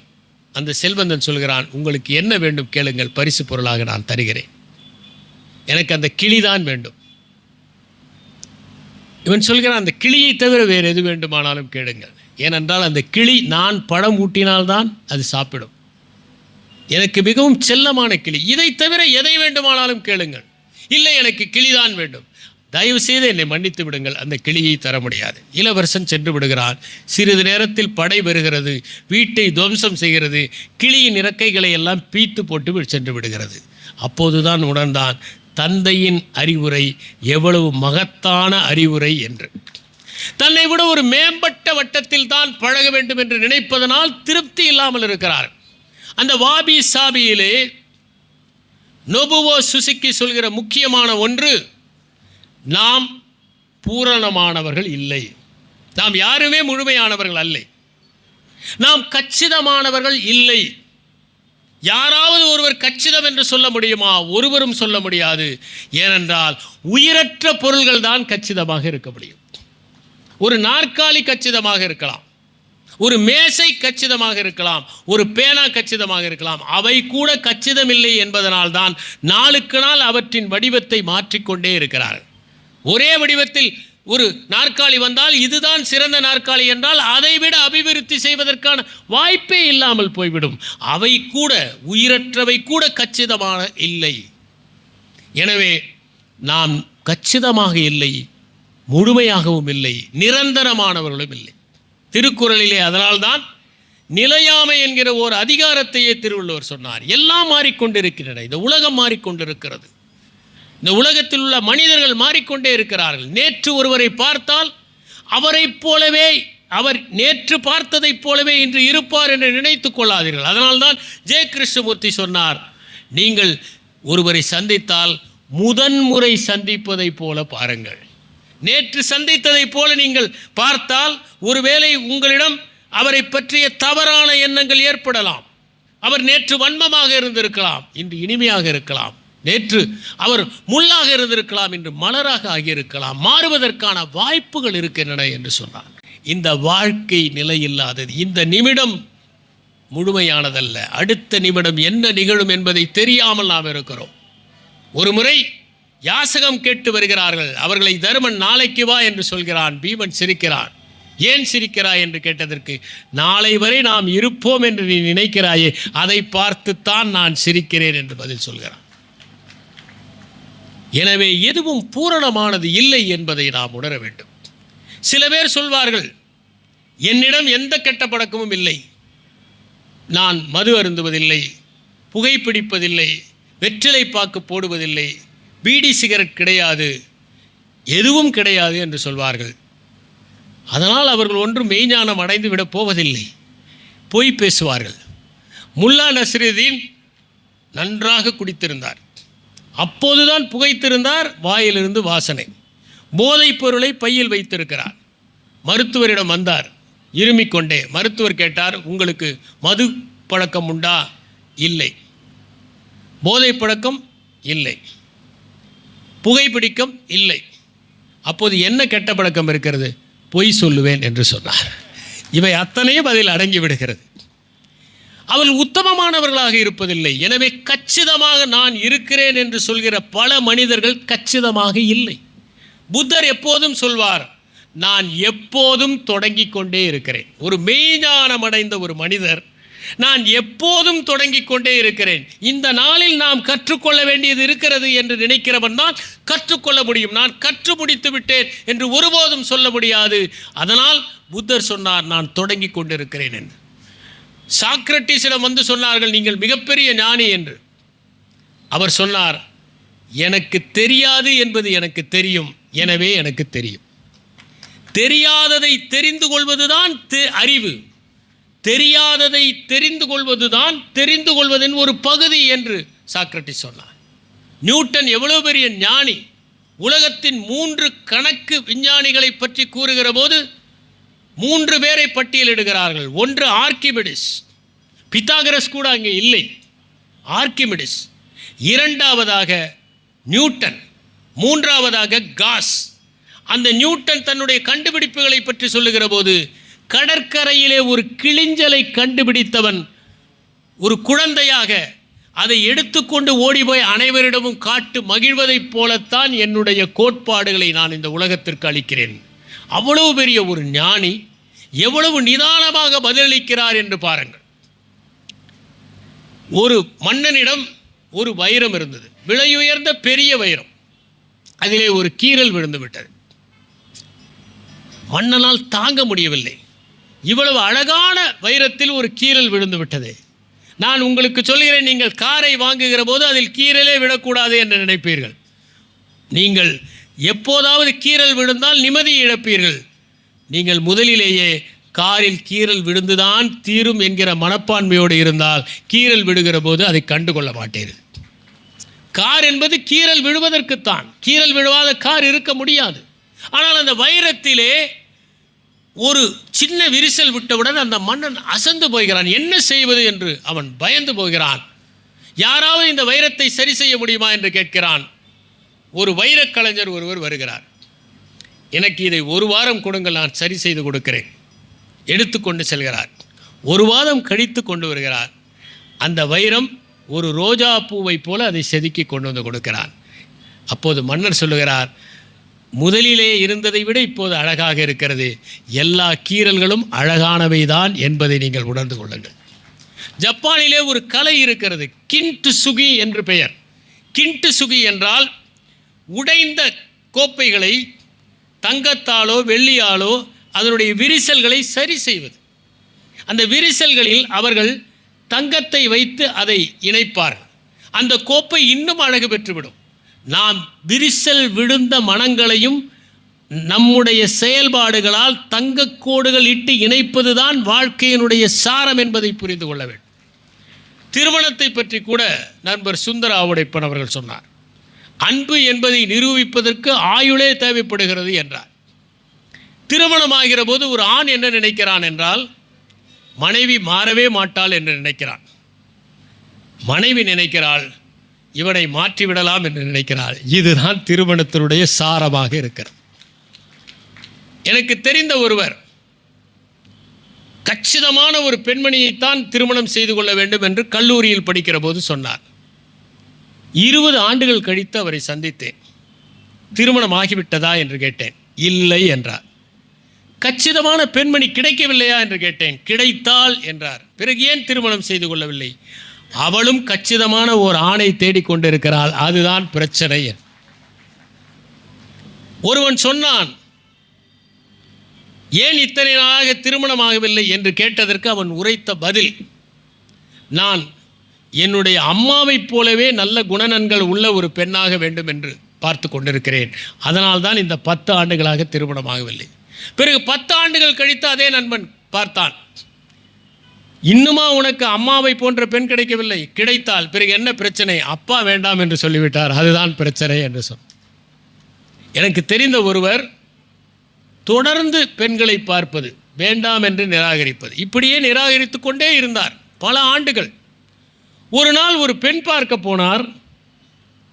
அந்த செல்வந்தன் சொல்கிறான், உங்களுக்கு என்ன வேண்டும் கேளுங்கள், பரிசு பொருளாக நான் தருகிறேன். எனக்கு அந்த கிளிதான் வேண்டும். இவன் சொல்கிறான், அந்த கிளியை தவிர வேறு எது வேண்டுமானாலும் கேளுங்கள். ஏனென்றால் அந்த கிளி நான் பழம் ஊட்டினால்தான் அது சாப்பிடும். எனக்கு மிகவும் செல்லமான கிளி. இதை தவிர எதை வேண்டுமானாலும் கேளுங்கள். இல்லை, எனக்கு கிளிதான் வேண்டும். தயவு செய்து என்னை மன்னித்து விடுங்கள், அந்த கிளியை தர முடியாது. இளவரசன் சென்று விடுகிறான். சிறிது நேரத்தில் படை வருகிறது, வீட்டை துவம்சம் செய்கிறது, கிளியின் இறக்கைகளை எல்லாம் பீத்து போட்டு சென்று விடுகிறது. அப்போதுதான் உணர்ந்தான் தந்தையின் அறிவுரை எவ்வளவு மகத்தான அறிவுரை என்று. தன்னை விட ஒரு மேம்பட்ட வட்டத்தில் தான் பழக வேண்டும் என்று நினைப்பதனால் திருப்தி இல்லாமல் இருக்கிறார். அந்த வாபி சாபியிலே நோபுவோ சுசுகி சொல்கிற முக்கியமான ஒன்று, நாம் பூரணமானவர்கள் இல்லை. நாம் யாருமே முழுமையானவர்கள் அல்ல. நாம் கச்சிதமானவர்கள் இல்லை. யாராவது ஒருவர் கச்சிதம் என்று சொல்ல முடியுமா? ஒருவரும் சொல்ல முடியாது. ஏனென்றால் உயிரற்ற பொருள்கள் தான் கச்சிதமாக இருக்க முடியும். ஒரு நாற்காலி கச்சிதமாக இருக்கலாம், ஒரு மேசை கச்சிதமாக இருக்கலாம், ஒரு பேனா கச்சிதமாக இருக்கலாம். அவை கூட கச்சிதமில்லை என்பதனால் தான் நாளுக்கு நாள் அவற்றின் வடிவத்தை மாற்றிக்கொண்டே இருக்கிறார்கள். ஒரே வடிவத்தில் ஒரு நாற்காலி வந்தால் இதுதான் சிறந்த நாற்காலி என்றால் அதைவிட அபிவிருத்தி செய்வதற்கான வாய்ப்பே இல்லாமல் போய்விடும். அவை கூட, உயிரற்றவை கூட கச்சிதமான இல்லை. எனவே நாம் கச்சிதமாக இல்லை, முழுமையாகவும் இல்லை, நிரந்தரமானவர்களும் இல்லை. திருக்குறளிலே அதனால்தான் நிலையாமை என்கிற ஒரு அதிகாரத்தையே திருவள்ளுவர் சொன்னார். எல்லாம் மாறிக்கொண்டிருக்கின்றன. இந்த உலகம் மாறிக்கொண்டிருக்கிறது. இந்த உலகத்தில் உள்ள மனிதர்கள் மாறிக்கொண்டே இருக்கிறார்கள். நேற்று ஒருவரை பார்த்தால் அவரைப் போலவே, அவர் நேற்று பார்த்ததைப் போலவே இன்று இருப்பார் என்று நினைத்து கொள்ளாதீர்கள். அதனால்தான் ஜெய கிருஷ்ணமூர்த்தி சொன்னார், நீங்கள் ஒருவரை சந்தித்தால் முதன்முறை சந்திப்பதைப் போல பாருங்கள். நேற்று சந்தித்ததைப் போல நீங்கள் பார்த்தால் ஒருவேளை உங்களிடம் அவரை பற்றிய தவறான எண்ணங்கள் ஏற்படலாம். அவர் நேற்று வன்மமாக இருந்திருக்கலாம், இன்று இனிமையாக இருக்கலாம். நேற்று அவர் முள்ளாக இருந்திருக்கலாம், இன்று மலராக ஆகியிருக்கலாம். மாறுவதற்கான வாய்ப்புகள் இருக்கின்றன என்று சொன்னார். இந்த வாழ்க்கை நிலையில்லாதது. இந்த நிமிடம் முழுமையானதல்ல. அடுத்த நிமிடம் என்ன நிகழும் என்பதை தெரியாமல் நாம் இருக்கிறோம். ஒரு முறை யாசகம் கேட்டு வருகிறார்கள். அவர்களை தருமன் நாளைக்கு வா என்று சொல்கிறான். பீமன் சிரிக்கிறான். ஏன் சிரிக்கிறாய் என்று கேட்டதற்கு, நாளை வரை நாம் இருப்போம் என்று நீ நினைக்கிறாயே, அதை பார்த்துத்தான் நான் சிரிக்கிறேன் என்று பதில் சொல்கிறான். எனவே எதுவும் பூரணமானது இல்லை என்பதை நாம் உணர வேண்டும். சில பேர் சொல்வார்கள், என்னிடம் எந்த கெட்ட பழக்கமும் இல்லை, நான் மது அருந்துவதில்லை, புகைப்பிடிப்பதில்லை, வெற்றிலை பாக்கு போடுவதில்லை, பீடி சிகரெட் கிடையாது, எதுவும் கிடையாது என்று சொல்வார்கள். அதனால் அவர்கள் ஒன்றும் மெய்ஞானம் அடைந்து விட போவதில்லை. பொய் பேசுவார்கள். முல்லா நஸ்ருதீன் நன்றாக குடித்திருந்தார். அப்போதுதான் புகைத்திருந்தார். வாயிலிருந்து வாசனை. போதைப் பொருளை பையில் வைத்திருக்கிறார். மருத்துவரிடம் வந்தார் இருமிக்கொண்டே. மருத்துவர் கேட்டார், உங்களுக்கு மது பழக்கம் உண்டா? இல்லை. போதை பழக்கம்? இல்லை. புகைப்பிடிக்கம்? இல்லை. அப்போது என்ன கெட்ட பழக்கம் இருக்கிறது? பொய் சொல்லுவேன் என்று சொன்னார். இவை அத்தனையும் அதில் அடங்கி விடுகிறது. அவர்கள் உத்தமமானவர்களாக இருப்பதில்லை. எனவே கச்சிதமாக நான் இருக்கிறேன் என்று சொல்கிற பல மனிதர்கள் கச்சிதமாக இல்லை. புத்தர் எப்போதும் சொல்வார், நான் எப்போதும் தொடங்கிக் கொண்டே இருக்கிறேன். ஒரு மெய்ஞானம் அடைந்த ஒரு மனிதர், நான் எப்போதும் தொடங்கிக் கொண்டே இருக்கிறேன். இந்த நாளில் நாம் கற்றுக்கொள்ள வேண்டியது இருக்கிறது என்று நினைக்கிறவன் தான் கற்றுக்கொள்ள முடியும். நான் கற்று முடித்து விட்டேன் என்று ஒருபோதும் சொல்ல முடியாது. அதனால் புத்தர் சொன்னார், நான் தொடங்கிக் கொண்டிருக்கிறேன் என்று. சாக்ரட்டிஸிடம் வந்து சொன்னார்கள், நீங்கள் மிகப்பெரிய ஞானி என்று. அவர் சொன்னார், எனக்கு தெரியாது என்பது எனக்கு தெரியும், எனவே எனக்கு தெரியும். தெரியாததை தெரிந்து கொள்வதுதான் அறிவு. தெரியாததை தெரிந்து கொள்வதுதான் தெரிந்து கொள்வதன் ஒரு பகுதி என்று சாக்ரட்டிஸ் சொன்னார். நியூட்டன் எவ்வளவு பெரிய ஞானி. உலகத்தின் 3 கணக்கு விஞ்ஞானிகளை பற்றி கூறுகிற போது 3 பேரை பட்டியலிடுகிறார்கள். ஒன்று ஆர்க்கிமிடிஸ். பித்தாகரஸ் கூட அங்கே இல்லை. ஆர்க்கிமிடிஸ். இரண்டாவதாக நியூட்டன். மூன்றாவதாக காஸ். அந்த நியூட்டன் தன்னுடைய கண்டுபிடிப்புகளை பற்றி சொல்லுகிற போது, கடற்கரையிலே ஒரு கிளிஞ்சலை கண்டுபிடித்தவன் ஒரு குழந்தையாக அதை எடுத்துக்கொண்டு ஓடிப்போய் அனைவரிடமும் காட்டு மகிழ்வதைப் போலத்தான் என்னுடைய கோட்பாடுகளை நான் இந்த உலகத்திற்கு அளிக்கிறேன். அவ்வளவு பெரிய ஒரு ஞானி எவ்வளவு நிதானமாக பதிலளிக்கிறார் என்று பாருங்கள். ஒரு மன்னனிடம் ஒரு வைரம் இருந்தது, விலையுயர்ந்த பெரிய வைரம். அதிலே ஒரு கீறல் விழுந்து விட்டது. மன்னனால் தாங்க முடியவில்லை. இவ்வளவு அழகான வைரத்தில் ஒரு கீறல் விழுந்து விட்டது. நான் உங்களுக்கு சொல்கிறேன், நீங்கள் காரை வாங்குகிற போது அதில் கீறலே விடக்கூடாது என்று நினைப்பீர்கள். நீங்கள் எப்போதாவது கீறல் விழுந்தால் நிம்மதி இழப்பீர்கள். நீங்கள் முதலிலேயே காரில் கீறல் விழுந்துதான் தீரும் என்கிற மனப்பான்மையோடு இருந்தால் கீறல் விடுகிற போது அதை கண்டுகொள்ள மாட்டீர்கள். கார் என்பது கீறல் விழுவதற்குத்தான். கீறல் விழுவாத கார் இருக்க முடியாது. ஆனால் அந்த வைரத்திலே ஒரு சின்ன விரிசல் விட்டவுடன் அந்த மன்னன் அசந்து போகிறான். என்ன செய்வது என்று அவன் பயந்து போகிறான். யாராவது இந்த வைரத்தை சரி செய்ய முடியுமா என்று கேட்கிறான். ஒரு வைரக் கலைஞர் ஒருவர் வருகிறார். எனக்கு இதை 1 வாரம் கொடுங்கள், நான் சரி செய்து கொடுக்கிறேன். எடுத்துக்கொண்டு செல்கிறார். 1 வாரம் கழித்து கொண்டு வருகிறார். அந்த வைரம் ஒரு ரோஜா பூவை போல அதை செதுக்கி கொண்டு வந்து கொடுக்கிறார். அப்போது மன்னர் சொல்லுகிறார், முதலிலே இருந்ததை விட இப்போது அழகாக இருக்கிறது. எல்லா கீறல்களும் அழகானவைதான் என்பதை நீங்கள் உணர்ந்து கொள்ளுங்கள். ஜப்பானிலே ஒரு கலை இருக்கிறது, கின்ட்டு சுகி என்று பெயர். கின்ட்டு சுகி என்றால் உடைந்த கோப்பைகளை தங்கத்தாலோ வெள்ளியாலோ அதனுடைய விரிசல்களை சரி செய்வது. அந்த விரிசல்களில் அவர்கள் தங்கத்தை வைத்து அதை இணைப்பார்கள். அந்த கோப்பை இன்னும் அழகு பெற்றுவிடும். நாம் விரிசல் விழுந்த மனங்களையும் நம்முடைய செயல்பாடுகளால் தங்கக்கோடுகள் இட்டு இணைப்பது தான் வாழ்க்கையினுடைய சாரம் என்பதை புரிந்து கொள்ள வேண்டும். திருமணத்தை பற்றி கூட நண்பர் சுந்தர ஆவுடைப்பன் அவர்கள் சொன்னார், அன்பு என்பதை நிரூபிப்பதற்கு ஆயுளே தேவைப்படுகிறது என்றார். திருமணமாகிற போது ஒரு ஆண் என்ன நினைக்கிறான் என்றால், மனைவி மாறவே மாட்டாள் என்று நினைக்கிறான். மனைவி நினைக்கிறாள், இவனை மாற்றிவிடலாம் என்று நினைக்கிறாள். இதுதான் திருமணத்தினுடைய சாரமாக இருக்கிறது. எனக்கு தெரிந்த ஒருவர் கச்சிதமான ஒரு பெண்மணியைத்தான் திருமணம் செய்து கொள்ள வேண்டும் என்று கல்லூரியில் படிக்கிற போது சொன்னார். 20 ஆண்டுகள் கழித்து அவரை சந்தித்தேன். திருமணம் ஆகிவிட்டதா என்று கேட்டேன். இல்லை என்றார். கச்சிதமான பெண்மணி கிடைக்கவில்லையா என்று கேட்டேன். கிடைத்தால் என்றார். பிறகு ஏன் திருமணம் செய்து கொள்ளவில்லை? அவளும் கச்சிதமான ஒரு ஆணை தேடிக்கொண்டிருக்கிறாள், அதுதான் பிரச்சனை. ஒருவன் சொன்னான், ஏன் இத்தனை நாளாக திருமணமாகவில்லை என்று கேட்டதற்கு அவன் உரைத்த பதில், நான் என்னுடைய அம்மாவைப் போலவே நல்ல குணநன்கள் உள்ள ஒரு பெண்ணாக வேண்டும் என்று பார்த்து கொண்டிருக்கிறேன், அதனால்தான் இந்த 10 ஆண்டுகளாக திருமணமாகவில்லை. பிறகு 10 ஆண்டுகள் கழித்து அதே நண்பன் பார்த்தான், இன்னுமா உனக்கு அம்மாவை போன்ற பெண் கிடைக்கவில்லை? கிடைத்தால் பிறகு என்ன பிரச்சனை? அப்பா வேண்டாம் என்று சொல்லிவிட்டார், அதுதான் பிரச்சனை என்று சொன்னார். எனக்கு தெரிந்த ஒருவர் தொடர்ந்து பெண்களை பார்ப்பது, வேண்டாம் என்று நிராகரிப்பது, இப்படியே நிராகரித்து கொண்டே இருந்தார் பல ஆண்டுகள். ஒரு நாள் ஒரு பெண் பார்க்க போனார்.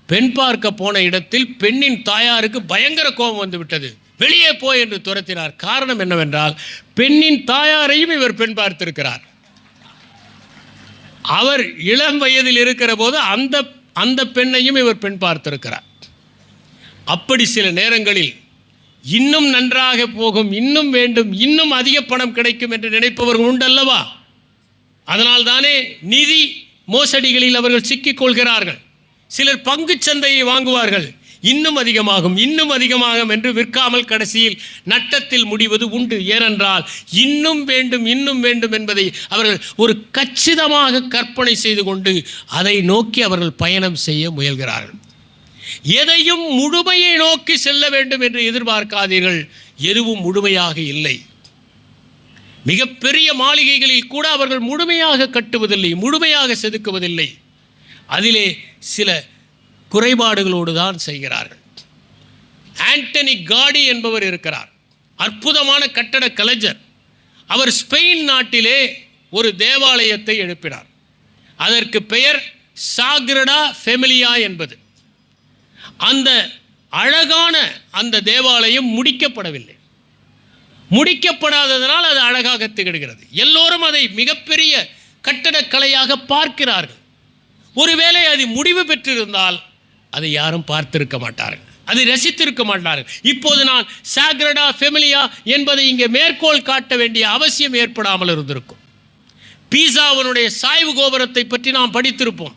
பெண் பார்க்க போன இடத்தில் பெண்ணின் தாயாருக்கு பயங்கர கோபம் வந்து விட்டது. வெளியே போய் என்று துரத்தினார். காரணம் என்னவென்றால், பெண்ணின் தாயாரையும் இவர் பெண் பார்த்திருக்கிறார். அவர் இளம் வயதில் இருக்கிற போது அந்த பெண்ணையும் இவர் பெண் பார்த்திருக்கிறார். அப்படி சில நேரங்களில் இன்னும் நன்றாக போகும், இன்னும் வேண்டும், இன்னும் அதிக பணம் கிடைக்கும் என்று நினைப்பவர்கள் உண்டல்லவா? அதனால் தானே நிதி மோசடிகளில் அவர்கள் சிக்கிக் கொள்கிறார்கள். சிலர் பங்கு சந்தையை வாங்குவார்கள், இன்னும் அதிகமாகும், இன்னும் அதிகமாகும் என்று விற்காமல் கடைசியில் நட்டத்தில் முடிவது உண்டு. ஏனென்றால் இன்னும் வேண்டும், இன்னும் வேண்டும் என்பதை அவர்கள் ஒரு கச்சிதமாக கற்பனை செய்து கொண்டு அதை நோக்கி அவர்கள் பயணம் செய்ய முயல்கிறார்கள். எதையும் முழுமையை நோக்கி செல்ல வேண்டும் என்று எதிர்பார்க்காதீர்கள், எதுவும் முழுமையாக இல்லை. மிகப்பெரிய மாளிகைகளில் கூட அவர்கள் முழுமையாக கட்டுவதில்லை, முழுமையாக செதுக்குவதில்லை. அதிலே சில குறைபாடுகளோடு தான் செய்கிறார்கள். ஆண்டனி காடி என்பவர் இருக்கிறார், அற்புதமான கட்டட கலைஞர். அவர் ஸ்பெயின் நாட்டிலே ஒரு தேவாலயத்தை எழுப்பினார். அதற்கு பெயர் சாக்ரடா ஃபெமிலியா என்பது. அந்த அழகான அந்த தேவாலயம் முடிக்கப்படவில்லை. முடிக்கப்படாததனால் அது அழகாக திகழ்கிறது. எல்லோரும் அதை மிகப்பெரிய கட்டடக்கலையாக பார்க்கிறார்கள். ஒருவேளை அது முடிவு பெற்றிருந்தால் அதை யாரும் பார்த்திருக்க மாட்டார்கள், அதை ரசித்திருக்க மாட்டார்கள். இப்போது நான் சாக்ரடா ஃபெமிலியா என்பதை இங்கே மேற்கோள் காட்ட வேண்டிய அவசியம் ஏற்படாமல் இருந்திருக்கும். பீசாவினுடைய சாய்வு கோபுரத்தை பற்றி நாம் படித்திருப்போம்.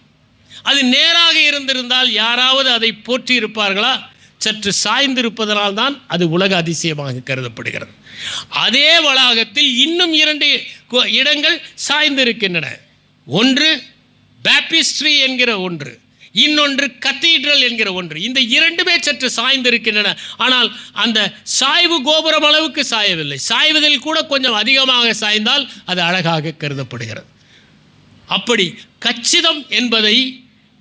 அது நேராக இருந்திருந்தால் யாராவது அதை போற்றி இருப்பார்களா? சற்று சாய்ந்திருப்பதனால் தான் அது உலக அதிசயமாக கருதப்படுகிறது. அதே வளாகத்தில் இன்னும் 2 இடங்கள் சாய்ந்திருக்கின்றன. ஒன்று பேப்டிஸ்ட்ரி என்கிற ஒன்று, இன்னொன்று கத்தீட்ரல் என்கிற ஒன்று. இந்த 2மே சற்று சாய்ந்திருக்கின்றன. ஆனால் அந்த சாய்வு கோபுரம் அளவுக்கு சாயவில்லை. சாய்வதில் கூட கொஞ்சம் அதிகமாக சாய்ந்தால் அது அழகாக கருதப்படுகிறது. அப்படி கச்சிதம் என்பதை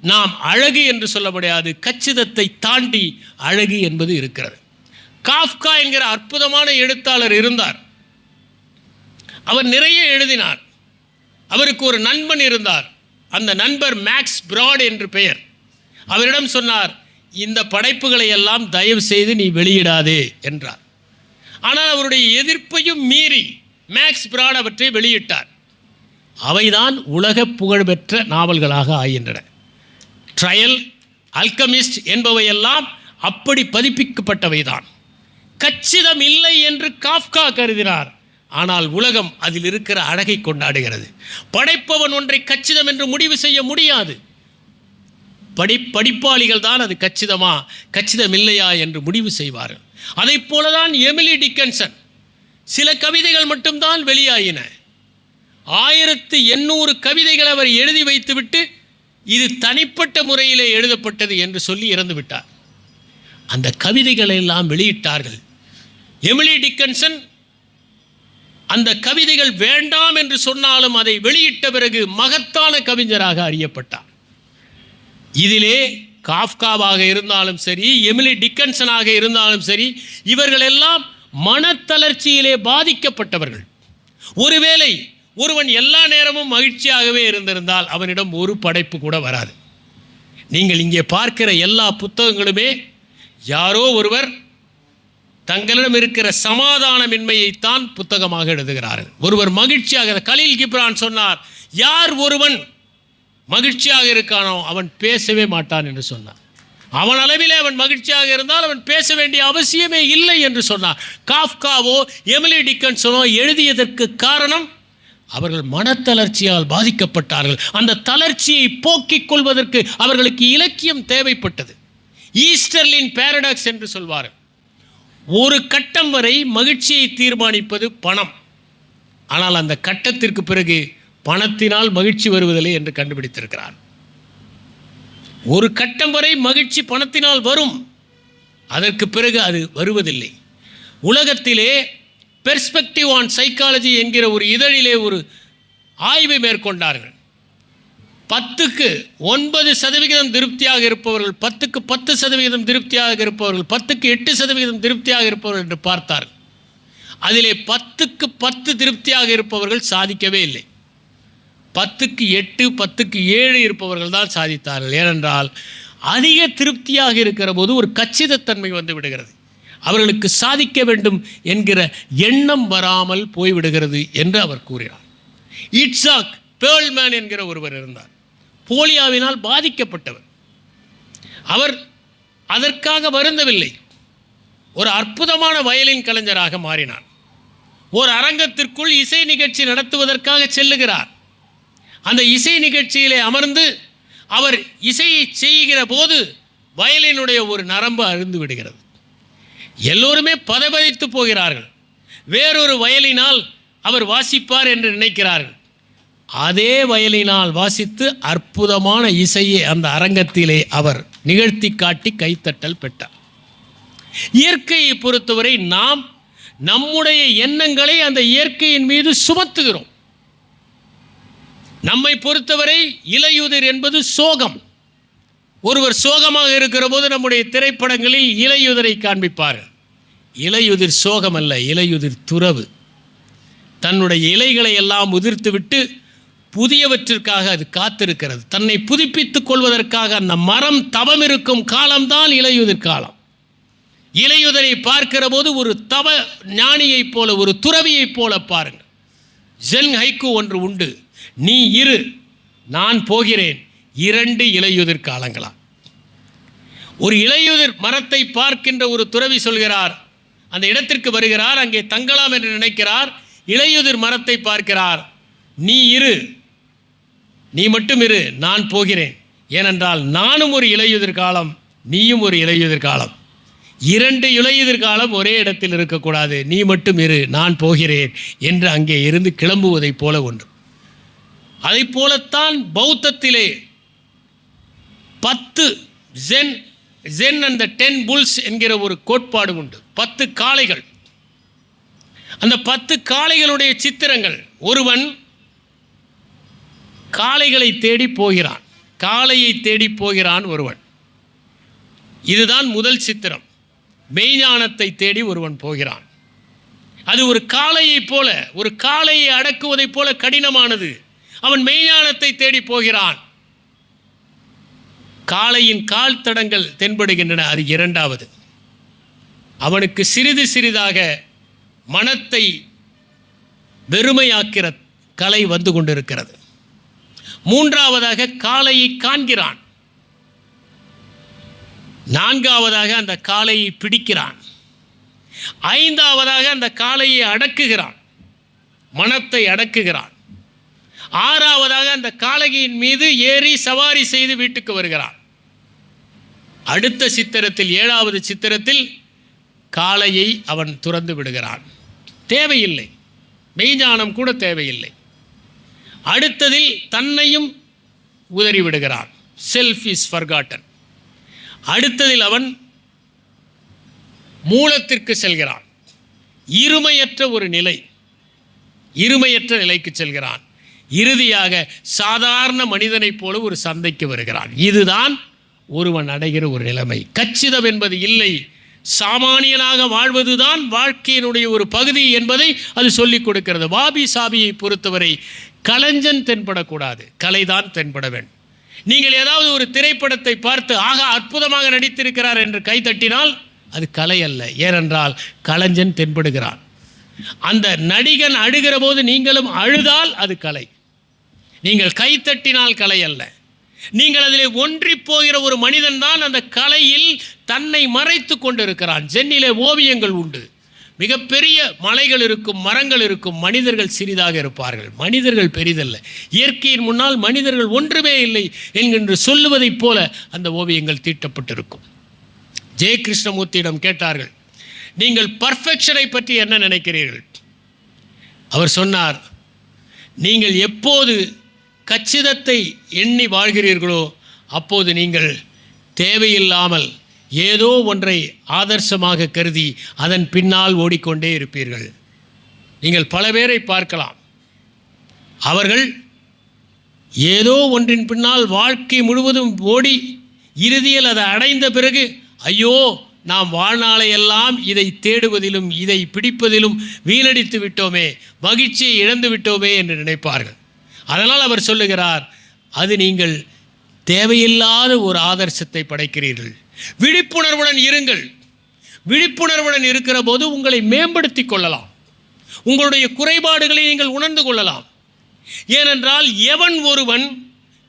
நாம் அழகு என்று சொல்ல முடியாது, கச்சிதத்தை தாண்டி அழகு என்பது இருக்கிறது. காஃப்கா என்கிற அற்புதமான எழுத்தாளர் இருந்தார். அவர் நிறைய எழுதினார். அவருக்கு ஒரு நண்பன் இருந்தார். அந்த நண்பர் மேக்ஸ் பிராட் என்று பெயர். அவரிடம் சொன்னார், இந்த படைப்புகளை எல்லாம் தயவு செய்து நீ வெளியிடாதே என்றார். ஆனால் அவருடைய எதிர்ப்பையும் மீறி மேக்ஸ் பிராட் அவற்றை வெளியிட்டார். அவைதான் உலக புகழ்பெற்ற நாவல்களாக ஆகின்றன. ட்ரையல், அல்கமிஸ்ட் என்பவையெல்லாம் அப்படி பதிப்பிக்கப்பட்டவைதான். கச்சிதம் இல்லை என்று காஃப்கா கருதினார். ஆனால் உலகம் அதில் இருக்கிற அழகை கொண்டாடுகிறது. படைப்பவன் ஒன்றை கச்சிதம் என்று முடிவு செய்ய முடியாது. படிப்பாளிகள் தான் அது கச்சிதமா கச்சிதம் இல்லையா என்று முடிவு செய்வார்கள். அதை போலதான் எமிலி டிக்கன்சன் சில கவிதைகள் மட்டும்தான் வெளியாயின. 1800 கவிதைகள் அவர் எழுதி வைத்துவிட்டு இது தனிப்பட்ட முறையிலே எழுதப்பட்டது என்று சொல்லி இறந்து விட்டார். அந்த கவிதைகளை எல்லாம் வெளியிட்டார்கள். எமிலி டிக்கன்சன் அந்த கவிதைகள் வேண்டாம் என்று சொன்னாலும் அதை வெளியிட்ட பிறகு மகத்தான கவிஞராக அறியப்பட்டார். இதிலே காஃப்காவாக இருந்தாலும் சரி, எமிலி டிக்கன்சனாக இருந்தாலும் சரி, இவர்கள் எல்லாம் மனத்தளர்ச்சியிலே பாதிக்கப்பட்டவர்கள். ஒருவேளை ஒருவன் எல்லா நேரமும் மகிழ்ச்சியாகவே இருந்திருந்தால் அவனிடம் ஒரு படைப்பு கூட வராது. நீங்கள் இங்கே பார்க்கிற எல்லா புத்தகங்களுமே யாரோ ஒருவர் தங்களிடம் இருக்கிற சமாதானமின்மையைத்தான் புத்தகமாக எழுதுகிறார்கள். ஒருவர் மகிழ்ச்சியாக, கலீல் கிப்ரான் சொன்னார், யார் ஒருவன் மகிழ்ச்சியாக இருக்கானோ அவன் பேசவே மாட்டான் என்று சொன்னார். அவன் அளவிலே அவன் மகிழ்ச்சியாக இருந்தால் அவன் பேச வேண்டிய அவசியமே இல்லை என்று சொன்னார். காஃப்காவோ எமிலி டிக்கன்சனோ எழுதியதற்கு காரணம் அவர்கள் மனத்தளர்ச்சியால் பாதிக்கப்பட்டார்கள். அந்த தளர்ச்சியை போக்கிக் கொள்வதற்கு அவர்களுக்கு இலக்கியம் தேவைப்பட்டது. ஈஸ்டர்லின் பாரடாக்ஸ் என்று சொல்வார்கள். ஒரு கட்டம் வரை மகிழ்ச்சியை தீர்மானிப்பது பணம். ஆனால் அந்த கட்டத்திற்கு பிறகு பணத்தினால் மகிழ்ச்சி வருவதில்லை என்று கண்டுபிடித்திருக்கிறார். ஒரு கட்டம் வரை மகிழ்ச்சி பணத்தினால் வரும், அதற்கு பிறகு அது வருவதில்லை. உலகத்திலே பெர்ஸ்பெக்டிவ் ஆன் சைக்காலஜி என்கிற ஒரு இதழிலே ஒரு ஆய்வை மேற்கொண்டார்கள். 10க்கு 9% திருப்தியாக இருப்பவர்கள், 10க்கு 10% திருப்தியாக இருப்பவர்கள், 10க்கு 8% திருப்தியாக இருப்பவர்கள் என்று பார்த்தார்கள். அதிலே 10க்கு 10 திருப்தியாக இருப்பவர்கள் சாதிக்கவே இல்லை. 10க்கு 8, 10க்கு 7 இருப்பவர்கள் தான் சாதித்தார்கள். ஏனென்றால் அதிக திருப்தியாக இருக்கிற போது ஒரு கச்சிதத்தன்மை வந்து விடுகிறது. அவர்களுக்கு சாதிக்க வேண்டும் என்கிற எண்ணம் வராமல் போய்விடுகிறது என்று அவர் கூறினார். இட்சாக் பேர்ல்மேன் என்கிற ஒருவர் இருந்தார். போலியோவினால் பாதிக்கப்பட்டவர். அவர் அதற்காக வருந்தவில்லை. ஒரு அற்புதமான வயலின் கலைஞராக மாறினார். ஒரு அரங்கத்திற்குள் இசை நிகழ்ச்சி நடத்துவதற்காக செல்லுகிறார். அந்த இசை நிகழ்ச்சியிலே அமர்ந்து அவர் இசையை செய்கிற போது வயலினுடைய ஒரு நரம்பு அருந்து விடுகிறது. எல்லோருமே பதபதித்து போகிறார்கள். வேறொரு வயலினால் அவர் வாசிப்பார் என்று நினைக்கிறார்கள். அதே வயலினால் வாசித்து அற்புதமான இசையை அந்த அரங்கத்திலே அவர் நிகழ்த்தி காட்டி கைத்தட்டல் பெற்றார். இயற்கையை பொறுத்தவரை நாம் நம்முடைய எண்ணங்களை அந்த இயற்கையின் மீது சுமத்துகிறோம். நம்மை பொறுத்தவரை இலையுதிர் என்பது சோகம். ஒருவர் சோகமாக இருக்கிற போது நம்முடைய திரைப்படங்களில் இலையுதிரை காண்பிப்பார்கள். இலையுதிர் சோகம் அல்ல, இலையுதிர் துறவு. தன்னுடைய இலைகளை எல்லாம் உதிர்த்துவிட்டு புதியவற்றிற்காக அது காத்திருக்கிறது. தன்னை புதுப்பித்துக் கொள்வதற்காக அந்த மரம் தவம் இருக்கும் காலம்தான் இலையுதிர் காலம். இலையுதிரை பார்க்கிற போது ஒரு தவ ஞானியைப் போல, ஒரு துறவியைப் போல பாருங்கள். ஜென் ஹைக்கு ஒன்று உண்டு, நீ இரு நான் போகிறேன், 2 இலையுதிர் காலங்களா. ஒரு இலையுதிர் மரத்தை பார்க்கின்ற ஒரு துறவி சொல்கிறார், அந்த இடத்திற்கு வருகிறார், அங்கே தங்கலாம் என்று நினைக்கிறார். இலையுதிர் மரத்தை பார்க்கிறார், நீ இரு, நீ மட்டும் இரு, நான் போகிறேன். ஏனென்றால் நானும் ஒரு இலையுதிர் காலம், நீயும் ஒரு இலையுதிர் காலம். 2 இலையுதிர் காலம் ஒரே இடத்தில் இருக்கக்கூடாது. நீ மட்டும் இரு, நான் போகிறேன் என்று அங்கே இருந்து கிளம்புவதைப் போல ஒன்று. அதை போலத்தான் பௌத்தத்திலே 10 ஜென் அண்ட் 10 புல்ஸ் என்கிற ஒரு கோட்பாடு உண்டு. 10 காளைகள். அந்த 10 காளைகளுடைய சித்திரங்கள். ஒருவன் காளைகளை தேடி போகிறான், காளையை தேடி போகிறான் ஒருவன். இதுதான் முதல் சித்திரம். மெய்ஞானத்தை தேடி ஒருவன் போகிறான். அது ஒரு காளையைப் போல, ஒரு காளையை அடக்குவதைப் போல கடினமானது. அவன் மெய்ஞானத்தை தேடி போகிறான். காளையின் கால் தடங்கள் தென்படுகின்றன, அது 2வது. அவனுக்கு சிறிது சிறிதாக மனத்தை வெறுமையாக்கிற கலை வந்து கொண்டிருக்கிறது. 3வதாக காளையை காண்கிறான். நான்காவதாக அந்த காளையை பிடிக்கிறான். ஐந்தாவதாக அந்த காளையை அடக்குகிறான், மனத்தை அடக்குகிறான். ஆறாவதாக அந்த காளையின் மீது ஏறி சவாரி செய்து வீட்டுக்கு வருகிறான். அடுத்த சித்திரத்தில், ஏழாவது சித்திரத்தில் காளையை அவன் துறந்து விடுகிறான். தேவையில்லை, மெய்ஞானம் கூட தேவையில்லை. அடுத்ததில் தன்னையும் உதறி விடுகிறான். Self is forgotten. அடுத்ததில் அவன் மூலத்திற்கு செல்கிறான். இருமையற்ற ஒரு நிலை, இருமையற்ற நிலைக்கு செல்கிறான். இறுதியாக சாதாரண மனிதனைப் போல ஒரு சந்தைக்கு வருகிறான். இதுதான் ஒருவன் அடைகிற ஒரு நிலைமை. கச்சிதம் என்பது இல்லை, சாமானியனாக வாழ்வதுதான் வாழ்க்கையினுடைய ஒரு பகுதி என்பதை அது சொல்லிக் கொடுக்கிறது. வாபி சாபியை பொறுத்தவரை கலைஞன் தென்படக்கூடாது, கலைதான் தென்பட வேண்டும். நீங்கள் ஏதாவது ஒரு திரைப்படத்தை பார்த்து ஆக அற்புதமாக நடித்திருக்கிறார் என்று கைத்தட்டினால் அது கலை அல்ல. ஏனென்றால் கலைஞன் தென்படுகிறான். அந்த நடிகன் அழுகிற போது நீங்களும் அழுதால் அது கலை. நீங்கள் கைத்தட்டினால் கலை அல்ல. நீங்கள் அதில் ஒன்றி போகிற ஒரு மனிதன் தான் அந்த கலையில் தன்னை மறைத்து கொண்டிருக்கிறான். ஜென்னிலே ஓவியங்கள் உண்டு. மிகப்பெரிய மலைகள் இருக்கும், மரங்கள் இருக்கும், மனிதர்கள் சிறிதாக இருப்பார்கள். மனிதர்கள் பெரிதல்ல. இயற்கையின் முன்னால் மனிதர்கள் ஒன்றுமே இல்லை என்கின்ற சொல்லுவதைப் போல அந்த ஓவியங்கள் தீட்டப்பட்டிருக்கும். ஜெய கிருஷ்ணமூர்த்தியிடம் கேட்டார்கள், நீங்கள் பர்ஃபெக்ஷனை பற்றி என்ன நினைக்கிறீர்கள்? அவர் சொன்னார், நீங்கள் எப்போது கச்சிதத்தை எண்ணி வாழ்கிறீர்களோ அப்போது நீங்கள் தேவையில்லாமல் ஏதோ ஒன்றை ஆதர்சமாக கருதி அதன் பின்னால் ஓடிக்கொண்டே இருப்பீர்கள். நீங்கள் பல பேரை பார்க்கலாம், அவர்கள் ஏதோ ஒன்றின் பின்னால் வாழ்க்கை முழுவதும் ஓடி இறுதியில் அதை அடைந்த பிறகு ஐயோ நாம் வாழ்நாளையெல்லாம் இதை தேடுவதிலும் இதை பிடிப்பதிலும் வீணடித்து விட்டோமே, மகிழ்ச்சியை இழந்து விட்டோமே என்று நினைப்பார்கள். அதனால் அவர் சொல்லுகிறார், அது நீங்கள் தேவையில்லாத ஒரு ஆதர்சத்தை படைக்கிறீர்கள். விழிப்புணர்வுடன் இருங்கள். விழிப்புணர்வுடன் இருக்கிற போது உங்களை மேம்படுத்தி கொள்ளலாம். உங்களுடைய குறைபாடுகளை நீங்கள் உணர்ந்து கொள்ளலாம். ஏனென்றால் எவன் ஒருவன்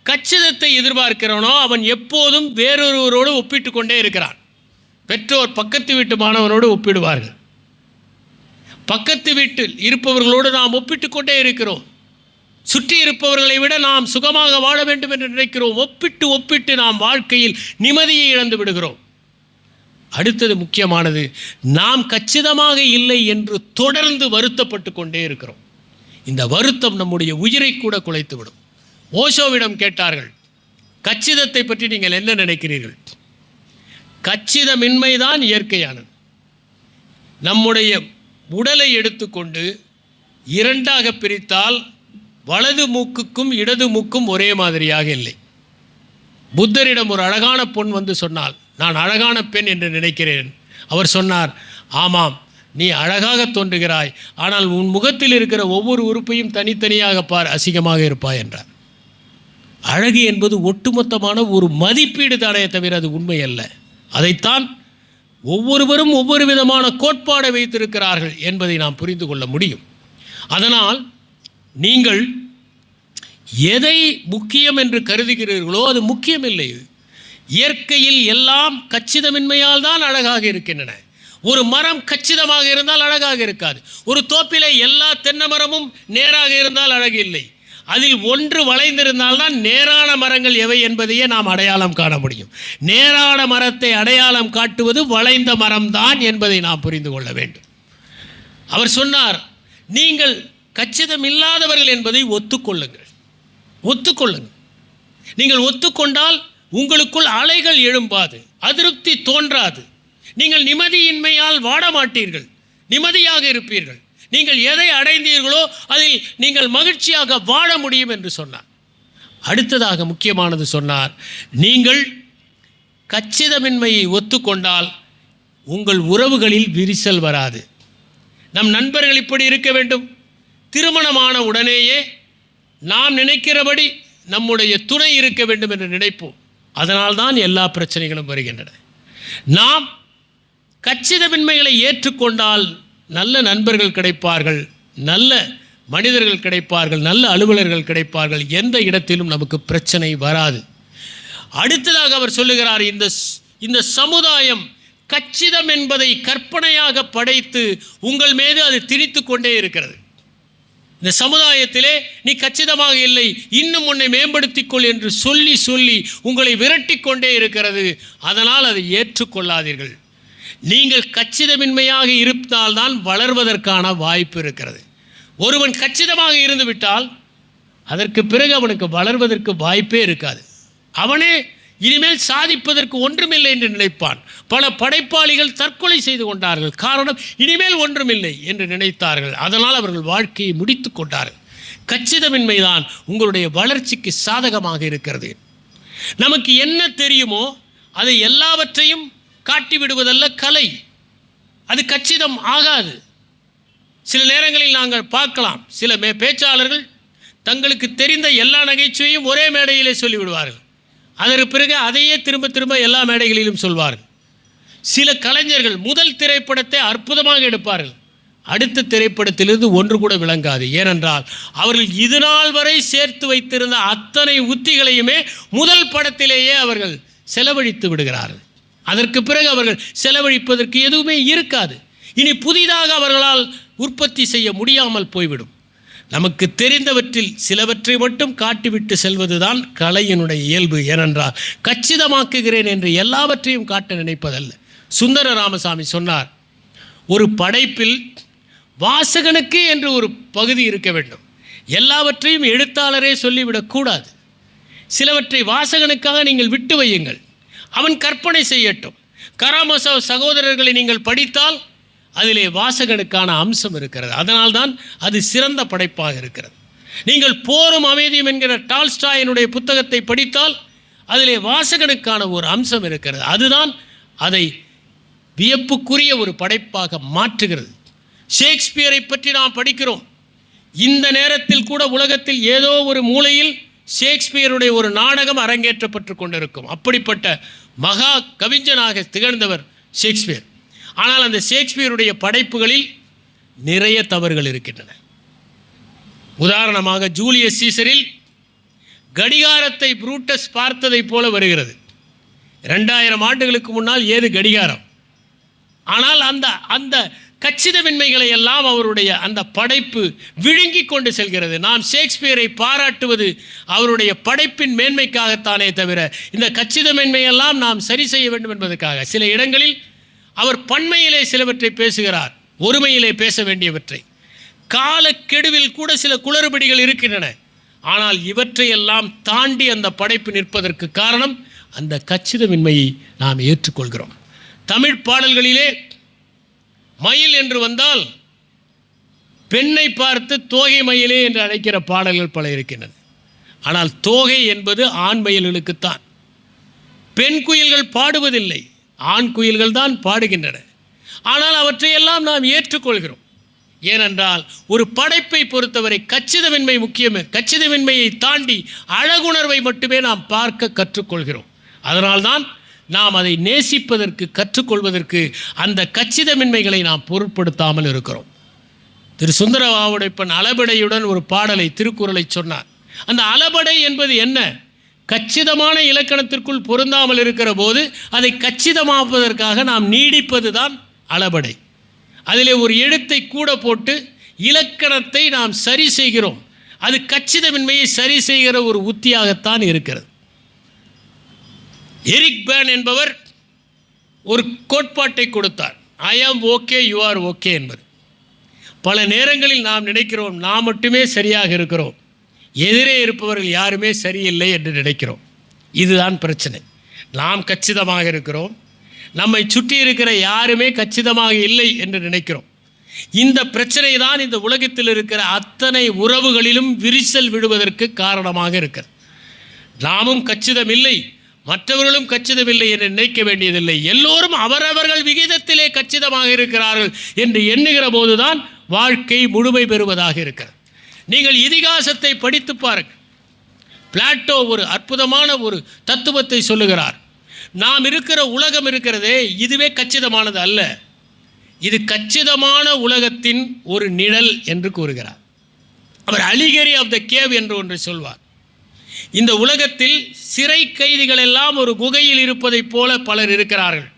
கச்சிதத்தை எதிர்பார்க்கிறானோ அவன் எப்போதும் வேறொருவரோடு ஒப்பிட்டு கொண்டே இருக்கிறான். பெற்றோர் பக்கத்து வீட்டு மாணவனோடு ஒப்பிடுவார்கள். பக்கத்து வீட்டில் இருப்பவர்களோடு நாம் ஒப்பிட்டு கொண்டே இருக்கிறோம். சுற்றி இருப்பவர்களை விட நாம் சுகமாக வாழ வேண்டும் என்று நினைக்கிறோம். ஒப்பிட்டு ஒப்பிட்டு நாம் வாழ்க்கையில் நிம்மதியை இழந்து விடுகிறோம். அடுத்தது முக்கியமானது, நாம் கச்சிதமாக இல்லை என்று தொடர்ந்து வருத்தப்பட்டு கொண்டே இருக்கிறோம். இந்த வருத்தம் நம்முடைய உயிரை கூட குலைத்துவிடும். ஓஷோவிடம் கேட்டார்கள், கச்சிதத்தை பற்றி நீங்கள் என்ன நினைக்கிறீர்கள்? கச்சிதமின்மைதான் இயற்கையானது. நம்முடைய உடலை எடுத்துக்கொண்டு இரண்டாக பிரித்தால் வலது மூக்குக்கும் இடது மூக்கும் ஒரே மாதிரியாக இல்லை. புத்தரிடம் ஒரு அழகான பொன் வந்து சொன்னால், நான் அழகான பெண் என்று நினைக்கிறேன். அவர் சொன்னார், ஆமாம், நீ அழகாக தோன்றுகிறாய், ஆனால் உன் முகத்தில் இருக்கிற ஒவ்வொரு உறுப்பையும் தனித்தனியாக பார், அசிங்கமாக இருப்பாய் என்றார். அழகு என்பது ஒட்டுமொத்தமான ஒரு மதிப்பீடு தானே தவிர அது உண்மை அல்ல. அதைத்தான் ஒவ்வொருவரும் ஒவ்வொரு விதமான கோட்பாடை வைத்திருக்கிறார்கள் என்பதை நாம் புரிந்து கொள்ள முடியும். அதனால் நீங்கள் எதை முக்கியம் என்று கருதுகிறீர்களோ அது முக்கியமில்லை. இயற்கையில் எல்லாம் கச்சிதமின்மையால் தான் அழகாக இருக்கின்றன. ஒரு மரம் கச்சிதமாக இருந்தால் அழகாக இருக்காது. ஒரு தோப்பிலே எல்லா தென்னை மரமும் நேராக இருந்தால் அழகு இல்லை. அதில் ஒன்று வளைந்திருந்தால்தான் நேரான மரங்கள் எவை என்பதையே நாம் அடையாளம் காண முடியும். நேரான மரத்தை அடையாளம் காட்டுவது வளைந்த மரம்தான் என்பதை நாம் புரிந்து கொள்ள வேண்டும். அவர் சொன்னார், நீங்கள் கச்சிதம் இல்லாதவர்கள் என்பதை ஒத்துக்கொள்ளுங்கள். ஒத்துக்கொள்ளுங்கள். நீங்கள் ஒத்துக்கொண்டால் உங்களுக்குள் அலைகள் எழும்பாது, அதிருப்தி தோன்றாது. நீங்கள் நிம்மதியின்மையால் வாட மாட்டீர்கள், நிம்மதியாக இருப்பீர்கள். நீங்கள் எதை அடைந்தீர்களோ அதில் நீங்கள் மகிழ்ச்சியாக வாழ முடியும் என்று சொன்னார். அடுத்ததாக முக்கியமானது சொன்னார், நீங்கள் கச்சிதமின்மையை ஒத்துக்கொண்டால் உங்கள் உறவுகளில் விரிசல் வராது. நம் நண்பர்கள் இப்படி இருக்க வேண்டும், திருமணமான உடனேயே நாம் நினைக்கிறபடி நம்முடைய துணை இருக்க வேண்டும் என்று நினைப்போம். அதனால்தான் எல்லா பிரச்சனைகளும் வருகின்றன. நாம் கச்சிதமின்மைகளை ஏற்றுக்கொண்டால் நல்ல நண்பர்கள் கிடைப்பார்கள், நல்ல மனிதர்கள் கிடைப்பார்கள், நல்ல அலுவலர்கள் கிடைப்பார்கள். எந்த இடத்திலும் நமக்கு பிரச்சனை வராது. அடுத்ததாக அவர் சொல்லுகிறார், இந்த இந்த சமுதாயம் கச்சிதம் என்பதை கற்பனையாக படைத்து உங்கள் மீது அது திணித்து கொண்டே இருக்கிறது. இந்த சமுதாயத்திலே நீ கச்சிதமாக இல்லை, இன்னும் உன்னை மேம்படுத்திக்கொள் என்று சொல்லி சொல்லி உங்களை விரட்டி கொண்டே இருக்கிறது. அதனால் அதை ஏற்றுக்கொள்ளாதீர்கள். நீங்கள் கச்சிதமின்மையாக இருந்தால்தான் வளர்வதற்கான வாய்ப்பு இருக்கிறது. ஒருவன் கச்சிதமாக இருந்து விட்டால் அதற்கு பிறகு அவனுக்கு வளர்வதற்கு வாய்ப்பே இருக்காது. அவனே இனிமேல் சாதிப்பதற்கு ஒன்றுமில்லை என்று நினைப்பான். பல படைப்பாளிகள் தற்கொலை செய்து கொண்டார்கள். காரணம், இனிமேல் ஒன்றுமில்லை என்று நினைத்தார்கள். அதனால் அவர்கள் வாழ்க்கையை முடித்து கொண்டார்கள். கச்சிதமின்மைதான் உங்களுடைய வளர்ச்சிக்கு சாதகமாக இருக்கிறது. நமக்கு என்ன தெரியுமோ அதை எல்லாவற்றையும் காட்டிவிடுவதல்ல கலை. அது கச்சிதம் ஆகாது. சில நேரங்களில் நாங்கள் பார்க்கலாம், சில பேச்சாளர்கள் தங்களுக்கு தெரிந்த எல்லா நகைச்சுவையும் ஒரே மேடையிலே சொல்லிவிடுவார்கள். அதற்கு பிறகு அதையே திரும்ப திரும்ப எல்லா மேடைகளிலும் சொல்வார்கள். சில கலைஞர்கள் முதல் திரைப்படத்தை அற்புதமாக எடுப்பார்கள், அடுத்த திரைப்படத்திலிருந்து ஒன்று கூட விளங்காது. ஏனென்றால் அவர்கள் இது நாள் வரை சேர்த்து வைத்திருந்த அத்தனை உத்திகளையுமே முதல் படத்திலேயே அவர்கள் செலவழித்து விடுகிறார்கள். அதற்கு பிறகு அவர்கள் செலவழிப்பதற்கு எதுவுமே இருக்காது. இனி புதிதாக அவர்களால் உற்பத்தி செய்ய முடியாமல் போய்விடும். நமக்கு தெரிந்தவற்றில் சிலவற்றை மட்டும் காட்டிவிட்டு செல்வதுதான் கலையினுடைய இயல்பு. ஏனென்றால் கச்சிதமாக்குகிறேன் என்று எல்லாவற்றையும் காட்ட நினைப்பதல்ல. சுந்தர ராமசாமி சொன்னார், ஒரு படைப்பில் வாசகனுக்கு என்று ஒரு பகுதி இருக்க வேண்டும். எல்லாவற்றையும் எழுத்தாளரே சொல்லிவிடக்கூடாது. சிலவற்றை வாசகனுக்காக நீங்கள் விட்டு வையுங்கள், அவன் கற்பனை செய்யட்டும். கராமசவ் சகோதரர்களை நீங்கள் படித்தால் அதிலே வாசகனுக்கான அம்சம் இருக்கிறது. அதனால்தான் அது சிறந்த படைப்பாக இருக்கிறது. நீங்கள் போரும் அமைதியும் என்கிற டால்ஸ்டாயினுடைய புத்தகத்தை படித்தால் அதிலே வாசகனுக்கான ஒரு அம்சம் இருக்கிறது. அதுதான் அதை வியப்புக்குரிய ஒரு படைப்பாக மாற்றுகிறது. ஷேக்ஸ்பியரை பற்றி நாம் படிக்கிறோம். இந்த நேரத்தில் கூட உலகத்தில் ஏதோ ஒரு மூலையில் ஷேக்ஸ்பியருடைய ஒரு நாடகம் அரங்கேற்றப்பட்டு கொண்டிருக்கும். அப்படிப்பட்ட மகா கவிஞனாக திகழ்ந்தவர் ஷேக்ஸ்பியர். ஆனால் அந்த ஷேக்ஸ்பியருடைய படைப்புகளில் நிறைய தவறுகள் இருக்கின்றன. உதாரணமாக ஜூலியஸ் சீசரில் கடிகாரத்தை புரூட்டஸ் பார்த்ததை போல வருகிறது. 2000 ஆண்டுகளுக்கு முன்னால் ஏது கடிகாரம்? ஆனால் அந்த கச்சிதமின்மைகளை எல்லாம் அவருடைய அந்த படைப்பு விழுங்கி கொண்டு செல்கிறது. நாம் ஷேக்ஸ்பியரை பாராட்டுவது அவருடைய படைப்பின் மேன்மைக்காகத்தானே தவிர இந்த கச்சிதமின்மையெல்லாம் நாம் சரி செய்ய வேண்டும் என்பதற்காக. சில இடங்களில் அவர் பன்மையிலே சிலவற்றை பேசுகிறார், ஒருமையிலே பேச வேண்டியவற்றை. காலக்கெடுவில் கூட சில குளறுபடிகள் இருக்கின்றன. ஆனால் இவற்றையெல்லாம் தாண்டி அந்த படைப்பு நிற்பதற்கு காரணம் அந்த கச்சிதமின்மையை நாம் ஏற்றுக்கொள்கிறோம். தமிழ் பாடல்களிலே மயில் என்று வந்தால் பெண்ணை பார்த்து தோகை மயிலே என்று அழைக்கிற பாடல்கள் பல இருக்கின்றன. ஆனால் தோகை என்பது ஆண் மயில்களுக்குத்தான். பெண் குயில்கள் பாடுவதில்லை, ஆண் குயில்கள் தான் பாடுகின்றன. ஆனால் அவற்றையெல்லாம் நாம் ஏற்றுக்கொள்கிறோம். ஏனென்றால் ஒரு படைப்பை பொறுத்தவரை கச்சிதமின்மை முக்கியமே. கச்சிதமின்மையை தாண்டி அழகுணர்வை மட்டுமே நாம் பார்க்க கற்றுக்கொள்கிறோம். அதனால்தான் நாம் அதை நேசிப்பதற்கு கற்றுக்கொள்வதற்கு அந்த கச்சிதமின்மைகளை நாம் பொருட்படுத்தாமல் இருக்கிறோம். திரு சுந்தரவாவுடைப்பன் அளபடையுடன் ஒரு பாடலை, திருக்குறளை சொன்னார். அந்த அளபடை என்பது என்ன? கச்சிதமான இலக்கணத்திற்குள் பொருந்தாமல் இருக்கிற போது அதை கச்சிதமாக்குவதற்காக நாம் நீடிப்பது தான் அளபடை. அதிலே ஒரு எழுத்தை கூட போட்டு இலக்கணத்தை நாம் சரி செய்கிறோம். அது கச்சிதமின்மையை சரி செய்கிற ஒரு உத்தியாகத்தான் இருக்கிறது. எரிக் பேர்ன் என்பவர் ஒரு கோட்பாட்டை கொடுத்தார், ஐ ஆம் ஓகே யூ ஆர் ஓகே என்பது. பல நேரங்களில் நாம் நினைக்கிறோம் நாம் மட்டுமே சரியாக இருக்கிறோம், எதிரே இருப்பவர்கள் யாருமே சரியில்லை என்று நினைக்கிறோம். இதுதான் பிரச்சனை. நாம் கச்சிதமாக இருக்கிறோம், நம்மை சுற்றி இருக்கிற யாருமே கச்சிதமாக இல்லை என்று நினைக்கிறோம். இந்த பிரச்சனை தான் இந்த உலகத்தில் இருக்கிற அத்தனை உறவுகளிலும் விரிசல் விடுவதற்கு காரணமாக இருக்கிறது. நாமும் கச்சிதமில்லை, மற்றவர்களும் கச்சிதமில்லை என்று நினைக்க வேண்டியதில்லை. எல்லோரும் அவரவர்கள் விகிதத்திலே கச்சிதமாக இருக்கிறார்கள் என்று எண்ணுகிற போதுதான் வாழ்க்கை முழுமை பெறுவதாக இருக்கிறது. நீங்கள் இதிகாசத்தை படித்து பாருங்கள். பிளாட்டோ ஒரு அற்புதமான ஒரு தத்துவத்தை சொல்லுகிறார். நாம் இருக்கிற உலகம் இருக்கிறதே, இதுவே கச்சிதமானது அல்ல, இது கச்சிதமான உலகத்தின் ஒரு நிழல் என்று கூறுகிறார். அவர் அலிகரி ஆஃப் த கேவ் என்று ஒன்று சொல்வார். இந்த உலகத்தில் சிறை கைதிகள் எல்லாம் ஒரு குகையில் இருப்பதைப் போல பலர் இருக்கிறார்கள்.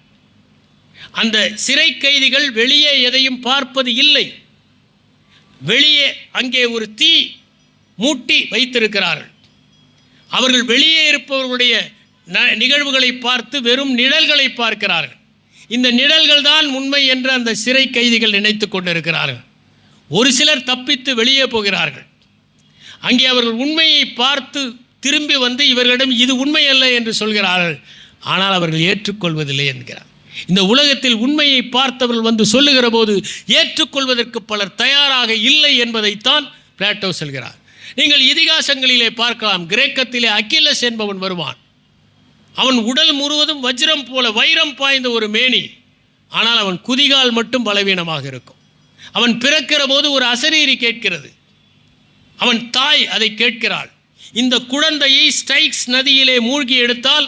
அந்த சிறை கைதிகள் வெளியே எதையும் பார்ப்பது இல்லை. வெளியே அங்கே ஒரு தீ மூட்டி வைத்திருக்கிறார்கள். அவர்கள் வெளியே இருப்பவர்களுடைய நிகழ்வுகளை பார்த்து வெறும் நிழல்களை பார்க்கிறார்கள். இந்த நிழல்கள் தான் உண்மை என்று அந்த சிறை கைதிகள் நினைத்து கொண்டிருக்கிறார்கள். ஒரு சிலர் தப்பித்து வெளியே போகிறார்கள். அங்கே அவர்கள் உண்மையை பார்த்து திரும்பி வந்து இவர்களிடம் இது உண்மை அல்ல என்று சொல்கிறார்கள். ஆனால் அவர்கள் ஏற்றுக்கொள்வதில்லை என்கிறார். இந்த உலகத்தில் உண்மையை பார்த்தவர்கள் வந்து சொல்லுகிற போது ஏற்றுக்கொள்வதற்கு பலர் தயாராக இல்லை என்பதைத்தான் பிளாட்டோ சொல்கிறார். நீங்கள் இதிகாசங்களிலே பார்க்கலாம். கிரேக்கத்திலே அக்கிலஸ் என்பவன் வருவான். அவன் உடல் முழுவதும் வஜ்ரம் போல வைரம் பாய்ந்த ஒரு மேனி. ஆனால் அவன் குதிகால் மட்டும் பலவீனமாக இருக்கும். அவன் பிறக்கிற போது ஒரு அசரீரி கேட்கிறது. அவன் தாய் அதை கேட்கிறாள். இந்த குழந்தையை ஸ்டைக்ஸ் நதியிலே மூழ்கி எடுத்தால்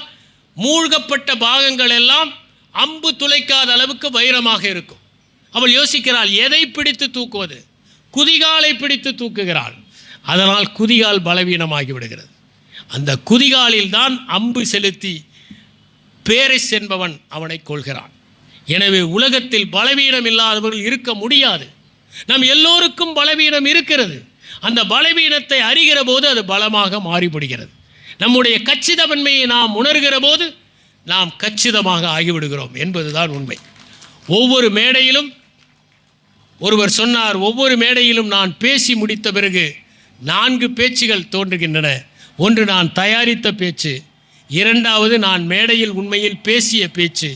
மூழ்கப்பட்ட பாகங்கள் எல்லாம் அம்பு துளைக்காத அளவுக்கு வைரமாக இருக்கும். அவள் யோசிக்கிறாள், எதை பிடித்து தூக்குவது? குதிகாலை பிடித்து தூக்குகிறாள். அதனால் குதிகால் பலவீனமாகி விடுகிறது. அந்த குதிகாலில் தான் அம்பு செலுத்தி பேரிஸ் என்பவன் அவனை கொள்கிறான். எனவே உலகத்தில் பலவீனம் இல்லாதவர்கள் இருக்க முடியாது. நம் எல்லோருக்கும் பலவீனம் இருக்கிறது. அந்த பலவீனத்தை அறிகிற போது அது பலமாக மாறிவிடுகிறது. நம்முடைய கச்சிதத்தன்மையை நாம் உணர்கிற போது நாம் கச்சிதமாக ஆகிவிடுகிறோம் என்பதுதான் உண்மை. ஒவ்வொரு மேடையிலும் ஒருவர் சொன்னார், ஒவ்வொரு மேடையிலும் நான் பேசி முடித்த பிறகு 4 பேச்சுகள் தோன்றுகின்றன. ஒன்று நான் தயாரித்த பேச்சு, இரண்டாவது நான் மேடையில் உண்மையில் பேசிய பேச்சு,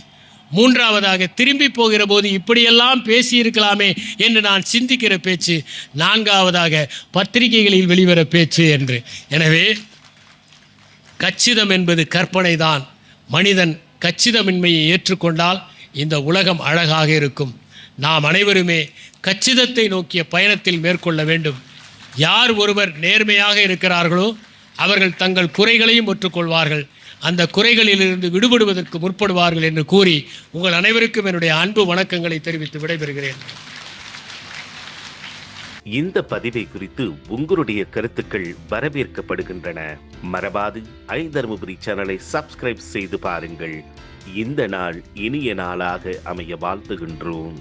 மூன்றாவதாக திரும்பி போகிற போது இப்படியெல்லாம் பேசியிருக்கலாமே என்று நான் சிந்திக்கிற பேச்சு, நான்காவதாக பத்திரிகைகளில் வெளிவர பேச்சு என்று. எனவே கச்சிதம் என்பது கற்பனை தான். மனிதன் கச்சிதமின்மையை ஏற்றுக்கொண்டால் இந்த உலகம் அழகாக இருக்கும். நாம் அனைவருமே கச்சிதத்தை நோக்கிய பயணத்தில் மேற்கொள்ள வேண்டும். யார் ஒருவர் நேர்மையாக இருக்கிறார்களோ அவர்கள் தங்கள் குறைகளையும் ஒற்றுக்கொள்வார்கள். அந்த குறைகளிலிருந்து விடுபடுவதற்கு முற்படுவார்கள் என்று கூறி உங்கள் அனைவருக்கும் என்னுடைய அன்பு வணக்கங்களை தெரிவித்து விடைபெறுகிறேன். இந்த பதிவை குறித்து உங்களுடைய கருத்துக்கள் வரவேற்கப்படுகின்றன. மறவாது ஐதருமபுரி சேனலை சப்ஸ்கிரைப் செய்து பாருங்கள். இந்த நாள் இனிய நாளாக அமைய வாழ்த்துகின்றோம்.